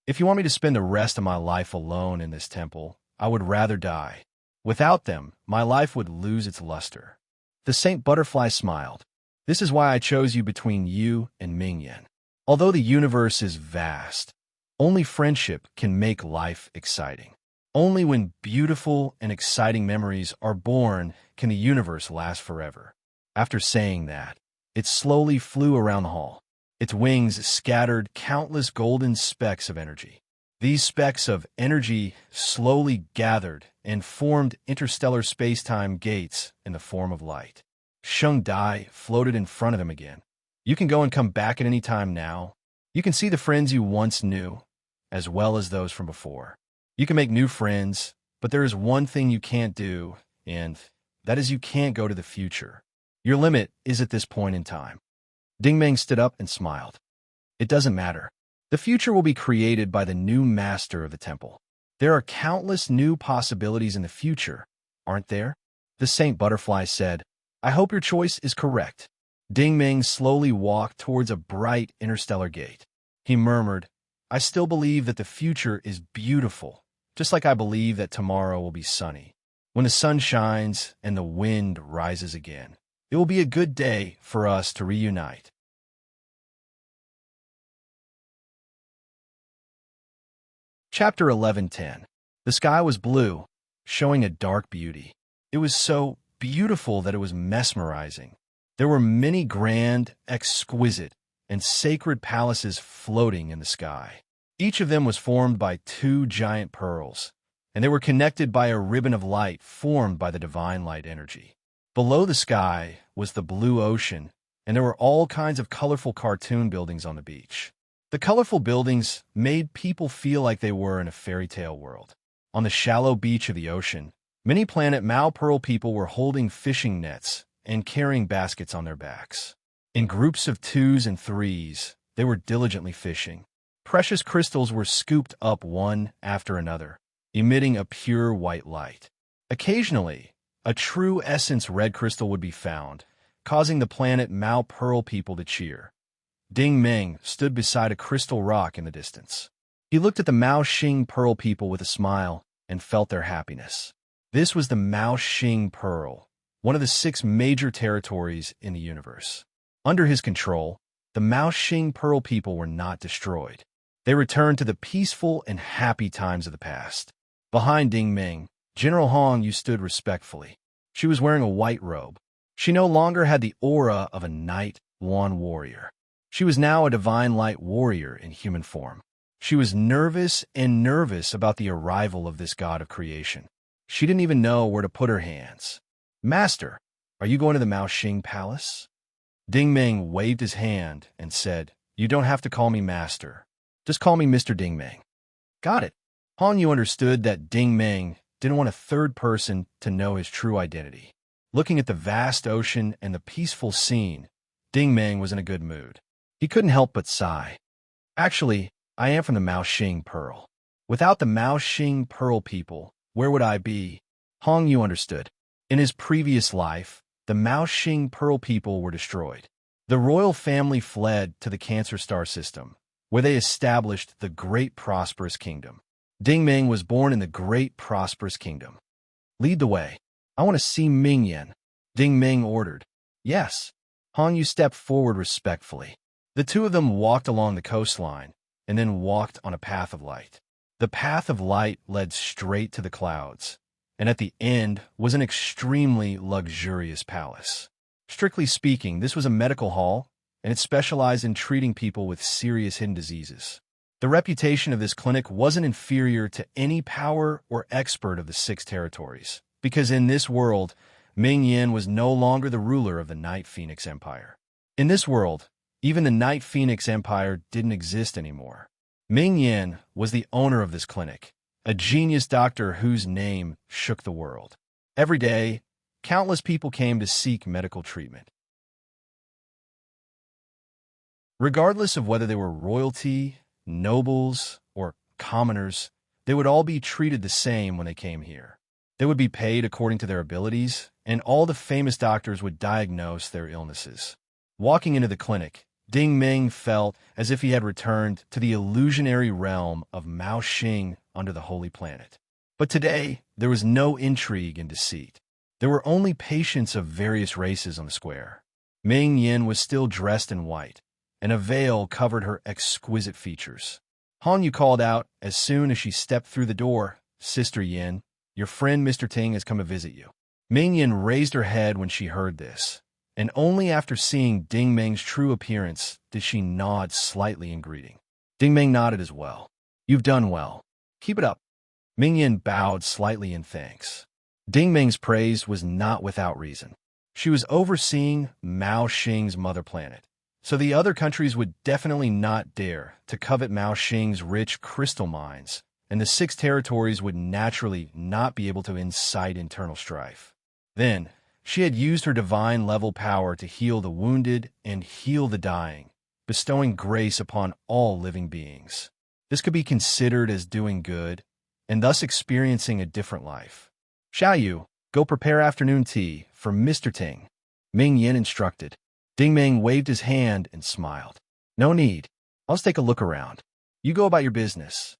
"If you want me to spend the rest of my life alone in this temple, I would rather die. Without them, my life would lose its luster." The Saint Butterfly smiled. "This is why I chose you between you and Ming Yen. Although the universe is vast, only friendship can make life exciting. Only when beautiful and exciting memories are born can the universe last forever." After saying that, it slowly flew around the hall. Its wings scattered countless golden specks of energy. These specks of energy slowly gathered and formed interstellar space-time gates in the form of light. Sheng Dai floated in front of them again. "You can go and come back at any time now. You can see the friends you once knew, as well as those from before. You can make new friends, but there is one thing you can't do, and that is you can't go to the future. Your limit is at this point in time." Ding Ming stood up and smiled. "It doesn't matter. The future will be created by the new master of the temple. There are countless new possibilities in the future, aren't there?" The Saint Butterfly said, "I hope your choice is correct." Ding Ming slowly walked towards a bright interstellar gate. He murmured, "I still believe that the future is beautiful, just like I believe that tomorrow will be sunny. When the sun shines and the wind rises again, it will be a good day for us to reunite." Chapter 11:10. The sky was blue, showing a dark beauty. It was so beautiful that it was mesmerizing. There were many grand, exquisite, and sacred palaces floating in the sky. Each of them was formed by 2 giant pearls, and they were connected by a ribbon of light formed by the divine light energy. Below the sky was the blue ocean, and there were all kinds of colorful cartoon buildings on the beach. The colorful buildings made people feel like they were in a fairy tale world. On the shallow beach of the ocean, many planet Mao Pearl people were holding fishing nets and carrying baskets on their backs. In groups of 2s and 3s, they were diligently fishing. Precious crystals were scooped up one after another, emitting a pure white light. Occasionally, a true essence red crystal would be found, causing the planet Mao Pearl people to cheer. Ding Ming stood beside a crystal rock in the distance. He looked at the Mao Xing Pearl people with a smile and felt their happiness. This was the Mao Xing Pearl, one of the 6 major territories in the universe. Under his control, the Mao Xing Pearl people were not destroyed. They returned to the peaceful and happy times of the past. Behind Ding Ming, General Hong Yu stood respectfully. She was wearing a white robe. She no longer had the aura of a Night One warrior. She was now a divine light warrior in human form. She was nervous about the arrival of this god of creation. She didn't even know where to put her hands. "Master, are you going to the Mao Xing Palace?" Ding Ming waved his hand and said, "You don't have to call me master. Just call me Mr. Ding Ming." Got it. Hong Yu understood that Ding Ming didn't want a third person to know his true identity. Looking at the vast ocean and the peaceful scene, Ding Ming was in a good mood. He couldn't help but sigh. "Actually, I am from the Mao Xing Pearl. Without the Mao Xing Pearl people, where would I be?" Hong Yu understood. In his previous life, the Mao Xing Pearl people were destroyed. The royal family fled to the Cancer Star system, where they established the Great Prosperous Kingdom. Ding Ming was born in the Great Prosperous Kingdom. "Lead the way. I want to see Ming Yan," Ding Ming ordered. "Yes." Hong Yu stepped forward respectfully. The two of them walked along the coastline and then walked on a path of light. The path of light led straight to the clouds, and at the end was an extremely luxurious palace. Strictly speaking, this was a medical hall, and it specialized in treating people with serious hidden diseases. The reputation of this clinic wasn't inferior to any power or expert of the 6 territories, because in this world, Ming Yan was no longer the ruler of the Night Phoenix Empire. In this world, even the Night Phoenix Empire didn't exist anymore. Ming Yan was the owner of this clinic, a genius doctor whose name shook the world. Every day, countless people came to seek medical treatment. Regardless of whether they were royalty, nobles, or commoners, they would all be treated the same when they came here. They would be paid according to their abilities, and all the famous doctors would diagnose their illnesses. Walking into the clinic, Ding Ming felt as if he had returned to the illusionary realm of Mao Xing under the Holy Planet. But today, there was no intrigue and deceit. There were only patients of various races on the square. Ming Yan was still dressed in white, and a veil covered her exquisite features. Hong Yu called out as soon as she stepped through the door, "Sister Yin, your friend Mr. Ting has come to visit you." Ming Yan raised her head when she heard this, and only after seeing Ding Ming's true appearance did she nod slightly in greeting. Ding Ming nodded as well. "You've done well. Keep it up." Ming Yan bowed slightly in thanks. Ding Ming's praise was not without reason. She was overseeing Mao Xing's mother planet, so the other countries would definitely not dare to covet Mao Xing's rich crystal mines, and the 6 territories would naturally not be able to incite internal strife. Then, she had used her divine-level power to heal the wounded and heal the dying, bestowing grace upon all living beings. This could be considered as doing good, and thus experiencing a different life. "Xiao Yu, go prepare afternoon tea for Mr. Ting," Ming Yan instructed. Ding Ming waved his hand and smiled. "No need. I'll just take a look around. You go about your business."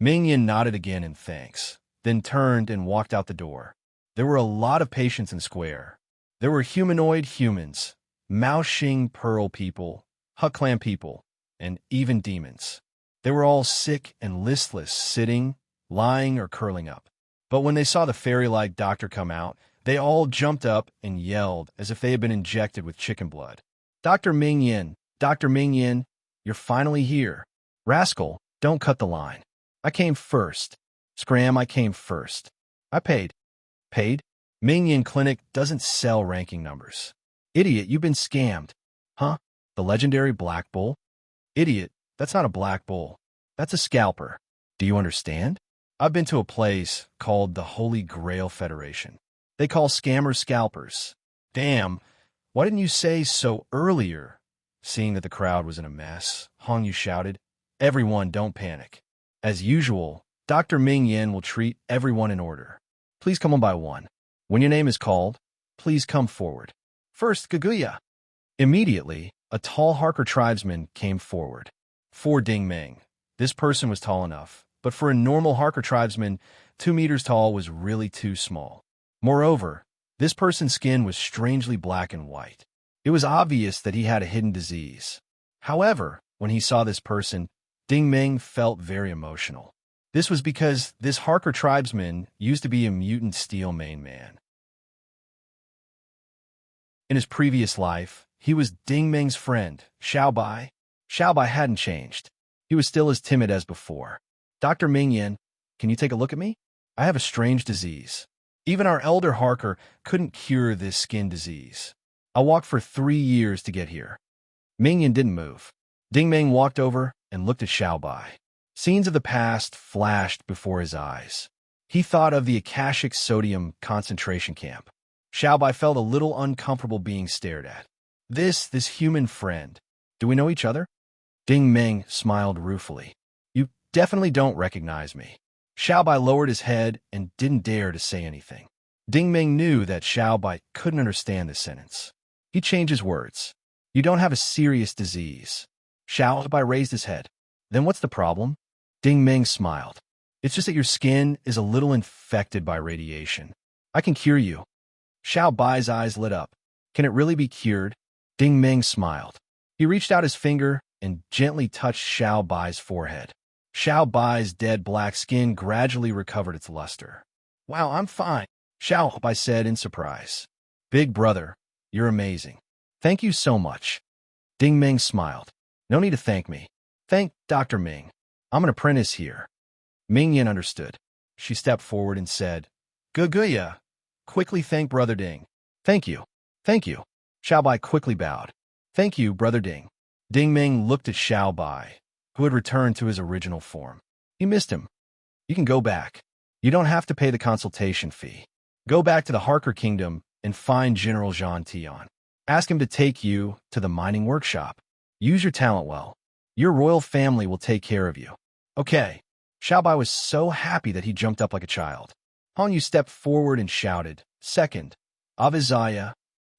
Ming Yan nodded again in thanks, then turned and walked out the door. There were a lot of patients in the square. There were humanoid humans, Mao Xing Pearl people, Hut Clan people, and even demons. They were all sick and listless, sitting, lying, or curling up. But when they saw the fairy-like doctor come out, they all jumped up and yelled as if they had been injected with chicken blood. "Dr. Ming Yan, Dr. Ming Yan, you're finally here. Rascal, don't cut the line. I came first. Scram, I came first. I paid." "Paid? Ming Yan Clinic doesn't sell ranking numbers." "Idiot, you've been scammed." "Huh? The legendary Black Bull?" "Idiot, that's not a Black Bull. That's a scalper. Do you understand? I've been to a place called the Holy Grail Federation. They call scammers scalpers." "Damn, why didn't you say so earlier?" Seeing that the crowd was in a mess, Hong Yu shouted, "Everyone, don't panic. As usual, Dr. Ming Yan will treat everyone in order. Please come on by one. When your name is called, please come forward. First, Kaguya." Immediately, a tall Harker tribesman came forward. "For Ding Ming, This person was tall enough, but for a normal Harker tribesman, 2 meters tall was really too small. Moreover, this person's skin was strangely black and white. It was obvious that he had a hidden disease. However, when he saw this person, Ding Ming felt very emotional. This was because this Harker tribesman used to be a mutant steel main man. In his previous life, he was Ding Ming's friend, Xiaobai. Xiaobai hadn't changed. He was still as timid as before. Dr. Mingyan, can you take a look at me? I have a strange disease. Even our elder Harker couldn't cure this skin disease. I walked for 3 years to get here. Mingyan didn't move. Ding Ming walked over and looked at Xiaobai. Scenes of the past flashed before his eyes. He thought of the Akashic sodium concentration camp. Xiaobai felt a little uncomfortable being stared at. This human friend. Do we know each other? Ding Ming smiled ruefully. You definitely don't recognize me. Xiaobai lowered his head and didn't dare to say anything. Ding Ming knew that Xiaobai couldn't understand this sentence. He changed his words. You don't have a serious disease. Xiaobai raised his head. Then what's the problem? Ding Ming smiled. It's just that your skin is a little infected by radiation. I can cure you. Xiaobai's eyes lit up. Can it really be cured? Ding Ming smiled. He reached out his finger and gently touched Xiaobai's forehead. Xiaobai's dead black skin gradually recovered its luster. Wow, I'm fine, Xiaobai said in surprise. Big brother, you're amazing. Thank you so much. Ding Ming smiled. No need to thank me. Thank Dr. Ming. I'm an apprentice here. Mingyan understood. She stepped forward and said, Guguya, quickly thank Brother Ding. Thank you. Thank you. Xiaobai quickly bowed. Thank you, Brother Ding. Ding Ming looked at Xiaobai, who had returned to his original form. He missed him. You can go back. You don't have to pay the consultation fee. Go back to the Harker Kingdom and find General Zhang Tian. Ask him to take you to the mining workshop. Use your talent well. Your royal family will take care of you. Okay. Xiaobai was so happy that he jumped up like a child. Han Yu stepped forward and shouted, Second, Avizaya.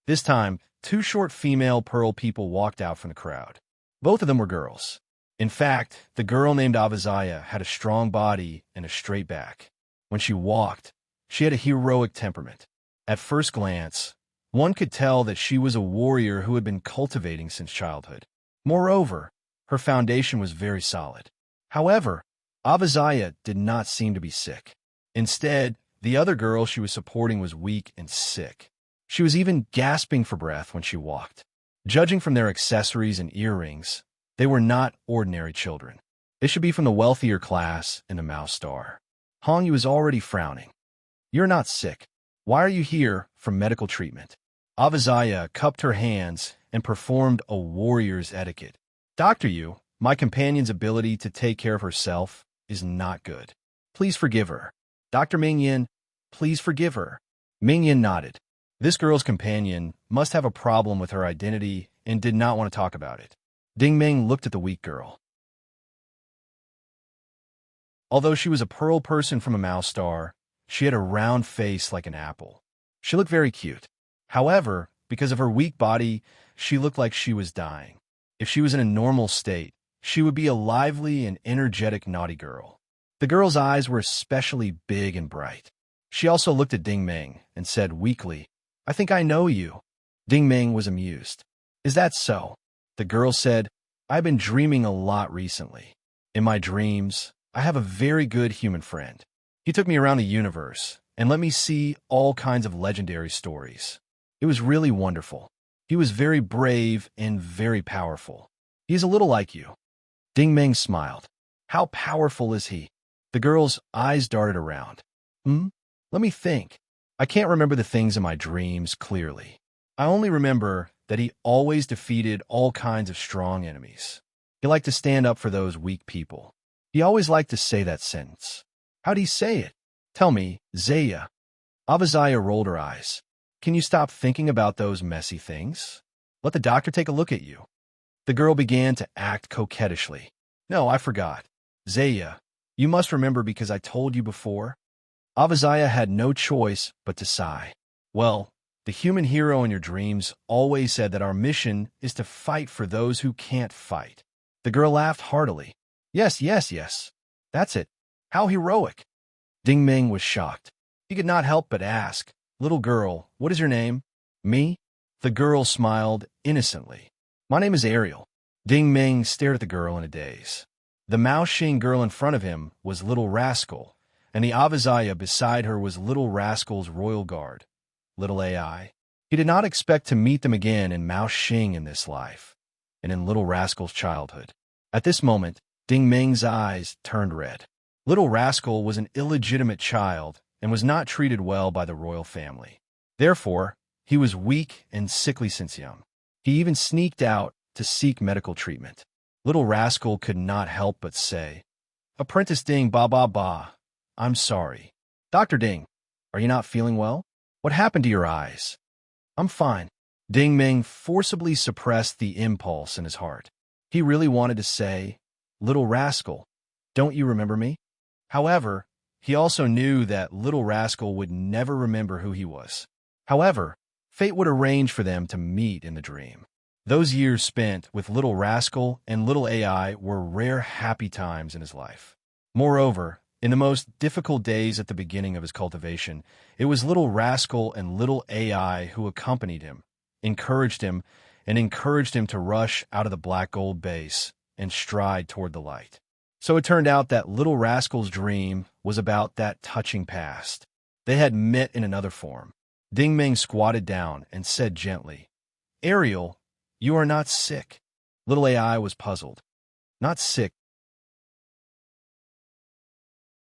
This time, 2 short female pearl people walked out from the crowd. Both of them were girls. In fact, the girl named Avizaya had a strong body and a straight back. When she walked, she had a heroic temperament. At first glance, one could tell that she was a warrior who had been cultivating since childhood. Moreover, her foundation was very solid. However, Avizaya did not seem to be sick. Instead, the other girl she was supporting was weak and sick. She was even gasping for breath when she walked. Judging from their accessories and earrings, they were not ordinary children. They should be from the wealthier class in the Mouse Star. Hong Yu was already frowning. You're not sick. Why are you here for medical treatment? Avizaya cupped her hands and performed a warrior's etiquette. Dr. Yu, my companion's ability to take care of herself is not good. Please forgive her. Dr. Mingyan, please forgive her. Mingyan nodded. This girl's companion must have a problem with her identity and did not want to talk about it. Ding Ming looked at the weak girl. Although she was a pearl person from a Mouse Star, she had a round face like an apple. She looked very cute. However, because of her weak body, she looked like she was dying. If she was in a normal state, she would be a lively and energetic naughty girl. The girl's eyes were especially big and bright. She also looked at Ding Ming and said weakly, I think I know you. Ding Ming was amused. Is that so? The girl said, I've been dreaming a lot recently. In my dreams, I have a very good human friend. He took me around the universe and let me see all kinds of legendary stories. It was really wonderful. He was very brave and very powerful. He is a little like you. Ding Ming smiled. How powerful is he? The girl's eyes darted around. Let me think. I can't remember the things in my dreams clearly. I only remember that he always defeated all kinds of strong enemies. He liked to stand up for those weak people. He always liked to say that sentence. How'd he say it? Tell me, Zaya. Avizaya rolled her eyes. Can you stop thinking about those messy things? Let the doctor take a look at you. The girl began to act coquettishly. No, I forgot. Zaya, you must remember because I told you before. Avizaya had no choice but to sigh. Well, the human hero in your dreams always said that our mission is to fight for those who can't fight. The girl laughed heartily. Yes, yes, yes. That's it. How heroic. Ding Ming was shocked. He could not help but ask, "Little girl, what is your name?" "Me?" The girl smiled innocently. "My name is Ariel." Ding Ming stared at the girl in a daze. The Mao-Xing girl in front of him was Little Rascal, and the Avazaya beside her was Little Rascal's royal guard, Little AI. He did not expect to meet them again in Mao-Xing in this life, and in Little Rascal's childhood. At this moment, Ding Ming's eyes turned red. Little Rascal was an illegitimate child and was not treated well by the royal family. Therefore, he was weak and sickly since young. He even sneaked out to seek medical treatment. Little Rascal could not help but say, "Apprentice Ding, ba ba ba, I'm sorry." "Dr. Ding, are you not feeling well? What happened to your eyes?" "I'm fine." Ding Ming forcibly suppressed the impulse in his heart. He really wanted to say, "Little Rascal, don't you remember me?" However, he also knew that Little Rascal would never remember who he was. However, fate would arrange for them to meet in the dream. Those years spent with Little Rascal and Little AI were rare happy times in his life. Moreover, in the most difficult days at the beginning of his cultivation, it was Little Rascal and Little AI who accompanied him, encouraged him to rush out of the black gold base and stride toward the light. So it turned out that Little Rascal's dream was about that touching past. They had met in another form. Ding Ming squatted down and said gently, "Ariel, you are not sick." Little AI was puzzled. "Not sick?"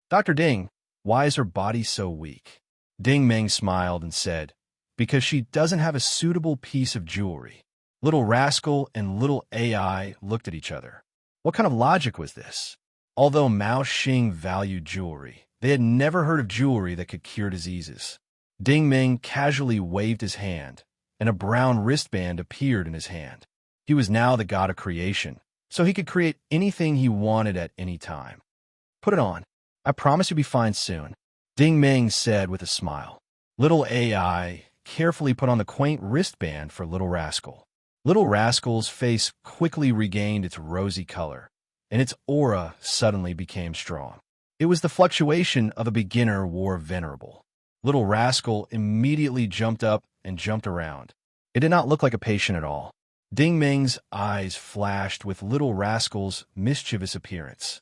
"Dr. Ding, why is her body so weak?" Ding Ming smiled and said, "Because she doesn't have a suitable piece of jewelry." Little Rascal and Little AI looked at each other. What kind of logic was this? Although Mao Xing valued jewelry, they had never heard of jewelry that could cure diseases. Ding Ming casually waved his hand, and a brown wristband appeared in his hand. He was now the god of creation, so he could create anything he wanted at any time. "Put it on. I promise you'll be fine soon," Ding Ming said with a smile. Little AI carefully put on the quaint wristband for Little Rascal. Little Rascal's face quickly regained its rosy color, and its aura suddenly became strong. It was the fluctuation of a beginner wore venerable. Little Rascal immediately jumped up and jumped around. It did not look like a patient at all. Ding Ming's eyes flashed with Little Rascal's mischievous appearance.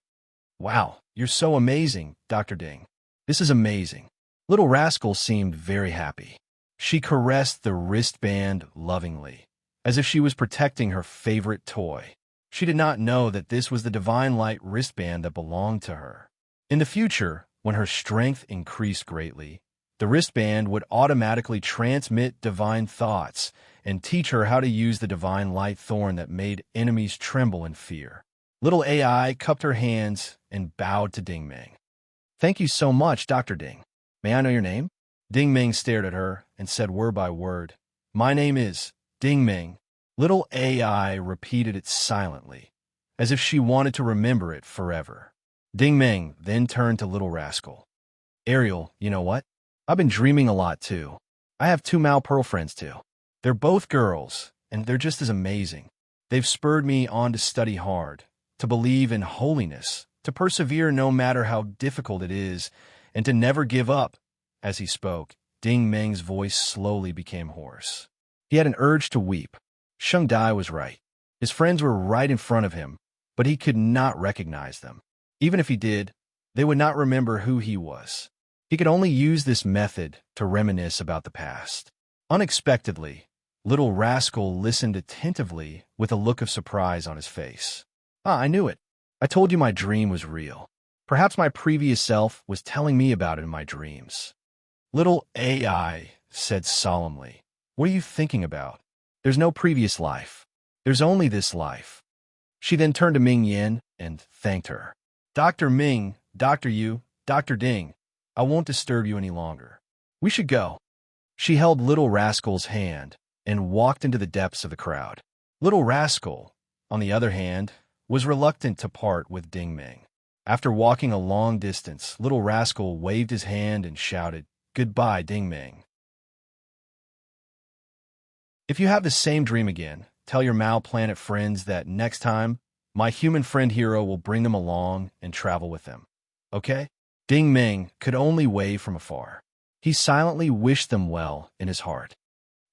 "Wow, you're so amazing, Dr. Ding. This is amazing." Little Rascal seemed very happy. She caressed the wristband lovingly, as if she was protecting her favorite toy. She did not know that this was the divine light wristband that belonged to her. In the future, when her strength increased greatly, the wristband would automatically transmit divine thoughts and teach her how to use the divine light thorn that made enemies tremble in fear. Little AI cupped her hands and bowed to Ding Ming. "Thank you so much, Dr. Ding. May I know your name?" Ding Ming stared at her and said word by word, "My name is Ding Ming." Little AI repeated it silently, as if she wanted to remember it forever. Ding Ming then turned to Little Rascal. "Ariel, you know what? I've been dreaming a lot too. I have two Mao Pearl friends too. They're both girls, and they're just as amazing. They've spurred me on to study hard, to believe in holiness, to persevere no matter how difficult it is, and to never give up." As he spoke, Ding Ming's voice slowly became hoarse. He had an urge to weep. Sheng Dai was right. His friends were right in front of him, but he could not recognize them. Even if he did, they would not remember who he was. He could only use this method to reminisce about the past. Unexpectedly, Little Rascal listened attentively with a look of surprise on his face. "Ah, I knew it. I told you my dream was real. Perhaps my previous self was telling me about it in my dreams." Little AI said solemnly, "What are you thinking about? There's no previous life. There's only this life." She then turned to Ming Yin and thanked her. "Dr. Ming, Dr. Yu, Dr. Ding, I won't disturb you any longer. We should go." She held Little Rascal's hand and walked into the depths of the crowd. Little Rascal, on the other hand, was reluctant to part with Ding Ming. After walking a long distance, Little Rascal waved his hand and shouted, "Goodbye, Ding Ming." If you have the same dream again, tell your Mao Planet friends that next time My human friend hero will bring them along and travel with them. Okay? Ding Ming could only wave from afar. He silently wished them well in his heart.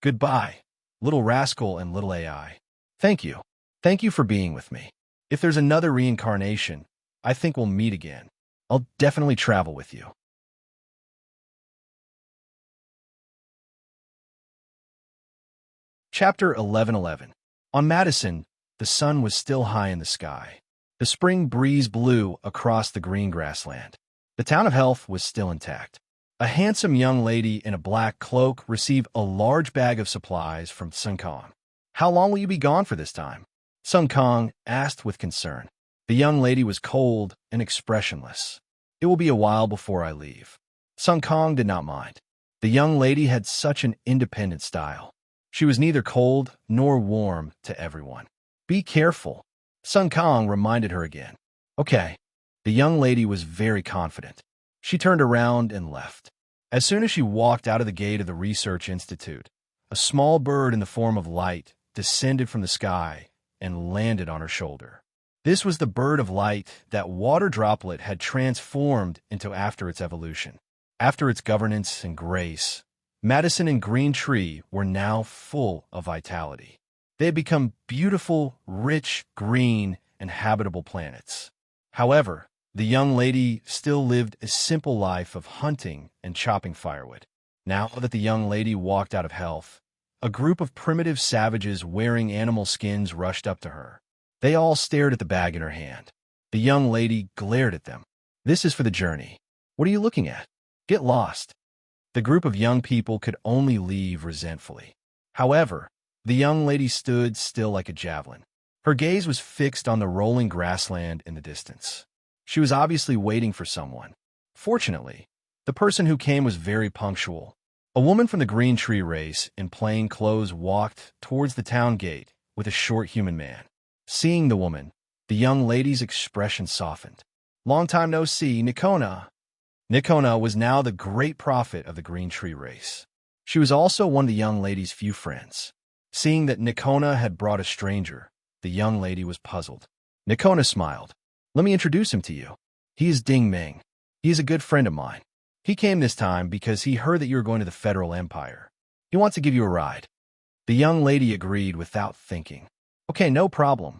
Goodbye, little rascal and little AI. Thank you. Thank you for being with me. If there's another reincarnation, I think we'll meet again. I'll definitely travel with you. Chapter 11:11. On Madison, the sun was still high in the sky. The spring breeze blew across the green grassland. The town of Health was still intact. A handsome young lady in a black cloak received a large bag of supplies from Sun Kong. How long will you be gone for this time? Sun Kong asked with concern. The young lady was cold and expressionless. It will be a while before I leave. Sun Kong did not mind. The young lady had such an independent style. She was neither cold nor warm to everyone. Be careful, Sun Kong reminded her again. Okay. The young lady was very confident. She turned around and left. As soon as she walked out of the gate of the research institute, a small bird in the form of light descended from the sky and landed on her shoulder. This was the bird of light that Water Droplet had transformed into after its evolution. After its governance and grace, Madison and Green Tree were now full of vitality. They had become beautiful, rich, green, and habitable planets. However, the young lady still lived a simple life of hunting and chopping firewood. Now that the young lady walked out of Health, a group of primitive savages wearing animal skins rushed up to her. They all stared at the bag in her hand. The young lady glared at them. This is for the journey. What are you looking at? Get lost. The group of young people could only leave resentfully. However, the young lady stood still like a javelin. Her gaze was fixed on the rolling grassland in the distance. She was obviously waiting for someone. Fortunately, the person who came was very punctual. A woman from the Green Tree race in plain clothes walked towards the town gate with a short human man. Seeing the woman, the young lady's expression softened. Long time no see, Nikona. Nikona was now the great prophet of the Green Tree race. She was also one of the young lady's few friends. Seeing that Nikona had brought a stranger, the young lady was puzzled. Nikona smiled. Let me introduce him to you. He is Ding Ming. He is a good friend of mine. He came this time because he heard that you were going to the Federal Empire. He wants to give you a ride. The young lady agreed without thinking. Okay, no problem.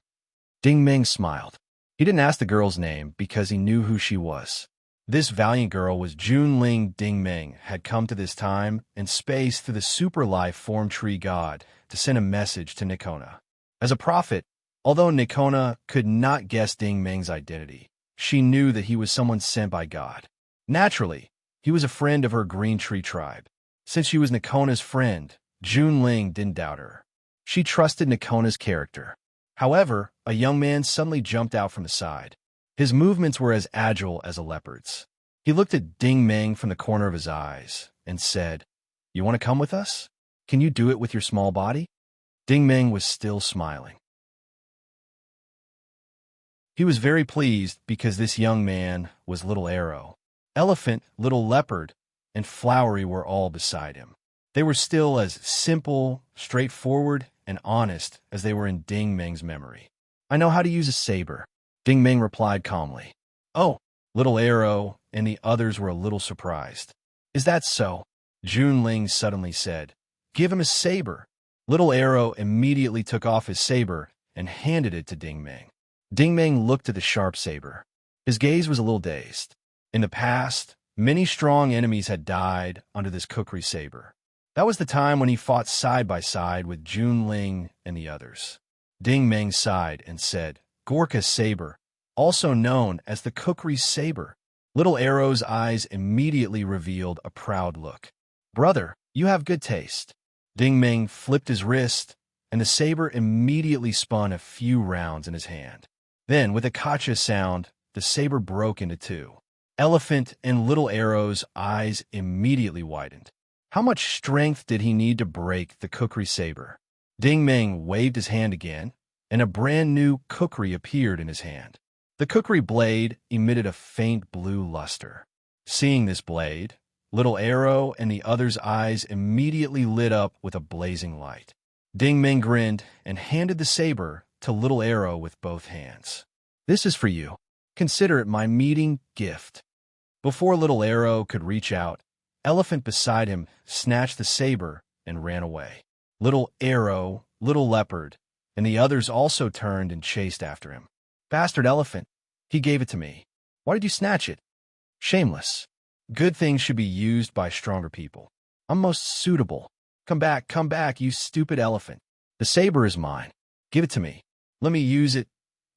Ding Ming smiled. He didn't ask the girl's name because he knew who she was. This valiant girl was Junling Ding Ming, had come to this time and space through the super life form tree god to send a message to Nikona. As a prophet, although Nikona could not guess Ding Ming's identity, she knew that he was someone sent by God. Naturally, he was a friend of her Green Tree tribe. Since she was Nikona's friend, Junling didn't doubt her. She trusted Nikona's character. However, a young man suddenly jumped out from the side. His movements were as agile as a leopard's. He looked at Ding Ming from the corner of his eyes and said, "You want to come with us? Can you do it with your small body?" Ding Ming was still smiling. He was very pleased because this young man was Little Arrow. Elephant, Little Leopard, and Flowery were all beside him. They were still as simple, straightforward, and honest as they were in Ding Ming's memory. "I know how to use a saber," Ding Ming replied calmly. "Oh," Little Arrow and the others were a little surprised. "Is that so?" Junling suddenly said. "Give him a saber." Little Arrow immediately took off his saber and handed it to Ding Ming. Ding Ming looked at the sharp saber. His gaze was a little dazed. In the past, many strong enemies had died under this kukri saber. That was the time when he fought side by side with Junling and the others. Ding Ming sighed and said, "Gorka's saber, also known as the kukri saber." Little Arrow's eyes immediately revealed a proud look. "Brother, you have good taste." Ding Ming flipped his wrist, and the saber immediately spun a few rounds in his hand. Then, with a kacha sound, the saber broke into two. Elephant and Little Arrow's eyes immediately widened. How much strength did he need to break the kukri saber? Ding Ming waved his hand again, and a brand new kukri appeared in his hand. The kukri blade emitted a faint blue luster. Seeing this blade, Little Arrow and the others' eyes immediately lit up with a blazing light. Ding Ming grinned and handed the saber to Little Arrow with both hands. "This is for you. Consider it my meeting gift." Before Little Arrow could reach out, Elephant beside him snatched the saber and ran away. Little Arrow, Little Leopard, and the others also turned and chased after him. "Bastard Elephant, he gave it to me. Why did you snatch it? Shameless. Good things should be used by stronger people. I'm most suitable. Come back, you stupid elephant. The saber is mine. Give it to me. Let me use it."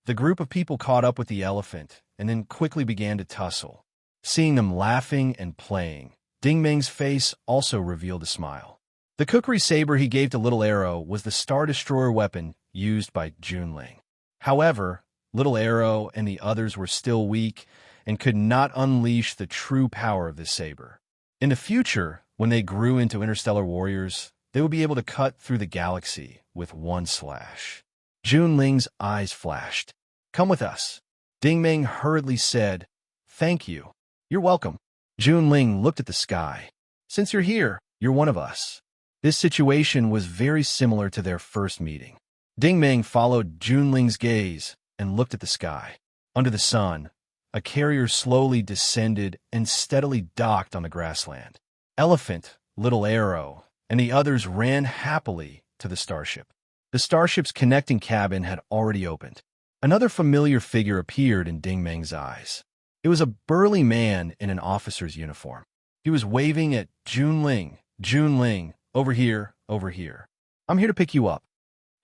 The group of people caught up with the elephant and then quickly began to tussle. Seeing them laughing and playing, Ding Meng's face also revealed a smile. The kukri saber he gave to Little Arrow was the Star Destroyer weapon used by Junling. However, Little Arrow and the others were still weak and could not unleash the true power of this saber. In the future, when they grew into interstellar warriors, they would be able to cut through the galaxy with one slash. Junling's eyes flashed. "Come with us." Ding Meng hurriedly said, "Thank you." "You're welcome." Junling looked at the sky. "Since you're here, you're one of us." This situation was very similar to their first meeting. Ding Meng followed Junling's gaze and looked at the sky. Under the sun, a carrier slowly descended and steadily docked on the grassland. Elephant, Little Arrow, and the others ran happily to the starship. The starship's connecting cabin had already opened. Another familiar figure appeared in Ding Meng's eyes. It was a burly man in an officer's uniform. He was waving at Junling. "Junling, over here, over here. I'm here to pick you up."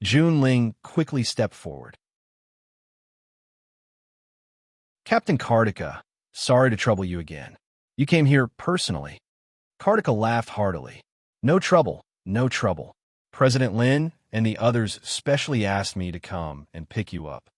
Junling quickly stepped forward. "Captain Kartika, sorry to trouble you again. You came here personally." Kartika laughed heartily. "No trouble, no trouble. President Lin and the others specially asked me to come and pick you up."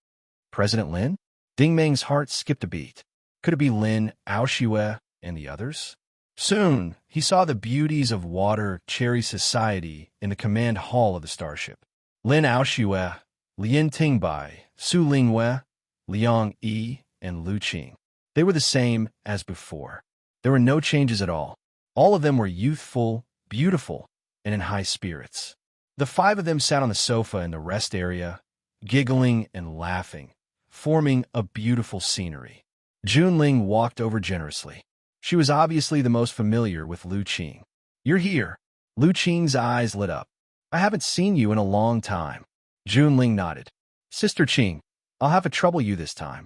"President Lin?" Ding Meng's heart skipped a beat. Could it be Lin, Aoshue, and the others? Soon, he saw the beauties of water cherry society in the command hall of the starship. Lin Aoshue, Lian Tingbai, Su Lingwei, Liang Yi, and Lu Qing. They were the same as before. There were no changes at all. All of them were youthful, beautiful, and in high spirits. The five of them sat on the sofa in the rest area, giggling and laughing, forming a beautiful scenery. Junling walked over generously. She was obviously the most familiar with Lu Qing. "You're here." Lu Qing's eyes lit up. "I haven't seen you in a long time." Junling nodded. "Sister Qing, I'll have to trouble you this time."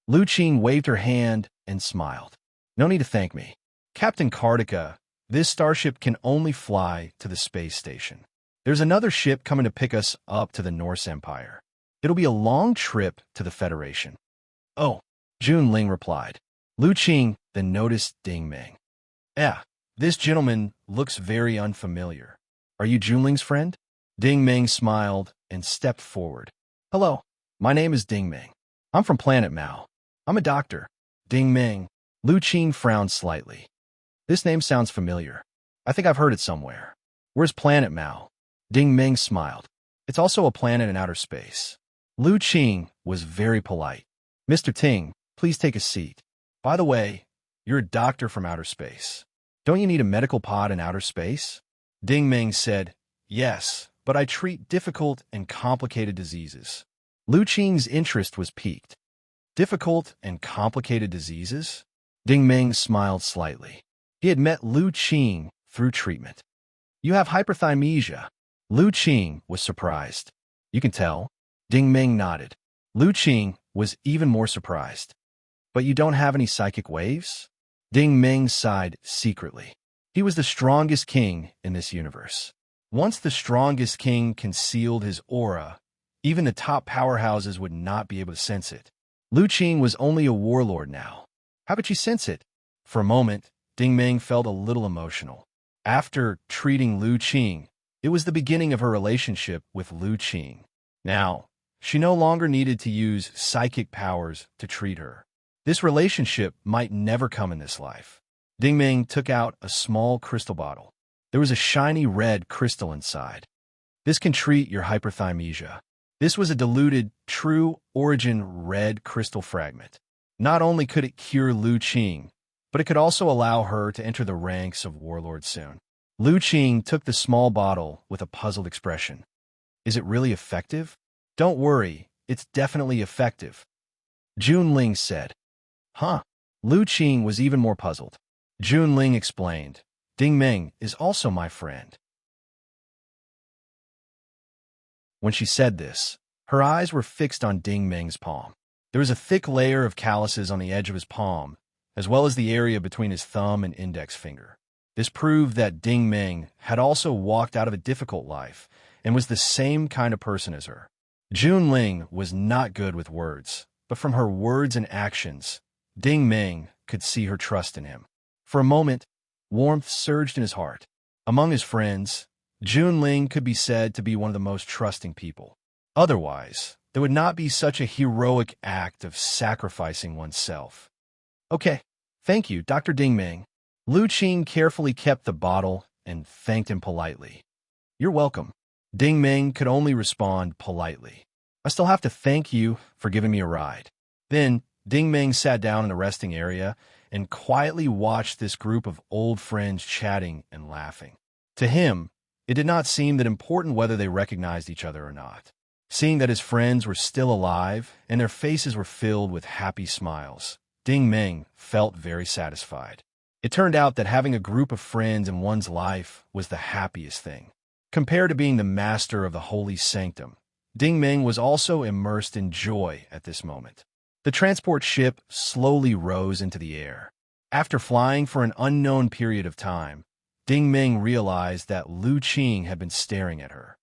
Lu Qing waved her hand and smiled. "No need to thank me. Captain Kartika, this starship can only fly to the space station. There's another ship coming to pick us up to the Norse Empire. It'll be a long trip to the Federation." "Oh," Junling replied. Lu Qing then noticed Ding Meng. This gentleman looks very unfamiliar. Are you Junling's friend?" Ding Meng smiled and stepped forward. "Hello, my name is Ding Meng. I'm from planet Mao. I'm a doctor." Ding Meng. Lu Qing frowned slightly. "This name sounds familiar. I think I've heard it somewhere. Where's planet Mao?" Ding Meng smiled. "It's also a planet in outer space." Lu Qing was very polite. "Mr. Ting, please take a seat. By the way, you're a doctor from outer space. Don't you need a medical pod in outer space?" Ding Meng said, "Yes, but I treat difficult and complicated diseases." Lu Qing's interest was piqued. Difficult and complicated diseases? Ding Meng smiled slightly. He had met Lu Qing through treatment. "You have hyperthymesia." Lu Qing was surprised. "You can tell." Ding Meng nodded. Lu Qing was even more surprised. "But you don't have any psychic waves?" Ding Meng sighed secretly. He was the strongest king in this universe. Once the strongest king concealed his aura, even the top powerhouses would not be able to sense it. Lu Qing was only a warlord now. How could she sense it? For a moment, Ding Meng felt a little emotional. After treating Lu Qing, it was the beginning of her relationship with Lu Qing. Now, she no longer needed to use psychic powers to treat her. This relationship might never come in this life. Ding Meng took out a small crystal bottle. There was a shiny red crystal inside. "This can treat your hyperthymesia." This was a diluted, true origin red crystal fragment. Not only could it cure Lu Qing, but it could also allow her to enter the ranks of warlords soon. Lu Qing took the small bottle with a puzzled expression. "Is it really effective?" Don't worry, it's definitely effective, Junling said. Huh? Lu Qing was even more puzzled. Junling explained, Ding Meng is also my friend. When she said this, her eyes were fixed on Ding Meng's palm. There was a thick layer of calluses on the edge of his palm, as well as the area between his thumb and index finger. This proved that Ding Meng had also walked out of a difficult life and was the same kind of person as her. Junling was not good with words, but from her words and actions, Ding Meng could see her trust in him. For a moment, warmth surged in his heart. Among his friends, Junling could be said to be one of the most trusting people. Otherwise, there would not be such a heroic act of sacrificing oneself. Okay, thank you, Dr. Ding Meng. Lu Qing carefully kept the bottle and thanked him politely. You're welcome. Ding Meng could only respond politely. I still have to thank you for giving me a ride. Then, Ding Meng sat down in the resting area and quietly watched this group of old friends chatting and laughing. To him, it did not seem that important whether they recognized each other or not. Seeing that his friends were still alive and their faces were filled with happy smiles, Ding Meng felt very satisfied. It turned out that having a group of friends in one's life was the happiest thing. Compared to being the master of the holy sanctum, Ding Meng was also immersed in joy at this moment. The transport ship slowly rose into the air. After flying for an unknown period of time, Ding Meng realized that Lu Qing had been staring at her.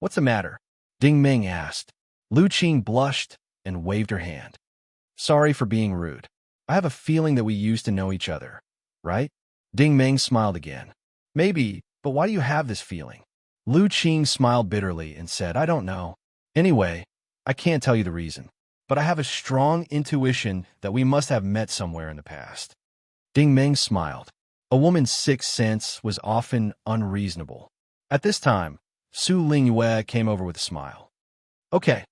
What's the matter? Ding Meng asked. Lu Qing blushed and waved her hand. Sorry for being rude. I have a feeling that we used to know each other, right? Ding Meng smiled again. Maybe, but why do you have this feeling? Lu Qing smiled bitterly and said, I don't know. Anyway, I can't tell you the reason, but I have a strong intuition that we must have met somewhere in the past. Ding Meng smiled. A woman's sixth sense was often unreasonable. At this time, Su Lingyue came over with a smile. Okay,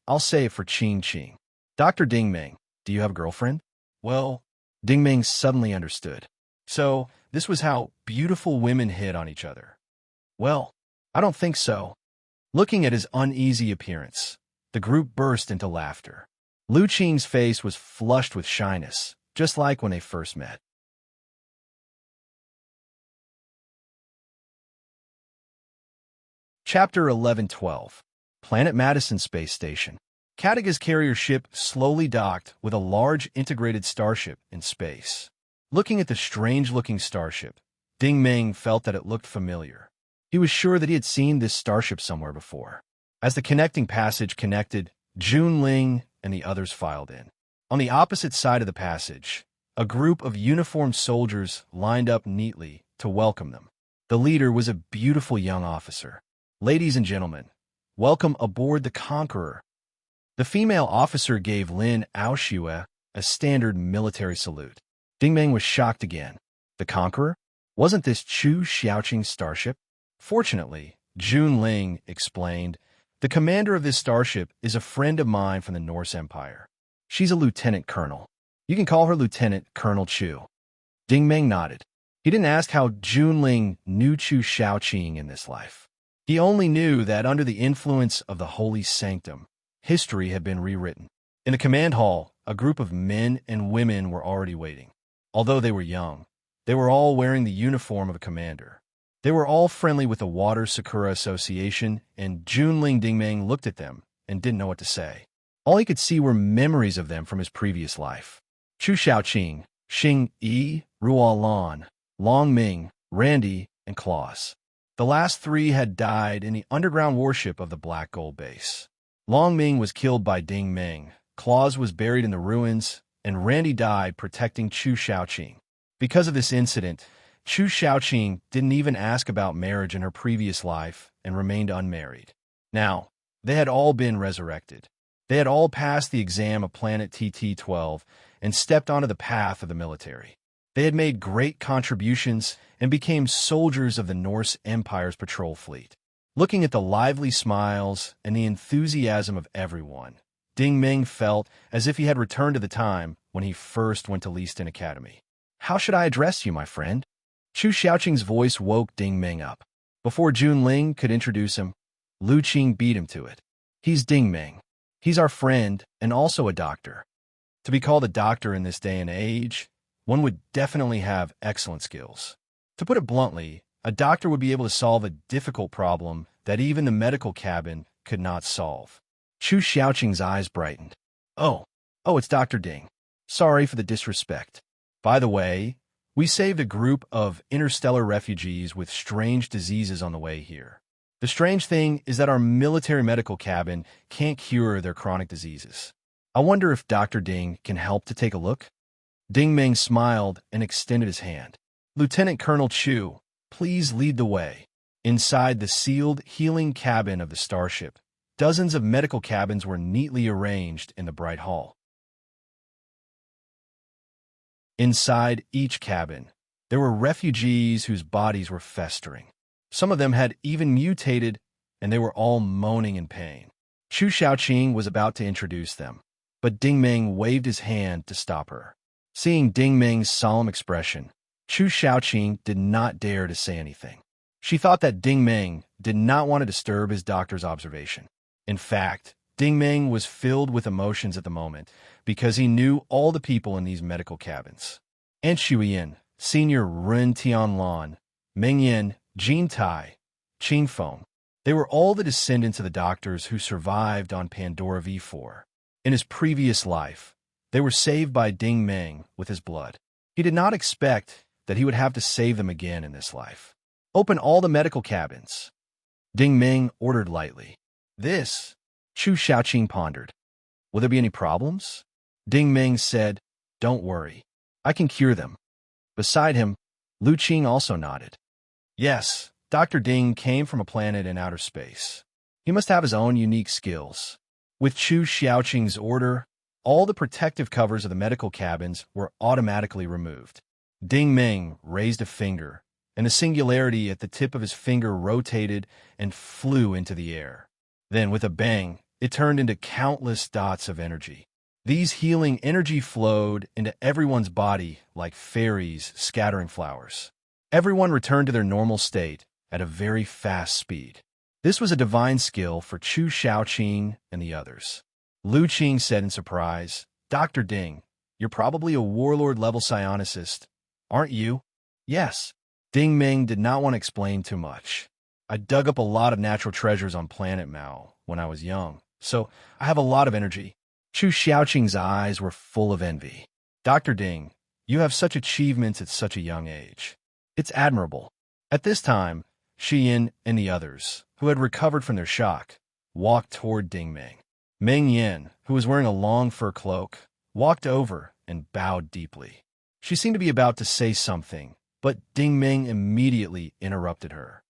I'll say it for Qing Qing. Dr. Ding Meng, do you have a girlfriend? Well, Ding Meng suddenly understood. So, this was how beautiful women hit on each other. Well, I don't think so. Looking at his uneasy appearance, the group burst into laughter. Lu Qing's face was flushed with shyness, just like when they first met. Chapter 11-12. Planet Madison Space Station. Kataga's carrier ship slowly docked with a large integrated starship in space. Looking at the strange-looking starship, Ding Meng felt that it looked familiar. He was sure that he had seen this starship somewhere before. As the connecting passage connected, Junling and the others filed in. On the opposite side of the passage, a group of uniformed soldiers lined up neatly to welcome them. The leader was a beautiful young officer. Ladies and gentlemen, welcome aboard the Conqueror. The female officer gave Lin Aoshue a standard military salute. Ding Meng was shocked again. The Conqueror? Wasn't this Chu Xiaoqing's starship? Fortunately, Junling explained, the commander of this starship is a friend of mine from the Norse Empire. She's a lieutenant colonel. You can call her Lieutenant Colonel Chu. Ding Meng nodded. He didn't ask how Junling knew Chu Xiaoqing in this life. He only knew that under the influence of the holy sanctum, history had been rewritten. In the command hall, a group of men and women were already waiting. Although they were young, they were all wearing the uniform of a commander. They were all friendly with the Water Sakura Association, and Junling Ding Meng looked at them and didn't know what to say. All he could see were memories of them from his previous life. Chu Xiaoqing, Xing Yi, Ruo Lan, Long Ming, Randy, and Claus. The last three had died in the underground warship of the Black Gold Base. Long Ming was killed by Ding Meng, Claus was buried in the ruins, and Randy died protecting Chu Xiaoqing. Because of this incident, Chu Xiaoqing didn't even ask about marriage in her previous life and remained unmarried. Now, they had all been resurrected. They had all passed the exam of Planet TT-12 and stepped onto the path of the military. They had made great contributions and became soldiers of the Norse Empire's patrol fleet. Looking at the lively smiles and the enthusiasm of everyone, Ding Meng felt as if he had returned to the time when he first went to Leaston Academy. How should I address you, my friend? Chu Xiaoqing's voice woke Ding Meng up. Before Junling could introduce him, Lu Qing beat him to it. He's Ding Ming. He's our friend and also a doctor. To be called a doctor in this day and age, one would definitely have excellent skills. To put it bluntly, a doctor would be able to solve a difficult problem that even the medical cabin could not solve. Chu Xiaoqing's eyes brightened. Oh, it's Dr. Ding. Sorry for the disrespect. By the way, we saved a group of interstellar refugees with strange diseases on the way here. The strange thing is that our military medical cabin can't cure their chronic diseases. I wonder if Dr. Ding can help to take a look? Ding Ming smiled and extended his hand. Lieutenant Colonel Chu, please lead the way. Inside the sealed, healing cabin of the starship, dozens of medical cabins were neatly arranged in the bright hall. Inside each cabin, there were refugees whose bodies were festering. Some of them had even mutated, and they were all moaning in pain. Chu Xiaoqing was about to introduce them, but Ding Ming waved his hand to stop her. Seeing Ding Ming's solemn expression, Chu Xiaoqing did not dare to say anything. She thought that Ding Ming did not want to disturb his doctor's observation. In fact, Ding Ming was filled with emotions at the moment because he knew all the people in these medical cabins. An Shuyin, Senior Ren Tianlan, Meng Yin, Jin Tai, Qin Feng. They were all the descendants of the doctors who survived on Pandora V4. In his previous life, they were saved by Ding Ming with his blood. He did not expect that he would have to save them again in this life. Open all the medical cabins. Ding Ming ordered lightly. This, Chu Xiaoqing pondered. Will there be any problems? Ding Ming said, don't worry. I can cure them. Beside him, Lu Qing also nodded. Yes, Dr. Ding came from a planet in outer space. He must have his own unique skills. With Chu Xiaoqing's order, all the protective covers of the medical cabins were automatically removed. Ding Ming raised a finger, and the singularity at the tip of his finger rotated and flew into the air. Then, with a bang, it turned into countless dots of energy. These healing energy flowed into everyone's body like fairies scattering flowers. Everyone returned to their normal state at a very fast speed. This was a divine skill for Chu Xiaoqing and the others. Lu Qing said in surprise, Dr. Ding, you're probably a warlord-level psionicist, aren't you? Yes. Ding Ming did not want to explain too much. I dug up a lot of natural treasures on planet Mao when I was young, so I have a lot of energy. Chu Xiaoqing's eyes were full of envy. Dr. Ding, you have such achievements at such a young age. It's admirable. At this time, Xiyin and the others, who had recovered from their shock, walked toward Ding Ming. Meng Yin, who was wearing a long fur cloak, walked over and bowed deeply. She seemed to be about to say something, but Ding Ming immediately interrupted her.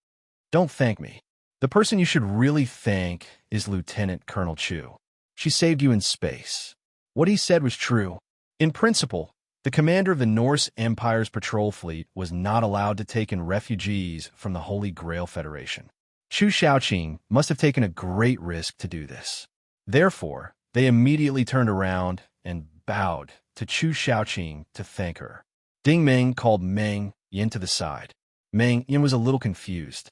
Don't thank me. The person you should really thank is Lieutenant Colonel Chu. She saved you in space. What he said was true. In principle, the commander of the Norse Empire's patrol fleet was not allowed to take in refugees from the Holy Grail Federation. Chu Xiaoqing must have taken a great risk to do this. Therefore, they immediately turned around and bowed to Chu Xiaoqing to thank her. Ding Ming called Meng Yin to the side. Meng Yin was a little confused.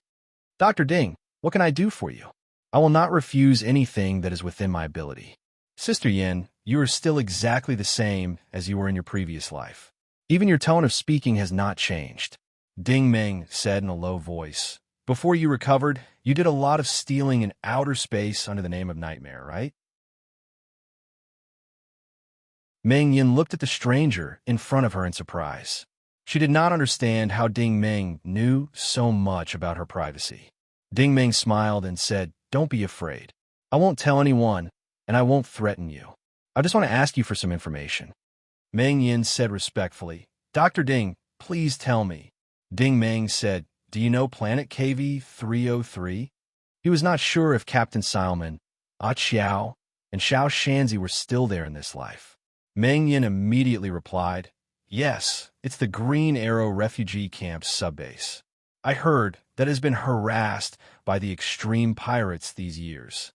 Dr. Ding, what can I do for you? I will not refuse anything that is within my ability. Sister Yin, you are still exactly the same as you were in your previous life. Even your tone of speaking has not changed. Ding Ming said in a low voice. Before you recovered, you did a lot of stealing in outer space under the name of Nightmare, right? Meng Yin looked at the stranger in front of her in surprise. She did not understand how Ding Ming knew so much about her privacy. Ding Ming smiled and said, Don't be afraid. I won't tell anyone, and I won't threaten you. I just want to ask you for some information. Meng Yin said respectfully, Dr. Ding, please tell me. Ding Ming said, Do you know planet KV-303? He was not sure if Captain Silman, Ah Xiao, and Xiao Shanzi were still there in this life. Meng Yin immediately replied, Yes, it's the Green Arrow refugee camp's subbase. I heard that it has been harassed by the extreme pirates these years.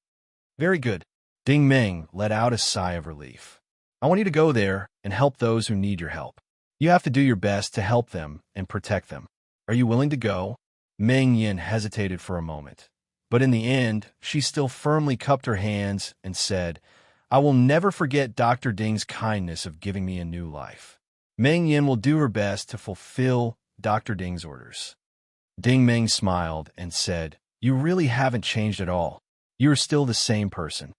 Very good. Ding Ming let out a sigh of relief. I want you to go there and help those who need your help. You have to do your best to help them and protect them. Are you willing to go? Meng Yin hesitated for a moment, But in the end, she still firmly cupped her hands and said, "I will never forget Dr. Ding's kindness of giving me a new life." Meng Yin will do her best to fulfill Dr. Ding's orders. Ding Meng smiled and said, "You really haven't changed at all. You are still the same person."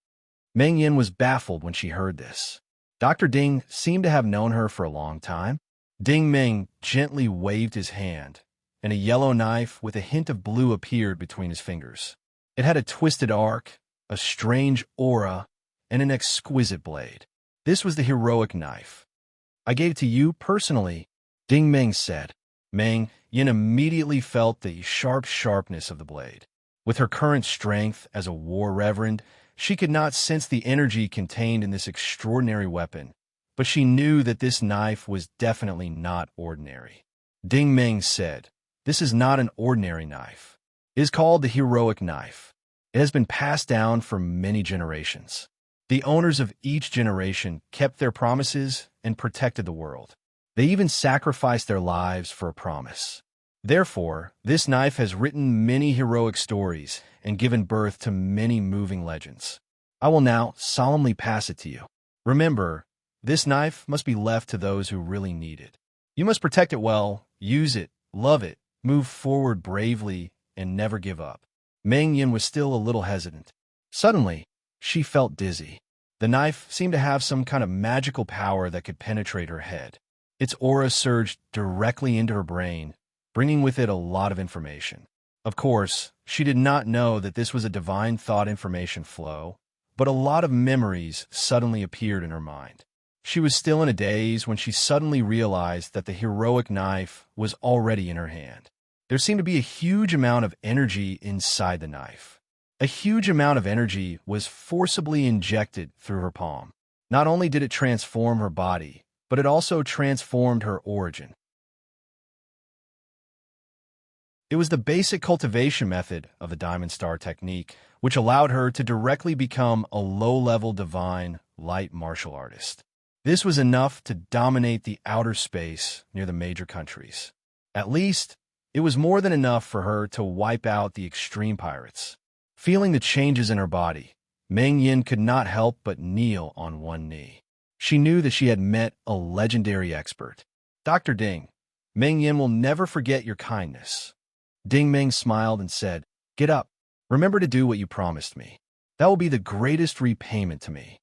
Meng Yin was baffled when she heard this. Dr. Ding seemed to have known her for a long time. Ding Meng gently waved his hand, and a yellow knife with a hint of blue appeared between his fingers. It had a twisted arc, a strange aura, and an exquisite blade. This was the heroic knife. "I gave it to you personally," Ding Meng said. Meng Yin immediately felt the sharpness of the blade. With her current strength as a war reverend, she could not sense the energy contained in this extraordinary weapon, but she knew that this knife was definitely not ordinary. Ding Meng said, "This is not an ordinary knife. It is called the heroic knife. It has been passed down for many generations. The owners of each generation kept their promises and protected the world. They even sacrificed their lives for a promise. Therefore, this knife has written many heroic stories and given birth to many moving legends. I will now solemnly pass it to you. Remember, this knife must be left to those who really need it. You must protect it well, use it, love it, move forward bravely, and never give up." Meng Yin was still a little hesitant. Suddenly, she felt dizzy. The knife seemed to have some kind of magical power that could penetrate her head. Its aura surged directly into her brain, bringing with it a lot of information. Of course, she did not know that this was a divine thought information flow, but a lot of memories suddenly appeared in her mind. She was still in a daze when she suddenly realized that the heroic knife was already in her hand. There seemed to be a huge amount of energy inside the knife. A huge amount of energy was forcibly injected through her palm. Not only did it transform her body, but it also transformed her origin. It was the basic cultivation method of the Diamond Star technique, which allowed her to directly become a low-level divine light martial artist. This was enough to dominate the outer space near the major countries. At least, it was more than enough for her to wipe out the extreme pirates. Feeling the changes in her body, Meng Yin could not help but kneel on one knee. She knew that she had met a legendary expert. "Dr. Ding, Meng Yin will never forget your kindness." Ding Meng smiled and said, "Get up. Remember to do what you promised me. That will be the greatest repayment to me."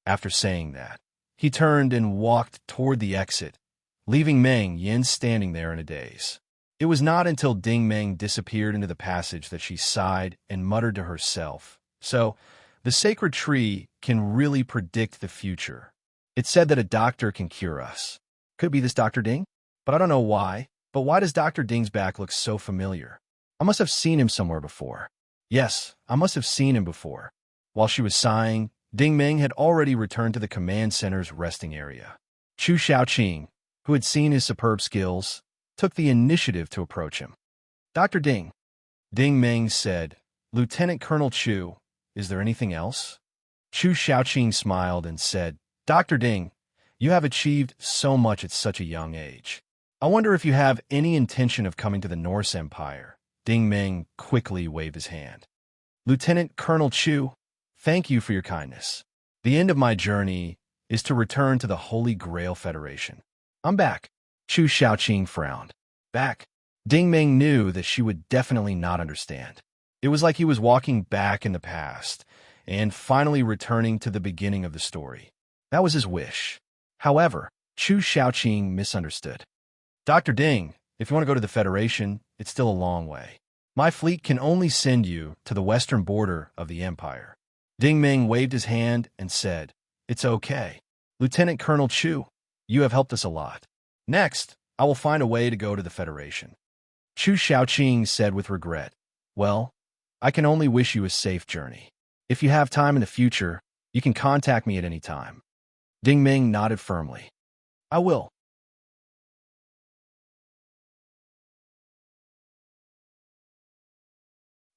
After saying that, he turned and walked toward the exit, leaving Meng Yin standing there in a daze. It was not until Ding Meng disappeared into the passage that she sighed and muttered to herself, "So, the sacred tree can really predict the future. It said that a doctor can cure us. Could be this Dr. Ding? But I don't know why. But why does Dr. Ding's back look so familiar? I must have seen him somewhere before. Yes, I must have seen him before." While she was sighing, Ding Meng had already returned to the command center's resting area. Chu Shaoqing, who had seen his superb skills, took the initiative to approach him. "Dr. Ding," Ding Meng said, "Lieutenant Colonel Chu, is there anything else?" Chu Shaoqing smiled and said, "Dr. Ding, you have achieved so much at such a young age. I wonder if you have any intention of coming to the Norse Empire." Ding Meng quickly waved his hand. "Lieutenant Colonel Chu, thank you for your kindness. The end of my journey is to return to the Holy Grail Federation. I'm back." Chu Shaoqing frowned. "Back?" Ding Meng knew that she would definitely not understand. It was like he was walking back in the past and finally returning to the beginning of the story. That was his wish. However, Chu Shaoqing misunderstood. "Dr. Ding, if you want to go to the Federation, it's still a long way. My fleet can only send you to the western border of the Empire." Ding Meng waved his hand and said, "It's okay. Lieutenant Colonel Chu, you have helped us a lot. Next, I will find a way to go to the Federation." Chu Shaoqing said with regret, "Well, I can only wish you a safe journey. If you have time in the future, you can contact me at any time." Ding Meng nodded firmly. "I will."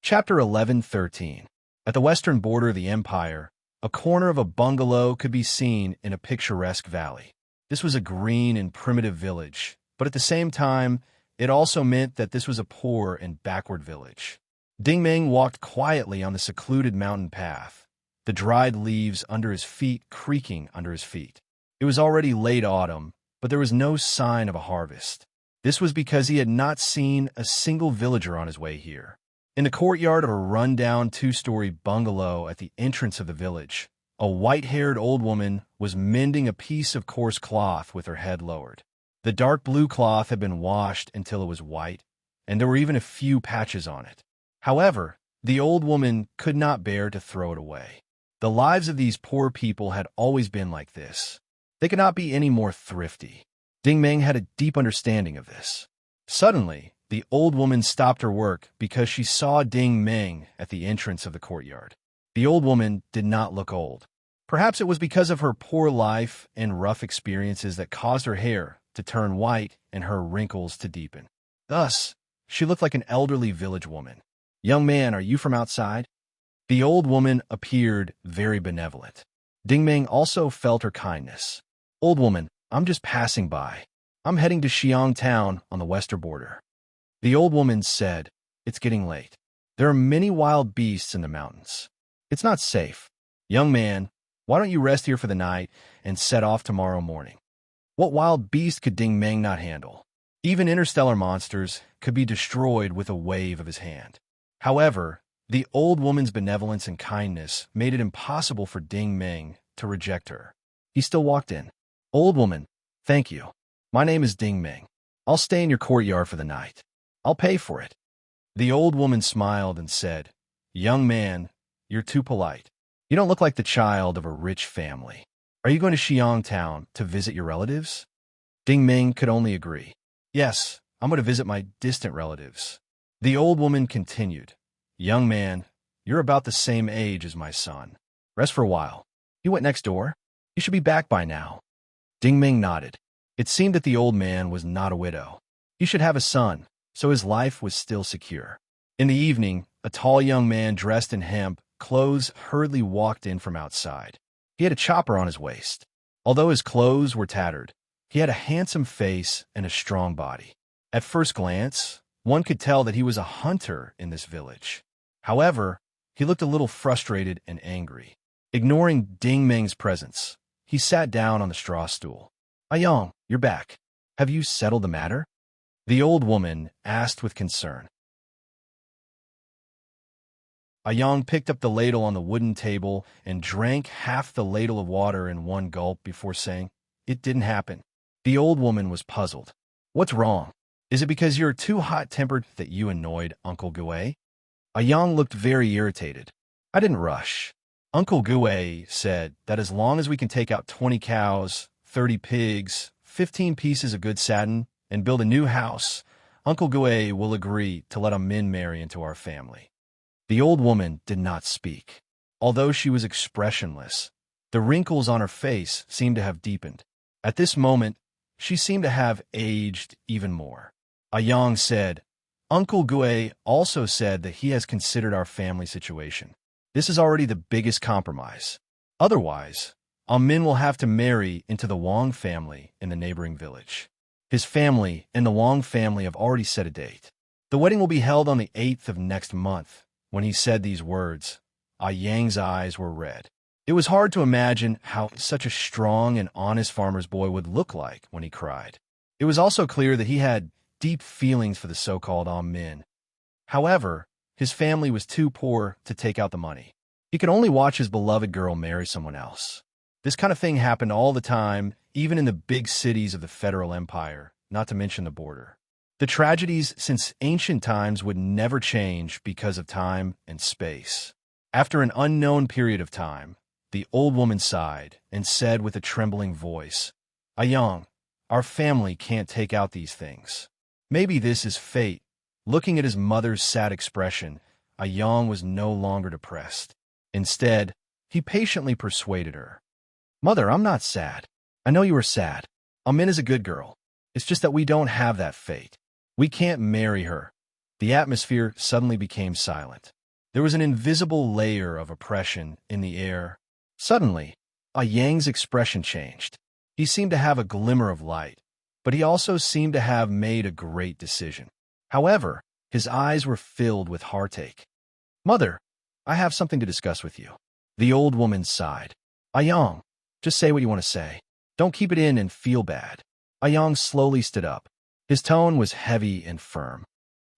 Chapter 11:13. At the western border of the Empire, a corner of a bungalow could be seen in a picturesque valley. This was a green and primitive village, but at the same time, it also meant that this was a poor and backward village. Ding Meng walked quietly on the secluded mountain path, the dried leaves under his feet creaking under his feet. It was already late autumn, but there was no sign of a harvest. This was because he had not seen a single villager on his way here. In the courtyard of a run-down two-story bungalow at the entrance of the village, a white-haired old woman was mending a piece of coarse cloth with her head lowered. The dark blue cloth had been washed until it was white, and there were even a few patches on it. However, the old woman could not bear to throw it away. The lives of these poor people had always been like this. They could not be any more thrifty. Ding Meng had a deep understanding of this. Suddenly, the old woman stopped her work because she saw Ding Meng at the entrance of the courtyard. The old woman did not look old. Perhaps it was because of her poor life and rough experiences that caused her hair to turn white and her wrinkles to deepen. Thus, she looked like an elderly village woman. "Young man, are you from outside?" The old woman appeared very benevolent. Ding Meng also felt her kindness. "Old woman, I'm just passing by. I'm heading to Xiang town on the western border." The old woman said, "It's getting late. There are many wild beasts in the mountains. It's not safe. Young man, why don't you rest here for the night and set off tomorrow morning?" What wild beast could Ding Meng not handle? Even interstellar monsters could be destroyed with a wave of his hand. However, the old woman's benevolence and kindness made it impossible for Ding Meng to reject her. He still walked in. "Old woman, thank you. My name is Ding Meng. I'll stay in your courtyard for the night. I'll pay for it." The old woman smiled and said, "Young man, you're too polite. You don't look like the child of a rich family. Are you going to Xiang town to visit your relatives?" Ding Meng could only agree. "Yes, I'm going to visit my distant relatives." The old woman continued, "Young man, you're about the same age as my son. Rest for a while. You went next door? You should be back by now." Ding Meng nodded. It seemed that the old man was not a widow. He should have a son, so his life was still secure. In the evening, a tall young man dressed in hemp clothes hurriedly walked in from outside. He had a chopper on his waist. Although his clothes were tattered, he had a handsome face and a strong body. At first glance, one could tell that he was a hunter in this village. However, he looked a little frustrated and angry. Ignoring Ding Meng's presence, he sat down on the straw stool. "Ayong, you're back. Have you settled the matter?" the old woman asked with concern. Ayong picked up the ladle on the wooden table and drank half the ladle of water in one gulp before saying, "It didn't happen." The old woman was puzzled. "What's wrong? Is it because you're too hot-tempered that you annoyed Uncle Gue?" Ayong looked very irritated. "I didn't rush. Uncle Gue said that as long as we can take out 20 cows, 30 pigs, 15 pieces of good satin, and build a new house, Uncle Gue will agree to let a min marry into our family." The old woman did not speak. Although she was expressionless, the wrinkles on her face seemed to have deepened. At this moment, she seemed to have aged even more. Ayong said, "Uncle Gue also said that he has considered our family situation. This is already the biggest compromise. Otherwise, Min will have to marry into the Wang family in the neighboring village. His family and the Wang family have already set a date. The wedding will be held on the 8th of next month." When he said these words, Ayang's eyes were red. It was hard to imagine how such a strong and honest farmer's boy would look like when he cried. It was also clear that he had deep feelings for the so-called Min. However, his family was too poor to take out the money. He could only watch his beloved girl marry someone else. This kind of thing happened all the time, even in the big cities of the Federal Empire, not to mention the border. The tragedies since ancient times would never change because of time and space. After an unknown period of time, the old woman sighed and said with a trembling voice, "Ayong, our family can't take out these things. Maybe this is fate." Looking at his mother's sad expression, Ayong was no longer depressed. Instead, he patiently persuaded her. "Mother, I'm not sad. I know you are sad. Min is a good girl. It's just that we don't have that fate. We can't marry her." The atmosphere suddenly became silent. There was an invisible layer of oppression in the air. Suddenly, Ayang's expression changed. He seemed to have a glimmer of light, but he also seemed to have made a great decision. However, His eyes were filled with heartache. "Mother, I have something to discuss with you." The old woman sighed. "Ayang, just say what you want to say. Don't keep it in and feel bad." Ayang slowly stood up. His tone was heavy and firm.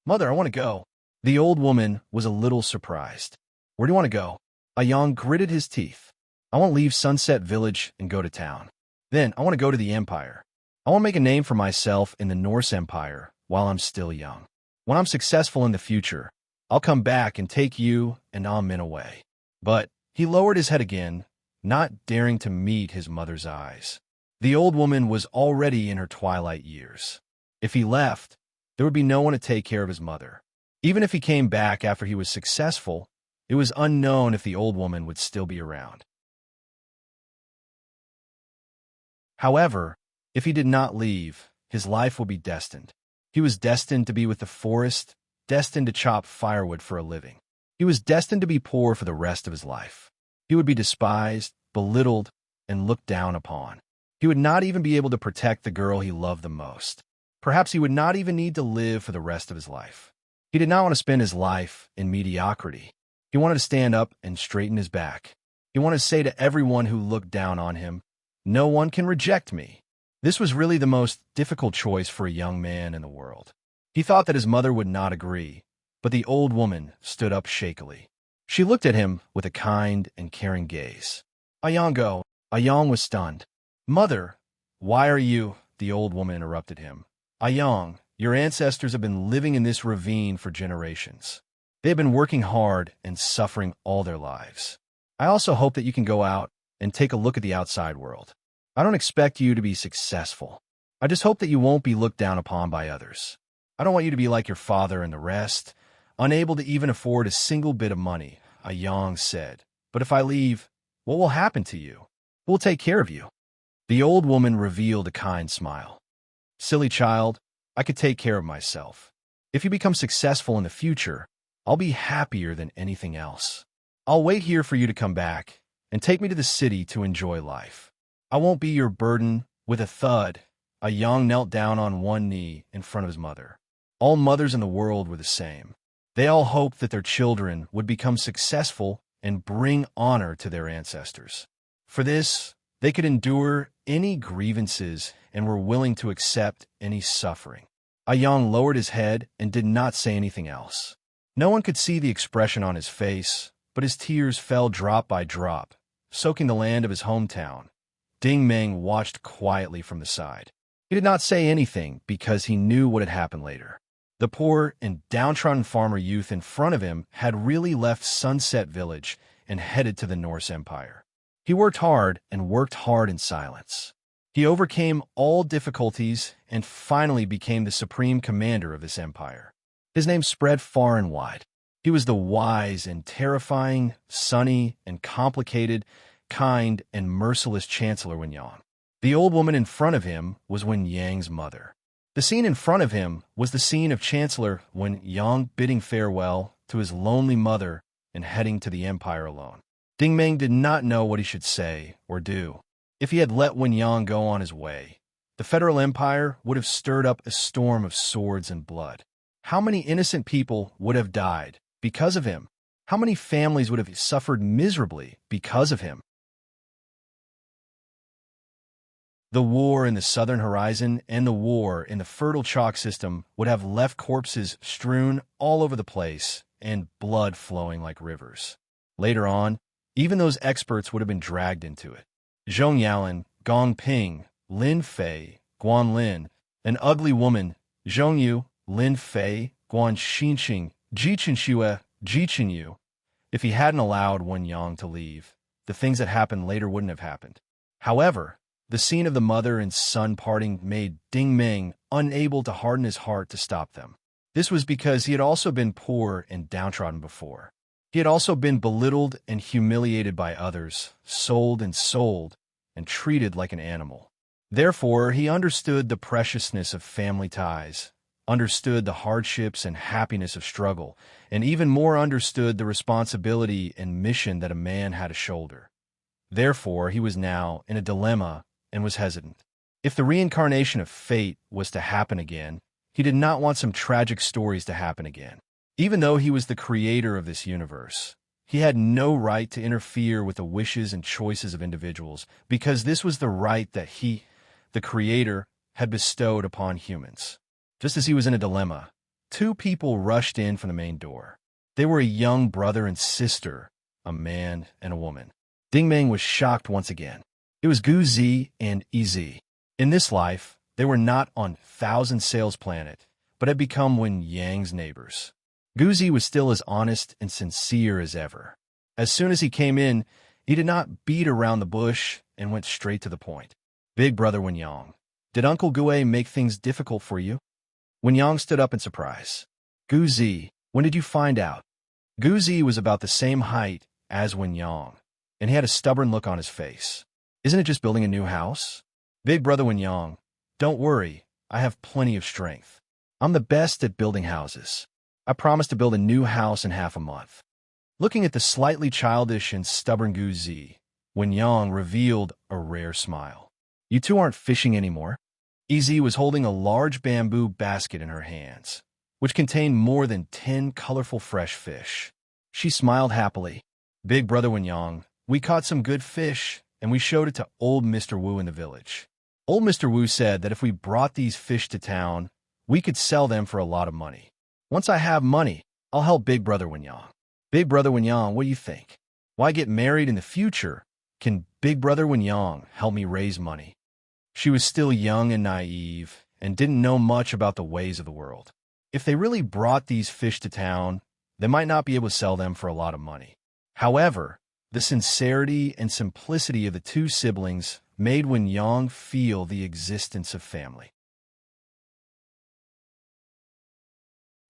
"Mother, I want to go." The old woman was a little surprised. "Where do you want to go?" Ayang gritted his teeth. "I want to leave Sunset Village and go to town. Then I want to go to the Empire. I want to make a name for myself in the Norse Empire while I'm still young. When I'm successful in the future, I'll come back and take you and Amin away." But he lowered his head again, not daring to meet his mother's eyes. The old woman was already in her twilight years. If he left, there would be no one to take care of his mother. Even if he came back after he was successful, it was unknown if the old woman would still be around. However, if he did not leave, his life would be destined. He was destined to be with the forest, destined to chop firewood for a living. He was destined to be poor for the rest of his life. He would be despised, belittled, and looked down upon. He would not even be able to protect the girl he loved the most. Perhaps he would not even need to live for the rest of his life. He did not want to spend his life in mediocrity. He wanted to stand up and straighten his back. He wanted to say to everyone who looked down on him, "No one can reject me." This was really the most difficult choice for a young man in the world. He thought that his mother would not agree, but the old woman stood up shakily. She looked at him with a kind and caring gaze. "Ayango." Ayang was stunned. "Mother, why are you—" The old woman interrupted him. "Ayang, your ancestors have been living in this ravine for generations. They have been working hard and suffering all their lives. I also hope that you can go out and take a look at the outside world. I don't expect you to be successful. I just hope that you won't be looked down upon by others. I don't want you to be like your father and the rest, unable to even afford a single bit of money," Ayang said. "But if I leave, what will happen to you? Who will take care of you?" The old woman revealed a kind smile. "Silly child, I could take care of myself. If you become successful in the future, I'll be happier than anything else. I'll wait here for you to come back and take me to the city to enjoy life. I won't be your burden." With a thud, Ayang knelt down on one knee in front of his mother. All mothers in the world were the same. They all hoped that their children would become successful and bring honor to their ancestors. For this, they could endure any grievances and were willing to accept any suffering. Ayang lowered his head and did not say anything else. No one could see the expression on his face, but his tears fell drop by drop, soaking the land of his hometown. Ding Meng watched quietly from the side. He did not say anything because he knew what had happened later. The poor and downtrodden farmer youth in front of him had really left Sunset Village and headed to the Norse Empire. He worked hard in silence. He overcame all difficulties and finally became the supreme commander of this empire. His name spread far and wide. He was the wise and terrifying, sunny and complicated, kind and merciless Chancellor Wenyang. The old woman in front of him was Wenyang's mother. The scene in front of him was the scene of Chancellor Wenyang bidding farewell to his lonely mother and heading to the empire alone. Ding Meng did not know what he should say or do. If he had let Wenyang go on his way, the Federal Empire would have stirred up a storm of swords and blood. How many innocent people would have died because of him? How many families would have suffered miserably because of him? The war in the southern horizon and the war in the fertile chalk system would have left corpses strewn all over the place and blood flowing like rivers. Later on, even those experts would have been dragged into it. Zhong Yalan, Gong Ping, Lin Fei, Guan Lin, an ugly woman, Zhong Yu, Lin Fei, Guan Xinqing, Ji Chenxue, Ji Chenyu. If he hadn't allowed Wenyang to leave, the things that happened later wouldn't have happened. However, the scene of the mother and son parting made Ding Meng unable to harden his heart to stop them. This was because he had also been poor and downtrodden before. He had also been belittled and humiliated by others, sold and treated like an animal. Therefore, he understood the preciousness of family ties, understood the hardships and happiness of struggle, and even more understood the responsibility and mission that a man had to shoulder. Therefore, he was now in a dilemma and was hesitant. If the reincarnation of fate was to happen again, He did not want some tragic stories to happen again. Even though he was the creator of this universe, he had no right to interfere with the wishes and choices of individuals, because this was the right that he, the creator, had bestowed upon humans. Just as he was in a dilemma, two people rushed in from the main door. They were a young brother and sister, a man and a woman. Ding Meng was shocked once again. It was Gu Zi and Ez. In this life, they were not on Thousand Sails Planet, but had become Wen Yang's neighbors. Gu Zi was still as honest and sincere as ever. As soon as he came in, he did not beat around the bush and went straight to the point. Big brother Wen Yang, did Uncle Gue make things difficult for you? Wen Yang stood up in surprise. Gu Zi, when did you find out? Gu Zi was about the same height as Wen Yang, and he had a stubborn look on his face. Isn't it just building a new house? Big brother Wen Yang, don't worry, I have plenty of strength. I'm the best at building houses. I promise to build a new house in half a month. Looking at the slightly childish and stubborn Gu Zi, Wen Yang revealed a rare smile. You two aren't fishing anymore. Ez was holding a large bamboo basket in her hands, which contained more than 10 colorful fresh fish. She smiled happily. Big brother Wen Yang, we caught some good fish, and we showed it to old Mr. Wu in the village. Old Mr. Wu said that if we brought these fish to town, we could sell them for a lot of money. Once I have money, I'll help Big brother Wen Yang. Big brother Wen Yang, what do you think? Why get married in the future? Can Big brother Wen Yang help me raise money? She was still young and naive and didn't know much about the ways of the world. If they really brought these fish to town, they might not be able to sell them for a lot of money. However, the sincerity and simplicity of the two siblings made Wen Yang feel the existence of family.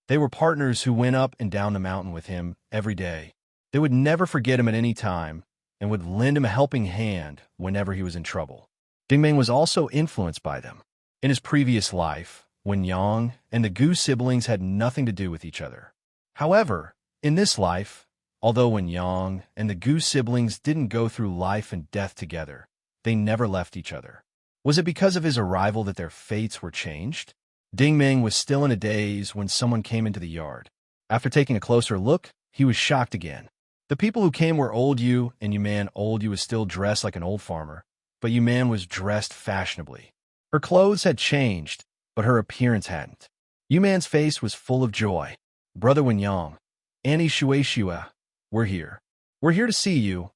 They were partners who went up and down the mountain with him every day. They would never forget him at any time and would lend him a helping hand whenever he was in trouble. Ding Meng was also influenced by them. In his previous life, Wen Yang and the Gu siblings had nothing to do with each other. However, in this life, although Wen Yang and the Gu siblings didn't go through life and death together, they never left each other. Was it because of his arrival that their fates were changed? Ding Meng was still in a daze when someone came into the yard. After taking a closer look, he was shocked again. The people who came were Old Yu, and Yu Man. Old Yu was still dressed like an old farmer, but Yu Man was dressed fashionably. Her clothes had changed, but her appearance hadn't. Yu Man's face was full of joy. Brother Wen Yang, Annie Shueishua, we're here. We're here to see you.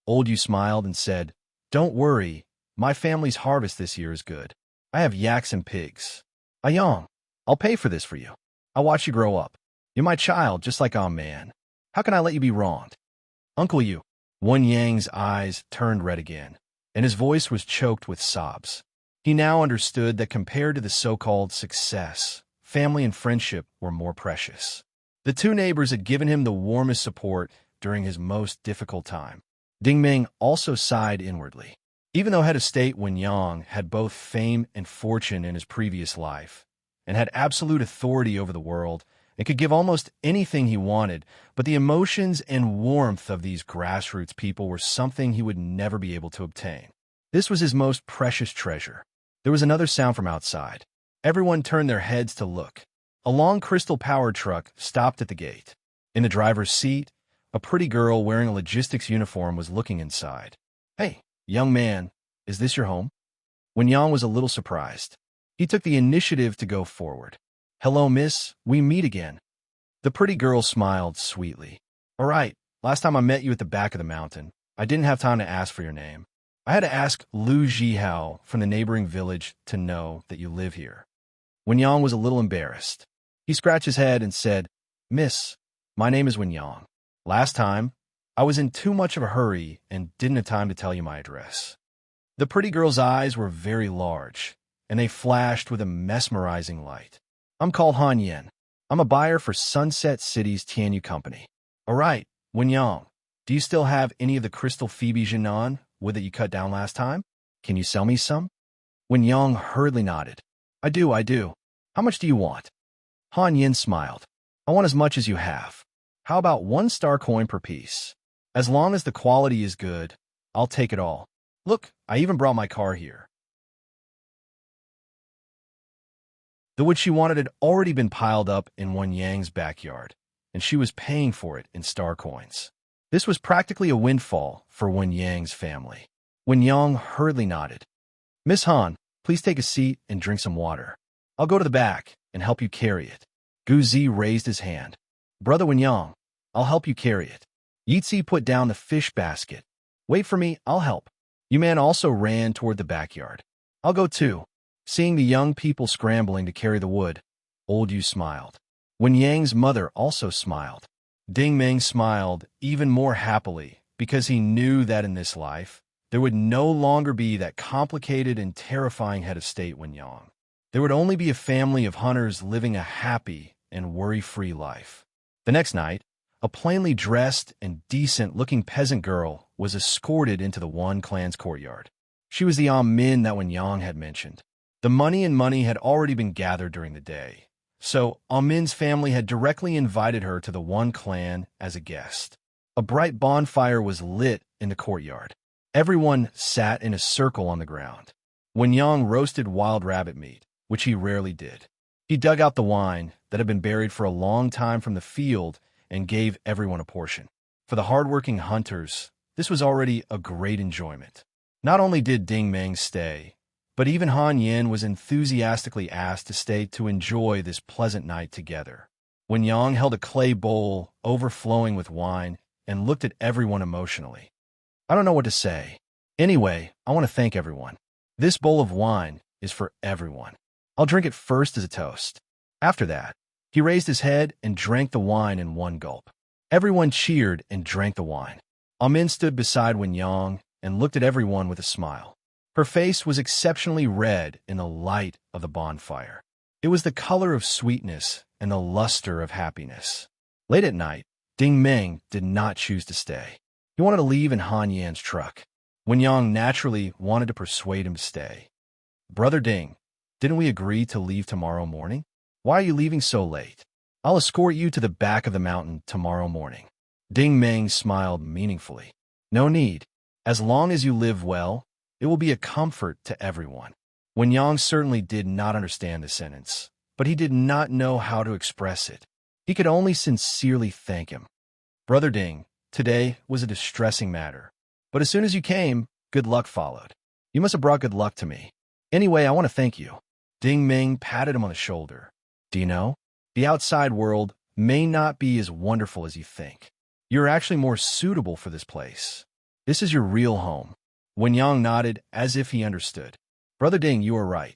Old Yu smiled and said, don't worry, my family's harvest this year is good. I have yaks and pigs. Ayong, I'll pay for this for you. I'll watch you grow up. You're my child, just like I'm man. How can I let you be wronged? Uncle Yu. Wen Yang's eyes turned red again, and his voice was choked with sobs. He now understood that compared to the so-called success, family and friendship were more precious. The two neighbors had given him the warmest support during his most difficult time. Ding Meng also sighed inwardly. Even though head of state Wen Yang had both fame and fortune in his previous life, and had absolute authority over the world, and could give almost anything he wanted, but the emotions and warmth of these grassroots people were something he would never be able to obtain. This was his most precious treasure. There was another sound from outside. Everyone turned their heads to look. A long crystal-powered truck stopped at the gate. In the driver's seat, a pretty girl wearing a logistics uniform was looking inside. Hey, young man, is this your home? Wen Yang was a little surprised. He took the initiative to go forward. Hello, miss, we meet again. The pretty girl smiled sweetly. All right, last time I met you at the back of the mountain, I didn't have time to ask for your name. I had to ask Lu Jihao from the neighboring village to know that you live here. Wen Yang was a little embarrassed. He scratched his head and said, Miss, my name is Wen Yang. Last time, I was in too much of a hurry and didn't have time to tell you my address. The pretty girl's eyes were very large, and they flashed with a mesmerizing light. I'm called Han Yen. I'm a buyer for Sunset City's Tianyu Company. All right, Wen Yang, do you still have any of the crystal Phoebe Jinan wood that you cut down last time? Can you sell me some? Wen Yang hurriedly nodded. I do. How much do you want? Han Yen smiled. I want as much as you have. How about 1 star coin per piece? As long as the quality is good, I'll take it all. Look, I even brought my car here. The wood she wanted had already been piled up in Wen Yang's backyard, and she was paying for it in star coins. This was practically a windfall for Wen Yang's family. Wen Yang hurriedly nodded. Miss Han, please take a seat and drink some water. I'll go to the back and help you carry it. Gu Zi raised his hand. Brother Wen Yang, I'll help you carry it. Yitzi put down the fish basket. Wait for me, I'll help. Yuman also ran toward the backyard. I'll go too. Seeing the young people scrambling to carry the wood, old Yu smiled. Wen Yang's mother also smiled. Ding Meng smiled even more happily because he knew that in this life, there would no longer be that complicated and terrifying head of state Wen Yang. There would only be a family of hunters living a happy and worry-free life. The next night, a plainly dressed and decent-looking peasant girl was escorted into the Wan clan's courtyard. She was the Min that Wen Yang had mentioned. The money had already been gathered during the day, so Min's family had directly invited her to the Wan clan as a guest. A bright bonfire was lit in the courtyard. Everyone sat in a circle on the ground. Wen Yang roasted wild rabbit meat, which he rarely did. He dug out the wine that had been buried for a long time from the field and gave everyone a portion. For the hard-working hunters, this was already a great enjoyment. Not only did Ding Meng stay, but even Han Yin was enthusiastically asked to stay to enjoy this pleasant night together. Wen Yang held a clay bowl overflowing with wine and looked at everyone emotionally. I don't know what to say. Anyway, I want to thank everyone. This bowl of wine is for everyone. I'll drink it first as a toast. After that, he raised his head and drank the wine in one gulp. Everyone cheered and drank the wine. Min stood beside Wen Yang and looked at everyone with a smile. Her face was exceptionally red in the light of the bonfire. It was the color of sweetness and the luster of happiness. Late at night, Ding Meng did not choose to stay. He wanted to leave in Han Yan's truck. Wen Yang naturally wanted to persuade him to stay. Brother Ding, didn't we agree to leave tomorrow morning? Why are you leaving so late? I'll escort you to the back of the mountain tomorrow morning. Ding Meng smiled meaningfully. No need. As long as you live well, it will be a comfort to everyone. Wen Yang certainly did not understand the sentence, but he did not know how to express it. He could only sincerely thank him. Brother Ding, today was a distressing matter, but as soon as you came, good luck followed. You must have brought good luck to me. Anyway, I want to thank you. Ding Meng patted him on the shoulder. Do you know? The outside world may not be as wonderful as you think. You're actually more suitable for this place. This is your real home. Wen Yang nodded as if he understood. Brother Ding, you are right.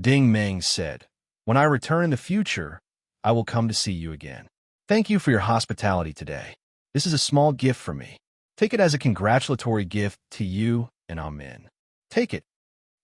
Ding Meng said, when I return in the future, I will come to see you again. Thank you for your hospitality today. This is a small gift from me. Take it as a congratulatory gift to you and Min. Take it.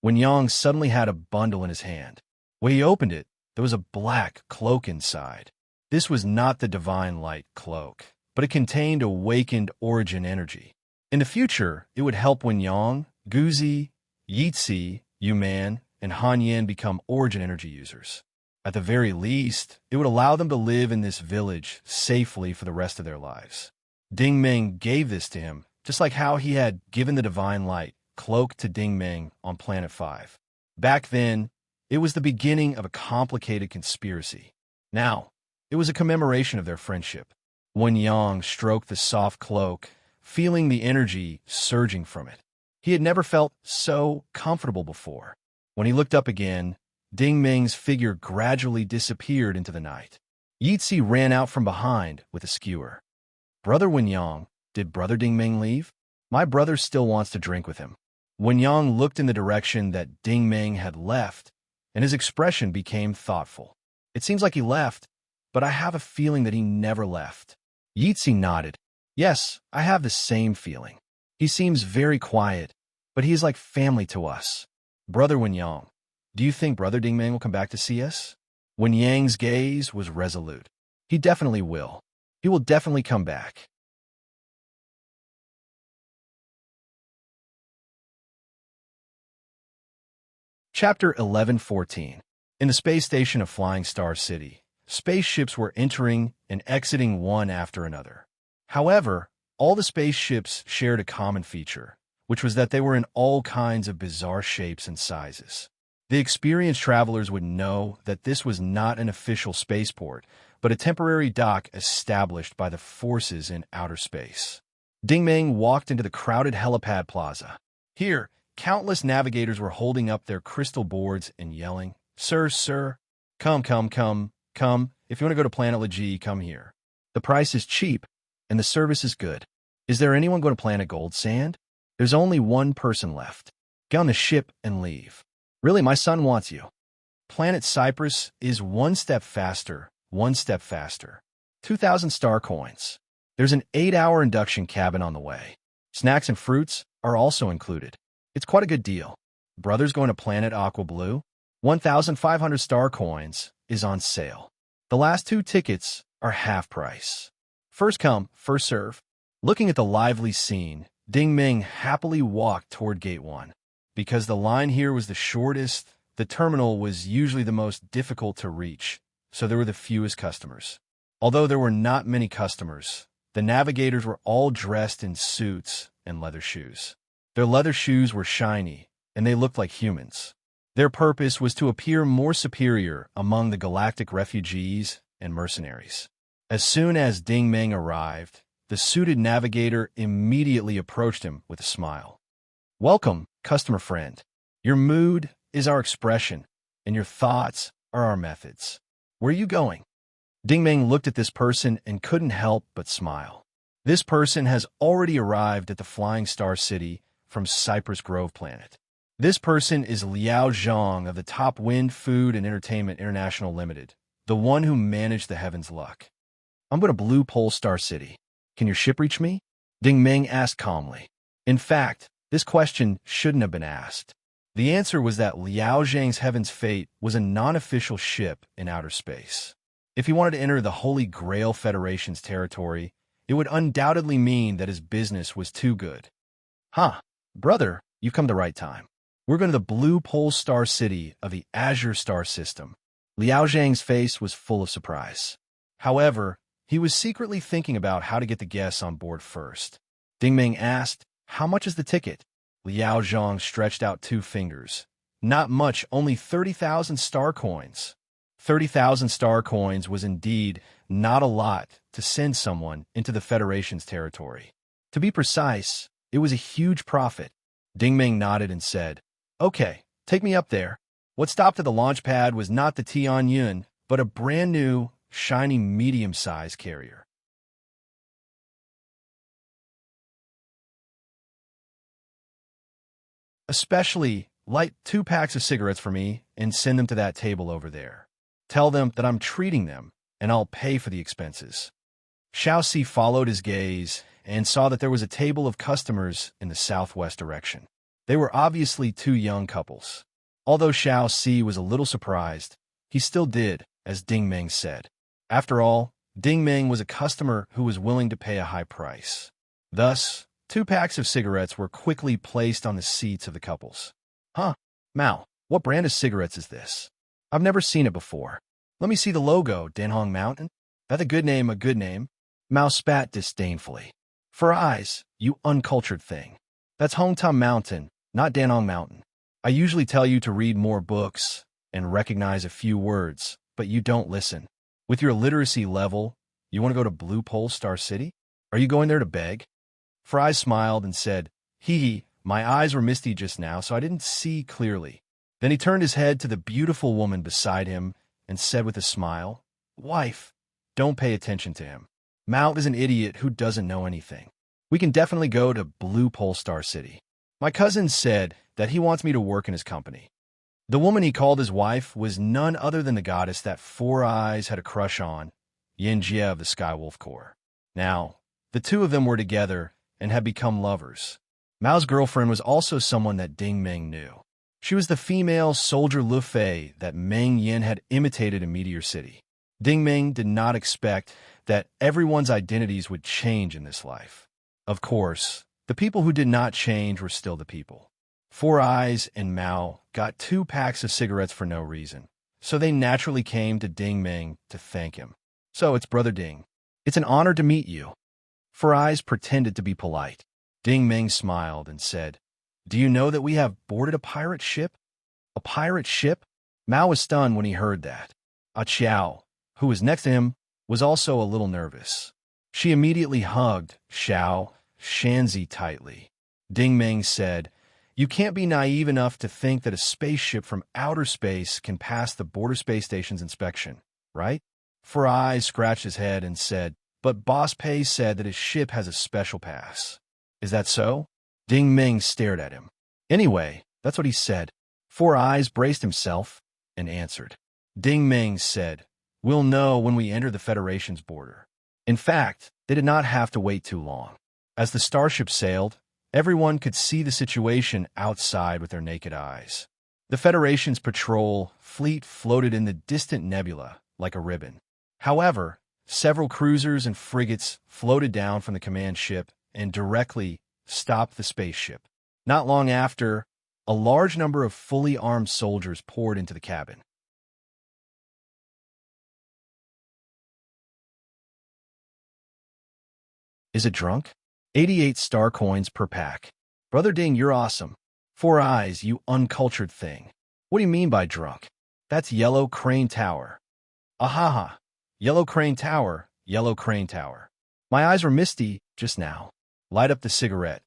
Wen Yang suddenly had a bundle in his hand. When he opened it, there was a black cloak inside. This was not the divine light cloak, but it contained awakened origin energy. In the future, it would help Wen Yang, Gu Zi, Yitzi, Yuman, and Han Yin become origin energy users. At the very least, it would allow them to live in this village safely for the rest of their lives. Ding Meng gave this to him, just like how he had given the divine light cloak to Ding Meng on Planet 5. Back then, it was the beginning of a complicated conspiracy. Now, it was a commemoration of their friendship. Wen Yang stroked the soft cloak, feeling the energy surging from it. He had never felt so comfortable before. When he looked up again, Ding Meng's figure gradually disappeared into the night. Yitzi ran out from behind with a skewer. Brother Wen Yang, did Brother Ding Meng leave? My brother still wants to drink with him. Wen Yang looked in the direction that Ding Meng had left, and his expression became thoughtful. It seems like he left, but I have a feeling that he never left. Yitzi nodded. Yes, I have the same feeling. He seems very quiet, but he is like family to us. Brother Wen Yang, do you think Brother Ding Meng will come back to see us? Wen Yang's gaze was resolute. He definitely will. He will definitely come back. Chapter 11:14. In the space station of Flying Star City, spaceships were entering and exiting one after another. However, all the spaceships shared a common feature. which was that they were in all kinds of bizarre shapes and sizes. The experienced travelers would know that this was not an official spaceport, but a temporary dock established by the forces in outer space. Ding Meng walked into the crowded helipad plaza. Here, countless navigators were holding up their crystal boards and yelling, "Sir, sir, come. If you want to go to Planet Legi, come here. The price is cheap, and the service is good. Is there anyone going to Planet Gold Sand? There's only one person left. Get on the ship and leave. Really, my son wants you. Planet Cyprus is one step faster. 2,000 star coins. There's an 8-hour induction cabin on the way. Snacks and fruits are also included. It's quite a good deal. Brothers going to Planet Aqua Blue? 1,500 star coins is on sale. The last 2 tickets are half price. First come, first serve." Looking at the lively scene, Ding Meng happily walked toward Gate 1. Because the line here was the shortest, the terminal was usually the most difficult to reach, so there were the fewest customers. Although there were not many customers, the navigators were all dressed in suits and leather shoes. Their leather shoes were shiny, and they looked like humans. Their purpose was to appear more superior among the galactic refugees and mercenaries. As soon as Ding Meng arrived, the suited navigator immediately approached him with a smile. "Welcome, customer friend. Your mood is our expression, and your thoughts are our methods. Where are you going?" Ding Meng looked at this person and couldn't help but smile. This person has already arrived at the Flying Star City from Cypress Grove Planet. This person is Liao Zhang of the Top Wind Food and Entertainment International Limited, the one who managed the Heaven's Luck. "I'm going to Blue Pole Star City. Can your ship reach me?" Ding Meng asked calmly. In fact, this question shouldn't have been asked. The answer was that Liao Zhang's Heaven's Fate was a non-official ship in outer space. If he wanted to enter the Holy Grail Federation's territory, it would undoubtedly mean that his business was too good. "Huh, brother, you've come the right time. We're going to the Blue Pole Star City of the Azure Star System." Liao Zhang's face was full of surprise. However, he was secretly thinking about how to get the guests on board first. Ding Meng asked, "How much is the ticket?" Liao Zhang stretched out 2 fingers. "Not much, only 30,000 star coins." 30,000 star coins was indeed not a lot to send someone into the Federation's territory. To be precise, it was a huge profit. Ding Meng nodded and said, "Okay, take me up there." What stopped at the launch pad was not the Tianyun, but a brand new, shiny medium-sized carrier. "Especially, light 2 packs of cigarettes for me and send them to that table over there. Tell them that I'm treating them, and I'll pay for the expenses." Xiaoxi followed his gaze and saw that there was a table of customers in the southwest direction. They were obviously 2 young couples. Although Xiaoxi was a little surprised, he still did, as Ding Meng said. After all, Ding Meng was a customer who was willing to pay a high price. Thus, 2 packs of cigarettes were quickly placed on the seats of the couples. "Huh, Mao, what brand of cigarettes is this? I've never seen it before. Let me see the logo, Danhong Mountain. That's a good name. Mao spat disdainfully. "For eyes, you uncultured thing. That's Hongtam Mountain, not Danhong Mountain. I usually tell you to read more books and recognize a few words, but you don't listen. With your literacy level, you want to go to Blue Pole Star City? Are you going there to beg?" Fry smiled and said, "Hee, my eyes were misty just now, so I didn't see clearly." Then he turned his head to the beautiful woman beside him and said with a smile, "Wife, don't pay attention to him. Mao is an idiot who doesn't know anything. We can definitely go to Blue Pole Star City. My cousin said that he wants me to work in his company." The woman he called his wife was none other than the goddess that Four Eyes had a crush on, Yin Jie of the Skywolf Corps. Now, the 2 of them were together and had become lovers. Mao's girlfriend was also someone that Ding Meng knew. She was the female soldier Lu Fei that Meng Yin had imitated in Meteor City. Ding Meng did not expect that everyone's identities would change in this life. Of course, the people who did not change were still the people. Four Eyes and Mao got 2 packs of cigarettes for no reason, so they naturally came to Ding Meng to thank him. "So it's Brother Ding. It's an honor to meet you." Four Eyes pretended to be polite. Ding Meng smiled and said, "Do you know that we have boarded a pirate ship?" "A pirate ship?" Mao was stunned when he heard that. Ah Xiao, who was next to him, was also a little nervous. She immediately hugged Xiao Shanzi tightly. Ding Meng said, "You can't be naive enough to think that a spaceship from outer space can pass the border space station's inspection, right?" Four Eyes scratched his head and said, "But Boss Pei said that his ship has a special pass." "Is that so?" Ding Meng stared at him. "Anyway, that's what he said." Four Eyes braced himself and answered. Ding Meng said, "We'll know when we enter the Federation's border." In fact, they did not have to wait too long. As the starship sailed, everyone could see the situation outside with their naked eyes. The Federation's patrol fleet floated in the distant nebula like a ribbon. However, several cruisers and frigates floated down from the command ship and directly stopped the spaceship. Not long after, a large number of fully armed soldiers poured into the cabin. "Is it drunk?" 88 star coins per pack. "Brother Ding, you're awesome." "Four Eyes, you uncultured thing. What do you mean by drunk?" "That's Yellow Crane Tower." "Ahaha. Yellow Crane Tower, Yellow Crane Tower. My eyes were misty just now." "Light up the cigarette."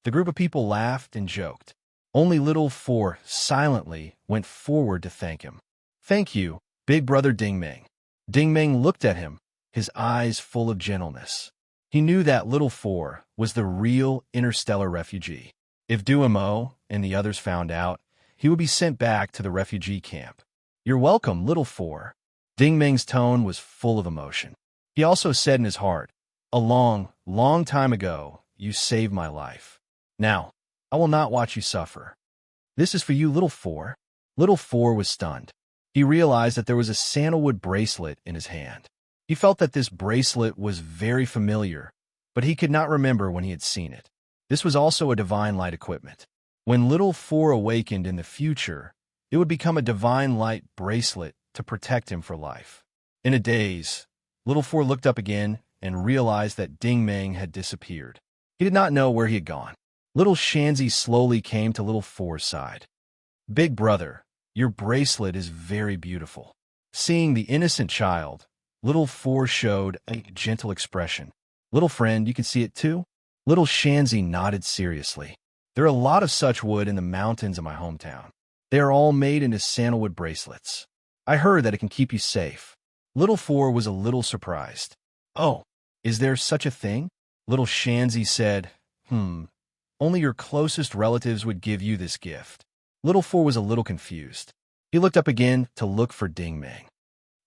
The group of people laughed and joked. Only Little Four silently went forward to thank him. "Thank you, big brother Ding Meng." Ding Meng looked at him, his eyes full of gentleness. He knew that Little Four was the real interstellar refugee. If Duomo and the others found out, he would be sent back to the refugee camp. "You're welcome, Little Four." Ding Meng's tone was full of emotion. He also said in his heart, "A long, long time ago, you saved my life. Now, I will not watch you suffer." "This is for you, Little Four." Little Four was stunned. He realized that there was a sandalwood bracelet in his hand. He felt that this bracelet was very familiar, but he could not remember when he had seen it. This was also a divine light equipment. When Little Four awakened in the future, it would become a divine light bracelet to protect him for life. In a daze, Little Four looked up again and realized that Ding Meng had disappeared. He did not know where he had gone. Little Shanzi slowly came to Little Four's side. "Big brother, your bracelet is very beautiful." Seeing the innocent child, Little Four showed a gentle expression. "Little friend, you can see it too?" Little Shanzi nodded seriously. "There are a lot of such wood in the mountains of my hometown. They are all made into sandalwood bracelets. I heard that it can keep you safe." Little Four was a little surprised. "Oh, is there such a thing?" Little Shanzi said, "Only your closest relatives would give you this gift." Little Four was a little confused. He looked up again to look for Ding Meng.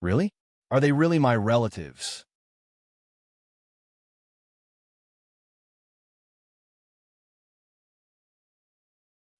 "Really? Are they really my relatives?"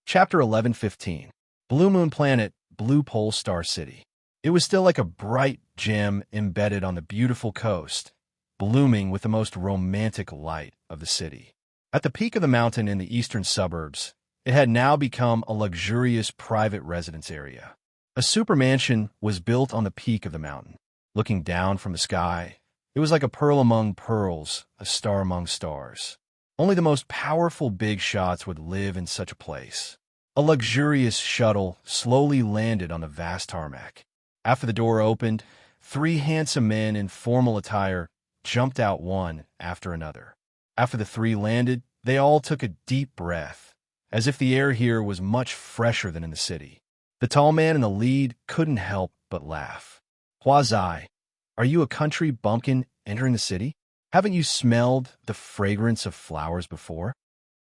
Chapter 11:15. Blue Moon Planet, Blue Pole Star City. It was still like a bright gem embedded on the beautiful coast, blooming with the most romantic light of the city. At the peak of the mountain in the eastern suburbs, it had now become a luxurious private residence area. A supermansion was built on the peak of the mountain. Looking down from the sky, it was like a pearl among pearls, a star among stars. Only the most powerful big shots would live in such a place. A luxurious shuttle slowly landed on the vast tarmac. After the door opened, 3 handsome men in formal attire jumped out one after another. After the 3 landed, they all took a deep breath, as if the air here was much fresher than in the city. The tall man in the lead couldn't help but laugh. "Huazai, are you a country bumpkin entering the city? Haven't you smelled the fragrance of flowers before?"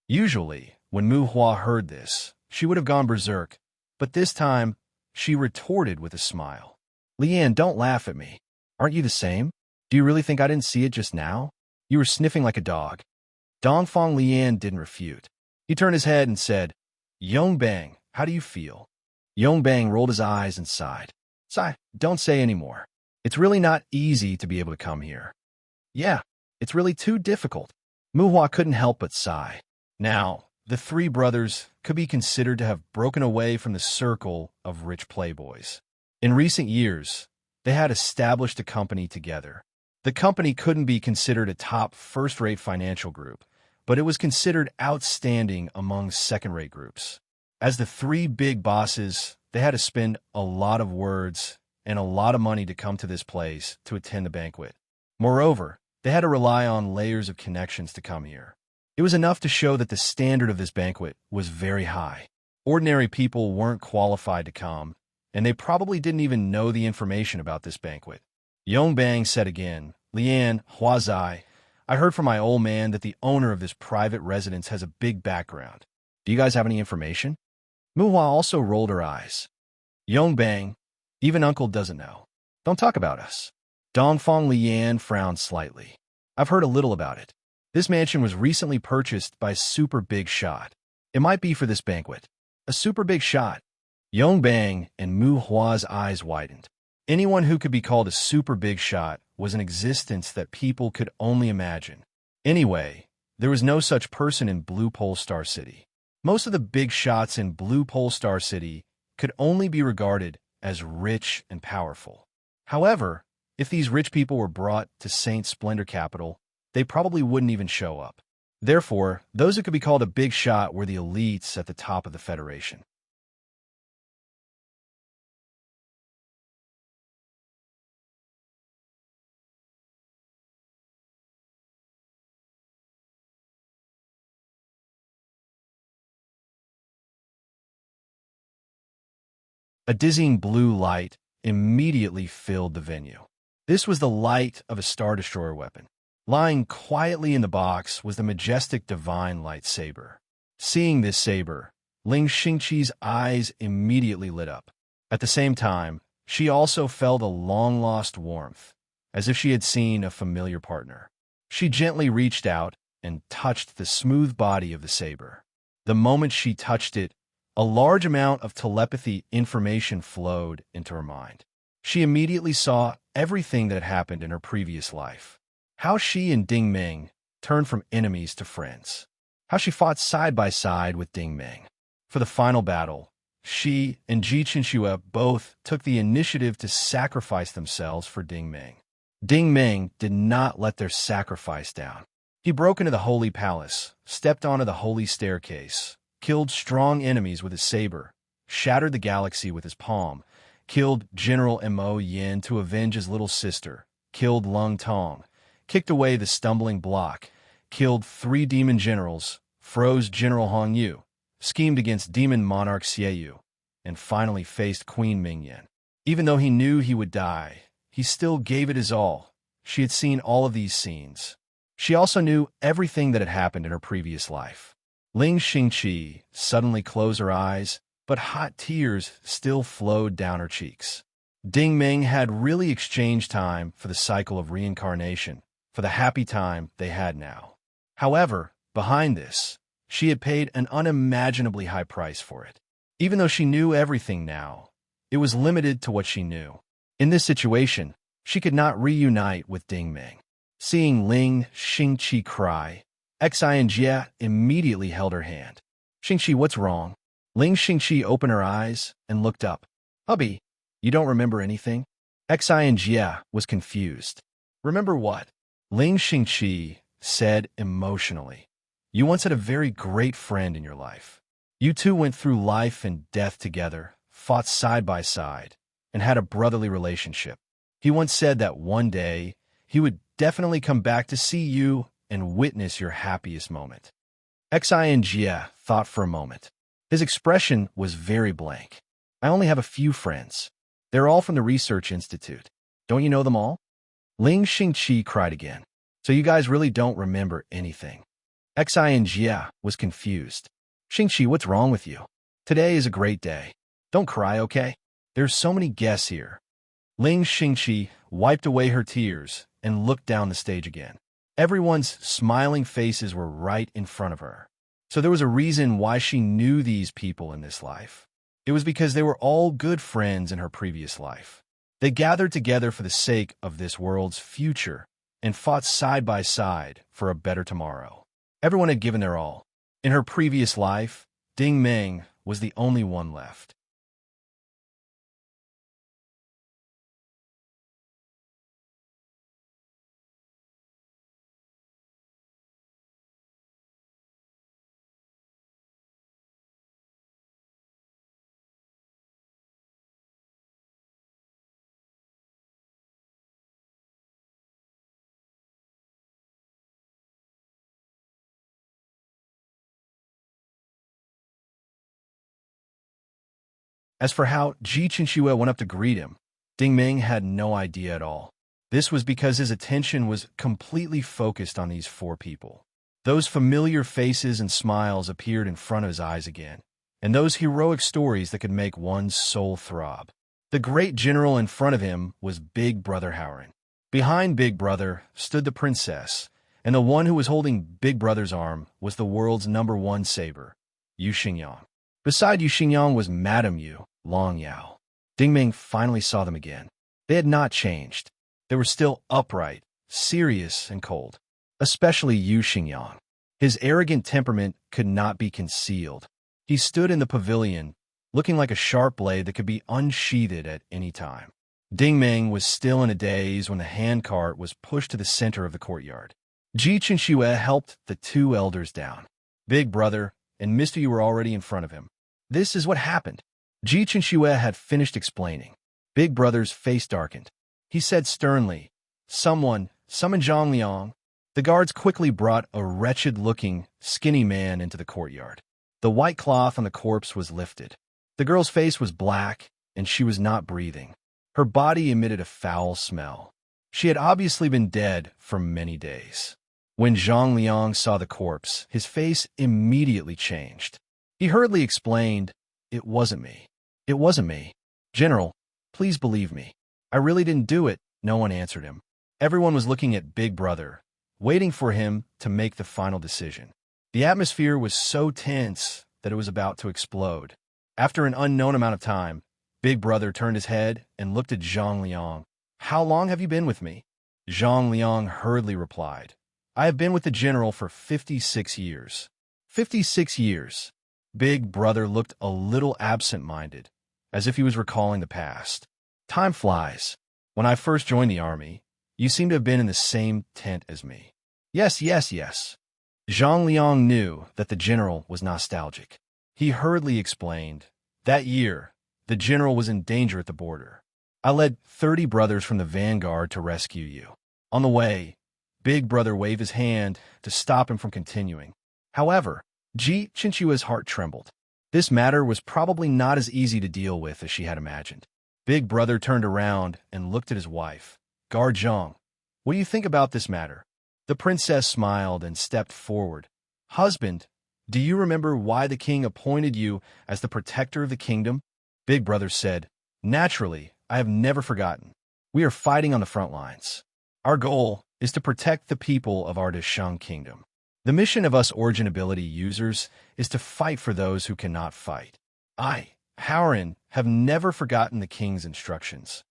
Usually, when Mu Hua heard this, she would have gone berserk, but this time, she retorted with a smile. "Lian, don't laugh at me. Aren't you the same? Do you really think I didn't see it just now? You were sniffing like a dog." Dongfang Lian didn't refute. He turned his head and said, "Yongbang, how do you feel?" Yongbang rolled his eyes and sighed. "Sigh, don't say any more. It's really not easy to be able to come here." "Yeah, it's really too difficult." Mu Hua couldn't help but sigh. Now, the 3 brothers could be considered to have broken away from the circle of rich playboys. In recent years, they had established a company together. The company couldn't be considered a top first-rate financial group, but it was considered outstanding among second-rate groups. As the three big bosses, they had to spend a lot of words and a lot of money to come to this place to attend the banquet. Moreover, they had to rely on layers of connections to come here. It was enough to show that the standard of this banquet was very high. Ordinary people weren't qualified to come, and they probably didn't even know the information about this banquet. Yongbang said again, "Lian, Huazai, I heard from my old man that the owner of this private residence has a big background. Do you guys have any information?" Muhua also rolled her eyes. "Yongbang, even uncle doesn't know. Don't talk about us." Dongfang Lian frowned slightly. "I've heard a little about it. This mansion was recently purchased by a super big shot. It might be for this banquet." A super big shot. Yongbang and Mu Hua's eyes widened. Anyone who could be called a super big shot was an existence that people could only imagine. Anyway, there was no such person in Blue Pole Star City. Most of the big shots in Blue Pole Star City could only be regarded as rich and powerful. However, if these rich people were brought to Saint Splendor Capital, they probably wouldn't even show up. Therefore, those who could be called a big shot were the elites at the top of the Federation. A dizzying blue light immediately filled the venue. This was the light of a Star Destroyer weapon. Lying quietly in the box was the majestic divine lightsaber. Seeing this saber, Ling Xingqi's eyes immediately lit up. At the same time, she also felt a long-lost warmth, as if she had seen a familiar partner. She gently reached out and touched the smooth body of the saber. The moment she touched it, a large amount of telepathy information flowed into her mind. She immediately saw everything that had happened in her previous life. How she and Ding Ming turned from enemies to friends. How she fought side by side with Ding Ming. For the final battle, she and Ji Qinxue both took the initiative to sacrifice themselves for Ding Ming. Ding Ming did not let their sacrifice down. He broke into the Holy Palace, stepped onto the Holy Staircase, killed strong enemies with his saber, shattered the galaxy with his palm, killed General Mo Yin to avenge his little sister, killed Lung Tong, kicked away the stumbling block, killed 3 demon generals, froze General Hong Yu, schemed against demon monarch Xie Yu, and finally faced Queen Mingyan. Even though he knew he would die, he still gave it his all. She had seen all of these scenes. She also knew everything that had happened in her previous life. Ling Xingqi suddenly closed her eyes, but hot tears still flowed down her cheeks. Ding Ming had really exchanged time for the cycle of reincarnation, for the happy time they had now. However, behind this, she had paid an unimaginably high price for it. Even though she knew everything now, it was limited to what she knew. In this situation, she could not reunite with Ding Ming. Seeing Ling Xingqi cry, Xinjie immediately held her hand. "Xingqi, what's wrong?" Ling Xingqi opened her eyes and looked up. "Hubby, you don't remember anything?" Xinjie was confused. "Remember what?" Ling Xingqi said emotionally. "You once had a very great friend in your life. You two went through life and death together, fought side by side, and had a brotherly relationship. He once said that one day he would definitely come back to see you and witness your happiest moment." Xinjie thought for a moment. His expression was very blank. "I only have a few friends. They're all from the Research Institute. Don't you know them all?" Ling Xingqi cried again. "So you guys really don't remember anything?" Xinjie was confused. "Xingqi, what's wrong with you? Today is a great day. Don't cry, okay? There's so many guests here." Ling Xingqi wiped away her tears and looked down the stage again. Everyone's smiling faces were right in front of her. So there was a reason why she knew these people in this life. It was because they were all good friends in her previous life. They gathered together for the sake of this world's future and fought side by side for a better tomorrow. Everyone had given their all. In her previous life, Ding Ming was the only one left. As for how Ji Chinchue went up to greet him, Ding Ming had no idea at all. This was because his attention was completely focused on these four people. Those familiar faces and smiles appeared in front of his eyes again, and those heroic stories that could make one's soul throb. The great general in front of him was Big Brother Howren. Behind Big Brother stood the princess, and the one who was holding Big Brother's arm was the world's #1 saber, Yu Xingyang. Beside Yu Xingyang was Madame Yu, Long Yao. Ding Ming finally saw them again. They had not changed. They were still upright, serious, and cold. Especially Yu Xingyang. His arrogant temperament could not be concealed. He stood in the pavilion, looking like a sharp blade that could be unsheathed at any time. Ding Ming was still in a daze when the handcart was pushed to the center of the courtyard. Ji Chinchue helped the two elders down. Big Brother and Misty were already in front of him. This is what happened. Ji Chinchue had finished explaining. Big Brother's face darkened. He said sternly, "Someone, summon Zhang Liang." The guards quickly brought a wretched-looking, skinny man into the courtyard. The white cloth on the corpse was lifted. The girl's face was black, and she was not breathing. Her body emitted a foul smell. She had obviously been dead for many days. When Zhang Liang saw the corpse, his face immediately changed. He hurriedly explained, "It wasn't me. It wasn't me. General, please believe me. I really didn't do it." No one answered him. Everyone was looking at Big Brother, waiting for him to make the final decision. The atmosphere was so tense that it was about to explode. After an unknown amount of time, Big Brother turned his head and looked at Zhang Liang. "How long have you been with me?" Zhang Liang hurriedly replied, "I have been with the general for 56 years. 56 years. Big Brother looked a little absent-minded, as if he was recalling the past. "Time flies. When I first joined the army, you seem to have been in the same tent as me." "Yes, yes, yes." Zhang Liang knew that the general was nostalgic. He hurriedly explained, "That year, the general was in danger at the border. I led 30 brothers from the vanguard to rescue you. On the way, Big Brother waved his hand to stop him from continuing. However, Ji Chinchue's heart trembled. This matter was probably not as easy to deal with as she had imagined. Big Brother turned around and looked at his wife. "Guard Zhang, what do you think about this matter?" The princess smiled and stepped forward. "Husband, do you remember why the king appointed you as the protector of the kingdom?" Big Brother said, "Naturally, I have never forgotten. We are fighting on the front lines. Our goal is to protect the people of our Desheng kingdom. The mission of us origin ability users is to fight for those who cannot fight. I, Howren, have never forgotten the king's instructions.